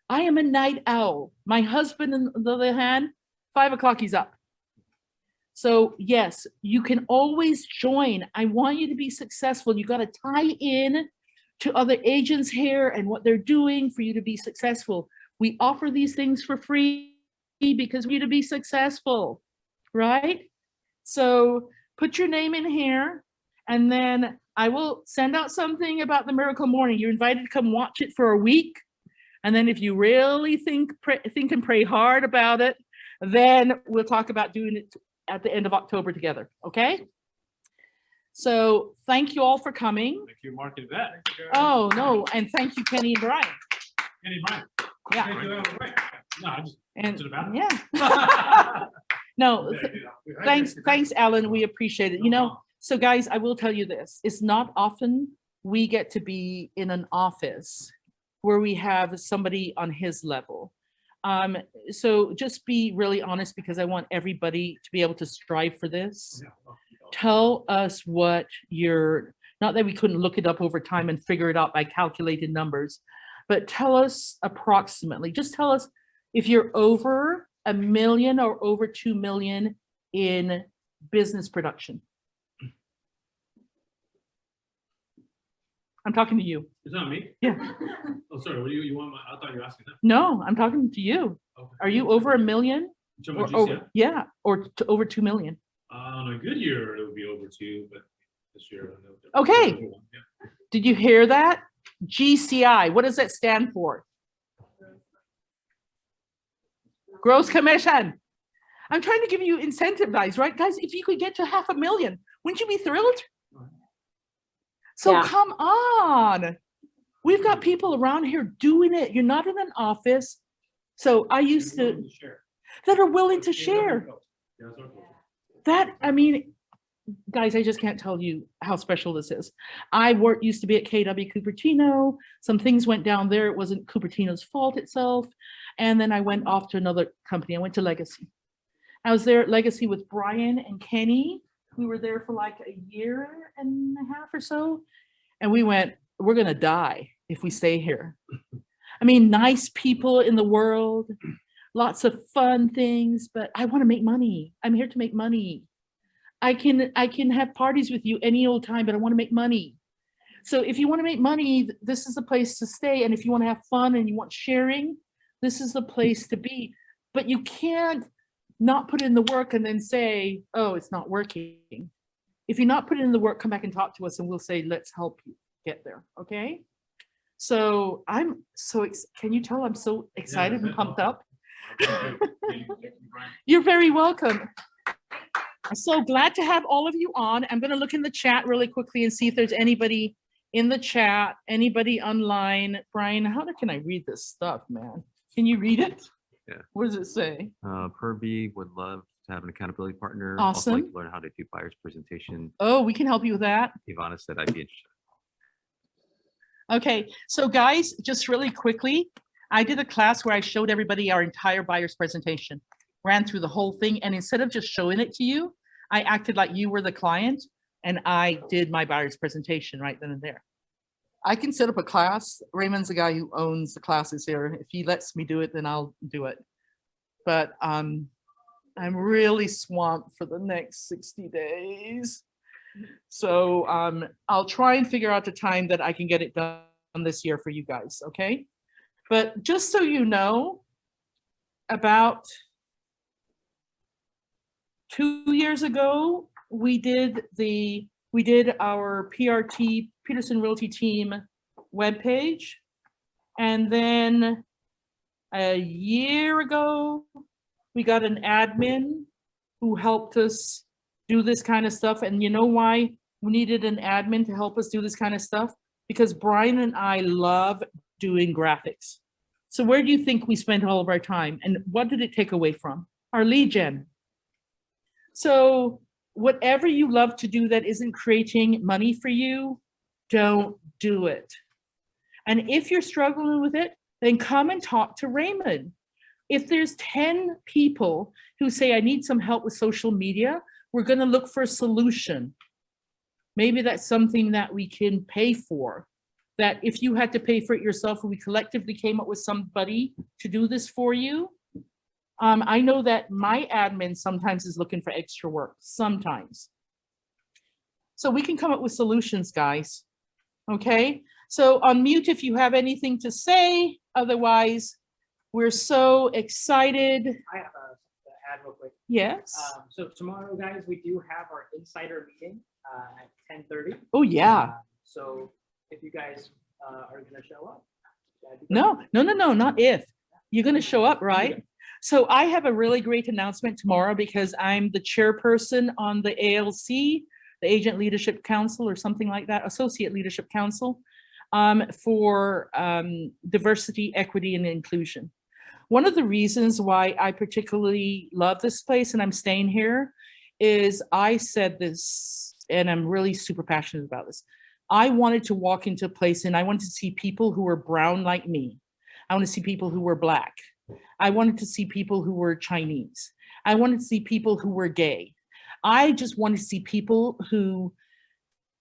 Speaker 1: I am a night owl. My husband, on the other hand, 5 o'clock, he's up. So yes, you can always join. I want you to be successful. You got to tie in to other agents here and what they're doing for you to be successful. We offer these things for free because we need to be successful, right? So put your name in here, and then I will send out something about the Miracle Morning. You're invited to come watch it for a week. And then if you really think and pray hard about it, then we'll talk about doing it at the end of October together, okay? So thank you all for coming.
Speaker 12: Thank you, Mark and Vet.
Speaker 1: Oh, no, and thank you, Kenny and Brian.
Speaker 12: Kenny, Brian.
Speaker 1: Yeah.
Speaker 12: Thank you, that was great. No, I just
Speaker 1: And
Speaker 12: to the bathroom.
Speaker 1: yeah. No,
Speaker 12: Yeah, yeah.
Speaker 1: thanks, Alan. We appreciate it. You know, so guys, I will tell you this. It's not often we get to be in an office where we have somebody on his level. So just be really honest, because I want everybody to be able to strive for this. Tell us what you're, not that we couldn't look it up over time and figure it out by calculated numbers, but tell us approximately, just tell us if you're over $1 million or over 2 million in business production. I'm talking to you.
Speaker 12: Is that me?
Speaker 1: Yeah.
Speaker 12: Oh, sorry. What do you want? I thought you were asking them.
Speaker 1: No, I'm talking to you.
Speaker 12: Okay.
Speaker 1: Are you over $1 million?
Speaker 12: Talking about
Speaker 1: Or over,
Speaker 12: GCF?
Speaker 1: yeah, or over 2 million.
Speaker 12: On a good year, it would be over 2, but this year.
Speaker 1: Okay.
Speaker 12: Yeah.
Speaker 1: Did you hear that? GCI, what does that stand for? Gross commission. I'm trying to give you incentive, guys, right? Guys, if you could get to $500,000, wouldn't you be thrilled? So
Speaker 6: Yeah.
Speaker 1: come on. We've got people around here doing it. You're not in an office. So I used to, that are willing to share. That, I mean, guys, I just can't tell you how special this is. I used to be at KW Cupertino. Some things went down there. It wasn't Cupertino's fault itself. And then I went off to another company. I went to Legacy. I was there at Legacy with Brian and Kenny. We were there for like a year and a half or so. And we went, we're going to die if we stay here. I mean, nice people in the world, lots of fun things, but I want to make money. I'm here to make money. I can have parties with you any old time, but I want to make money. So if you want to make money, this is the place to stay. And if you want to have fun and you want sharing, this is the place to be. But you can't not put in the work and then say, oh, it's not working. If you're not putting in the work, come back and talk to us and we'll say, let's help you get there. Okay. So I'm so, can you tell I'm so excited and pumped up? You're very welcome. I'm so glad to have all of you on. I'm going to look in the chat really quickly and see if there's anybody in the chat, anybody online. Brian, how can I read this stuff, man? Can you read it?
Speaker 13: Yeah.
Speaker 1: What does it say?
Speaker 13: Purby would love to have an accountability partner.
Speaker 1: Awesome.
Speaker 13: Also like to learn how to do buyer's presentation.
Speaker 1: Oh, we can help you with that.
Speaker 13: Ivana said I'd be interested.
Speaker 1: Okay, so guys, just really quickly, I did a class where I showed everybody our entire buyer's presentation, ran through the whole thing, and instead of just showing it to you, I acted like you were the client and I did my buyer's presentation right then and there. I can set up a class. Raymond's the guy who owns the classes here. If he lets me do it, then I'll do it. But I'm really swamped for the next 60 days. So I'll try and figure out the time that I can get it done this year for you guys, okay? But just so you know, about 2 years ago, we did the we did our PRT, Peterson Realty Team webpage. And then a year ago, we got an admin who helped us do this kind of stuff. And you know why we needed an admin to help us do this kind of stuff? Because Brian and I love doing graphics. So where do you think we spent all of our time? And what did it take away from? Our lead gen. So whatever you love to do that isn't creating money for you, don't do it. And if you're struggling with it, then come and talk to Raymond. If there's 10 people who say, I need some help with social media, we're going to look for a solution. Maybe that's something that we can pay for. That if you had to pay for it yourself, or we collectively came up with somebody to do this for you. I know that my admin sometimes is looking for extra work, sometimes. So we can come up with solutions, guys. Okay, so unmute if you have anything to say. Otherwise, we're so excited.
Speaker 14: I have to add real quick.
Speaker 1: Yes.
Speaker 14: So tomorrow, guys, we do have our insider meeting at 10:30.
Speaker 1: Oh, yeah.
Speaker 14: So if you guys are going to show up.
Speaker 1: No, not if. You're going to show up, right? So I have a really great announcement tomorrow because I'm the chairperson on the ALC, the Agent Leadership Council or something like that, Associate Leadership Council, for diversity, equity, and inclusion. One of the reasons why I particularly love this place and I'm staying here is I said this, and I'm really super passionate about this. I wanted to walk into a place and I wanted to see people who were brown like me. I want to see people who were Black. I wanted to see people who were Chinese. I wanted to see people who were gay. I just wanted to see people who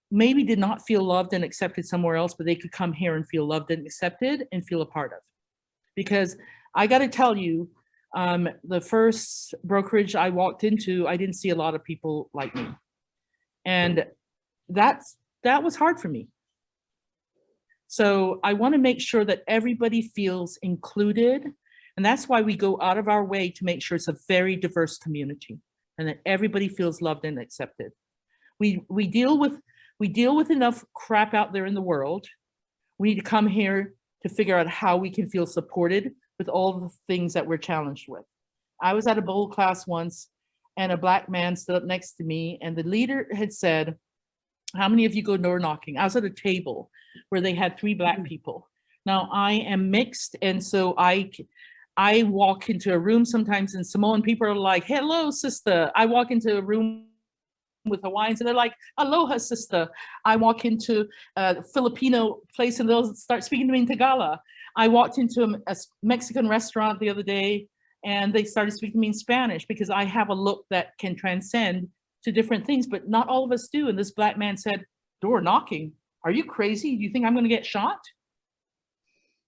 Speaker 1: maybe did not feel loved and accepted somewhere else, but they could come here and feel loved and accepted and feel a part of. Because I got to tell you, the first brokerage I walked into, I didn't see a lot of people like me. And that was hard for me. So I want to make sure that everybody feels included. And that's why we go out of our way to make sure it's a very diverse community and that everybody feels loved and accepted. We deal with enough crap out there in the world. We need to come here to figure out how we can feel supported with all the things that we're challenged with. I was at a bowl class once and a Black man stood up next to me and the leader had said, how many of you go door knocking? I was at a table where they had 3 Black people. Now I am mixed, and so I walk into a room sometimes and Samoan people are like, hello, sister. I walk into a room with Hawaiians and they're like, aloha, sister. I walk into a Filipino place and they'll start speaking to me in Tagalog. I walked into a Mexican restaurant the other day and they started speaking to me in Spanish because I have a look that can transcend to different things, but not all of us do. And this Black man said, door knocking. Are you crazy? Do you think I'm going to get shot?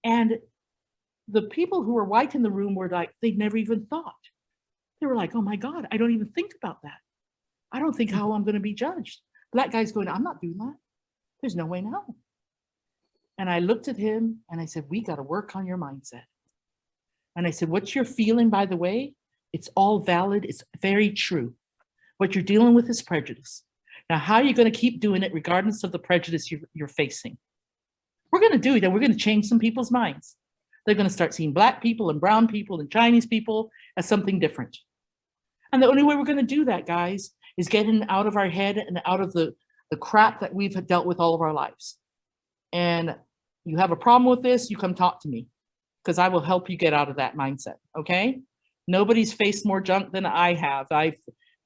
Speaker 1: And the people who were white in the room were like, they'd never even thought. They were like, oh my God, I don't even think about that. I don't think how I'm going to be judged. Black guy's going, I'm not doing that. There's no way now. And I looked at him and I said, we got to work on your mindset. And I said, what you're feeling, by the way, it's all valid. It's very true. What you're dealing with is prejudice. Now, how are you going to keep doing it regardless of the prejudice you're facing? We're going to do it and we're going to change some people's minds. They're going to start seeing Black people and brown people and Chinese people as something different. And the only way we're going to do that, guys, is getting out of our head and out of the crap that we've dealt with all of our lives. And you have a problem with this, you come talk to me because I will help you get out of that mindset, okay? Nobody's faced more junk than I have. I've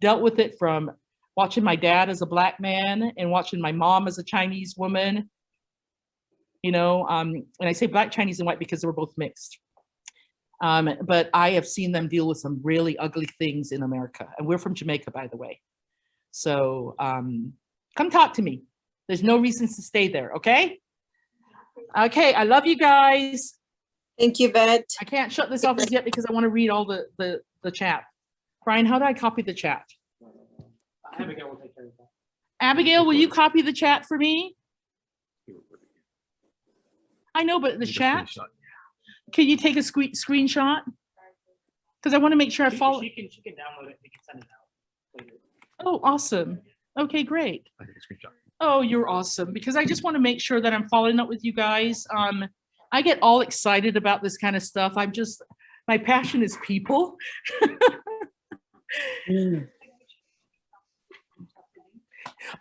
Speaker 1: dealt with it from watching my dad as a Black man and watching my mom as a Chinese woman. You know, and I say Black, Chinese, and white because they were both mixed. But I have seen them deal with some really ugly things in America. And we're from Jamaica, by the way. So come talk to me. There's no reasons to stay there, okay? Okay, I love you guys.
Speaker 6: Thank you, Vet.
Speaker 1: I can't shut this off yet because I want to read all the chat. Brian, how do I copy the chat?
Speaker 14: Abigail will take care of that.
Speaker 1: Abigail, will you copy the chat for me? I know, but the chat, can you take a screenshot? Because I want to make sure I follow.
Speaker 14: She can download it. We can send it out later.
Speaker 1: Oh, awesome. Okay, great.
Speaker 13: I think a screenshot.
Speaker 1: Oh, you're awesome, because I just want to make sure that I'm following up with you guys. I get all excited about this kind of stuff. My passion is people.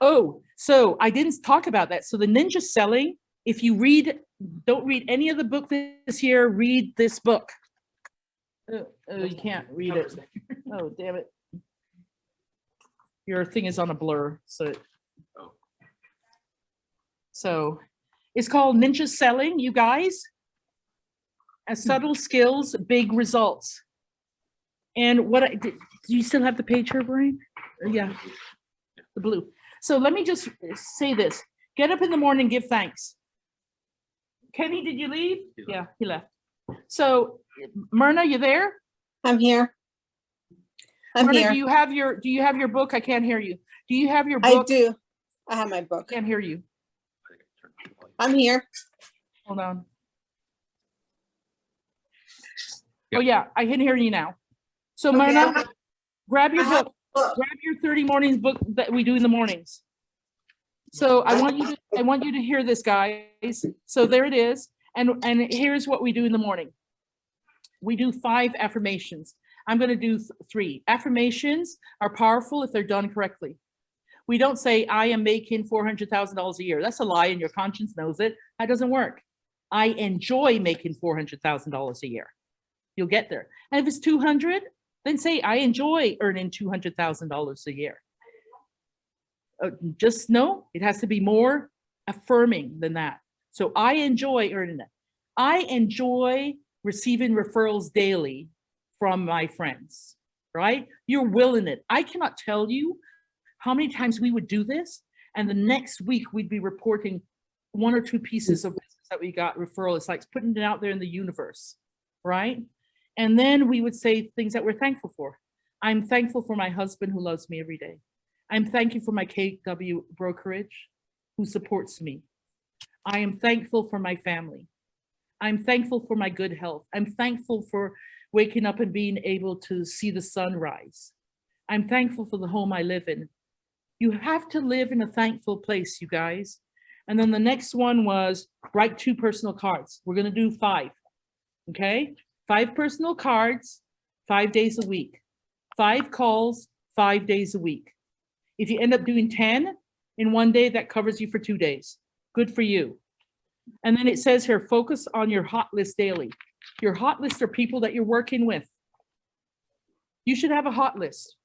Speaker 1: Oh, so I didn't talk about that. So the ninja selling, if you don't read any of the book this year, read this book. Oh, you can't read it. Oh, damn it. Your thing is on a blur, so it's called Ninja Selling, you guys. Subtle skills, big results. And do you still have the page here, Brian? Yeah, the blue. So let me just say this. Get up in the morning, give thanks. Kenny, did you leave? Yeah, he left. So Myrna, you there?
Speaker 6: I'm here. I'm
Speaker 1: Myrna,
Speaker 6: here.
Speaker 1: do you have your book? I can't hear you. Do you have your book?
Speaker 6: I do. I have my book.
Speaker 1: Can't hear you.
Speaker 6: I'm here.
Speaker 1: Hold on. Oh yeah, I can hear you now. So
Speaker 6: Okay,
Speaker 1: Myrna, grab your
Speaker 6: I have
Speaker 1: book.
Speaker 6: a book.
Speaker 1: Grab your 30 mornings book that we do in the mornings. So I want you to hear this, guys. So there it is. And here's what we do in the morning. We do 5 affirmations. I'm going to do 3. Affirmations are powerful if they're done correctly. We don't say, I am making $400,000 a year. That's a lie, and your conscience knows it. That doesn't work. I enjoy making $400,000 a year. You'll get there. And if it's 200, then say, I enjoy earning $200,000 a year. Just know it has to be more affirming than that. So I enjoy earning it. I enjoy receiving referrals daily from my friends, right? You're willing it. I cannot tell you how many times we would do this, and the next week we'd be reporting 1 or 2 pieces of business that we got referral. It's like putting it out there in the universe, right? And then we would say things that we're thankful for. I'm thankful for my husband who loves me every day. I'm thankful for my KW brokerage who supports me. I am thankful for my family. I'm thankful for my good health. I'm thankful for waking up and being able to see the sunrise. I'm thankful for the home I live in. You have to live in a thankful place, you guys. And then the next one was write 2 personal cards. We're going to do 5, okay? 5 personal cards, 5 days a week. 5 calls, 5 days a week. If you end up doing 10 in one day, that covers you for 2 days. Good for you. And then it says here, focus on your hot list daily. Your hot list are people that you're working with. You should have a hot list.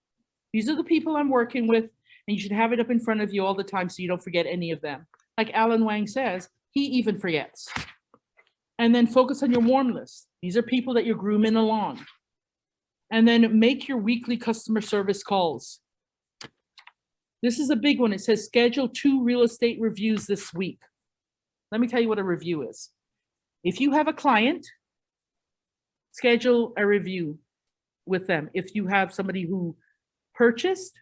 Speaker 1: These are the people I'm working with, and you should have it up in front of you all the time so you don't forget any of them. Like Alan Wang says, he even forgets. And then focus on your warm list. These are people that you're grooming along. And then make your weekly customer service calls. This is a big one. It says schedule 2 real estate reviews this week. Let me tell you what a review is. If you have a client, schedule a review with them. If you have somebody who purchased,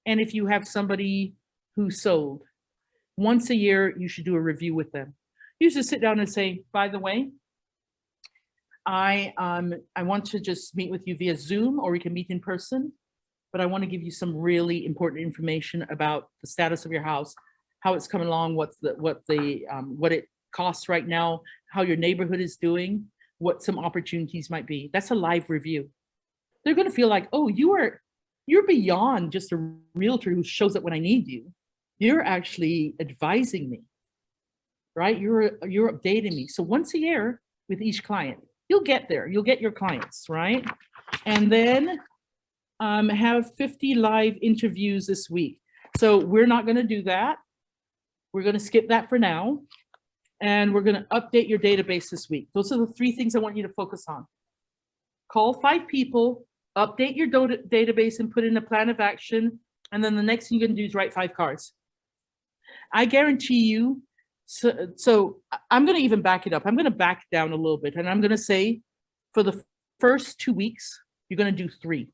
Speaker 1: and if you have somebody who sold, once a year, you should do a review with them. You should sit down and say, by the way, I want to just meet with you via Zoom, or we can meet in person, but I want to give you some really important information about the status of your house, how it's coming along, what it costs right now, how your neighborhood is doing, what some opportunities might be. That's a live review. They're going to feel like, oh, you're beyond just a realtor who shows up when I need you. You're actually advising me, right? You're updating me. So once a year with each client, you'll get there. You'll get your clients, right? And then have 50 live interviews this week. So we're not going to do that. We're going to skip that for now. And we're going to update your database this week. Those are the 3 things I want you to focus on. Call 5 people, update your database and put in a plan of action. And then the next thing you're going to do is write 5 cards. I guarantee you. So I'm going to even back it up. I'm going to back it down a little bit. And I'm going to say for the first 2 weeks, you're going to do 3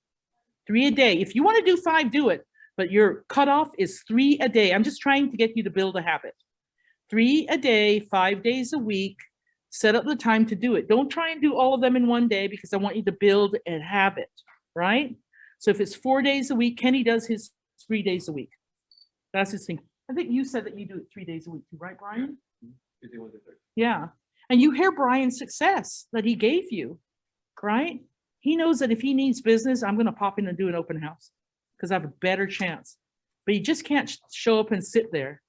Speaker 1: a day. If you want to do 5, do it. But your cutoff is 3 a day. I'm just trying to get you to build a habit. 3 a day, 5 days a week. Set up the time to do it. Don't try and do all of them in one day, because I want you to build a habit, right? So if it's 4 days a week, Kenny does his 3 days a week. That's his thing. I think you said that you do it 3 days a week too, right, Brian?
Speaker 8: Tuesday, Wednesday, Thursday.
Speaker 1: Yeah. And you hear Brian's success that he gave you, right? He knows that if he needs business, I'm going to pop in and do an open house because I have a better chance. But you just can't show up and sit there.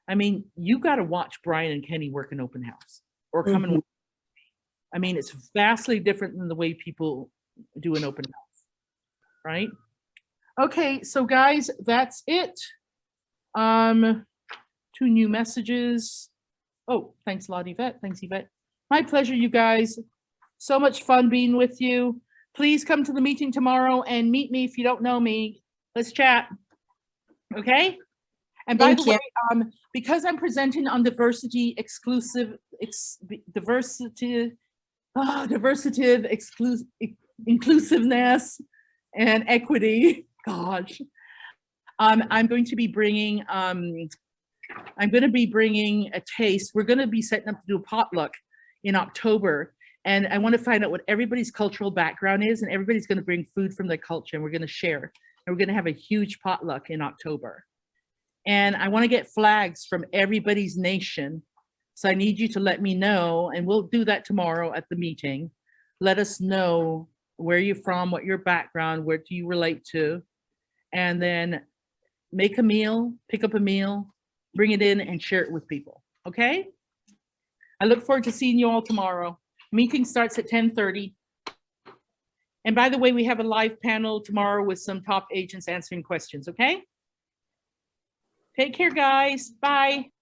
Speaker 1: I mean, you got to watch Brian and Kenny work an open house or come and work. I mean, it's vastly different than the way people do an open house, right? Okay, so guys, that's it. 2 new messages. Oh, thanks a lot, Yvette. Thanks, Yvette. My pleasure, you guys. So much fun being with you. Please come to the meeting tomorrow and meet me if you don't know me. Let's chat. Okay? And by the way, because I'm presenting on diversity, inclusiveness and equity, gosh, I'm going to be bringing a taste. We're going to be setting up to do a potluck in October. And I want to find out what everybody's cultural background is. And everybody's going to bring food from their culture and we're going to share. And we're going to have a huge potluck in October. And I want to get flags from everybody's nation. So I need you to let me know. And we'll do that tomorrow at the meeting. Let us know where you're from, what your background, where do you relate to. And then make a meal, pick up a meal, bring it in and share it with people. Okay? I look forward to seeing you all tomorrow. Meeting starts at 10:30. And by the way, we have a live panel tomorrow with some top agents answering questions, okay? Take care, guys. Bye.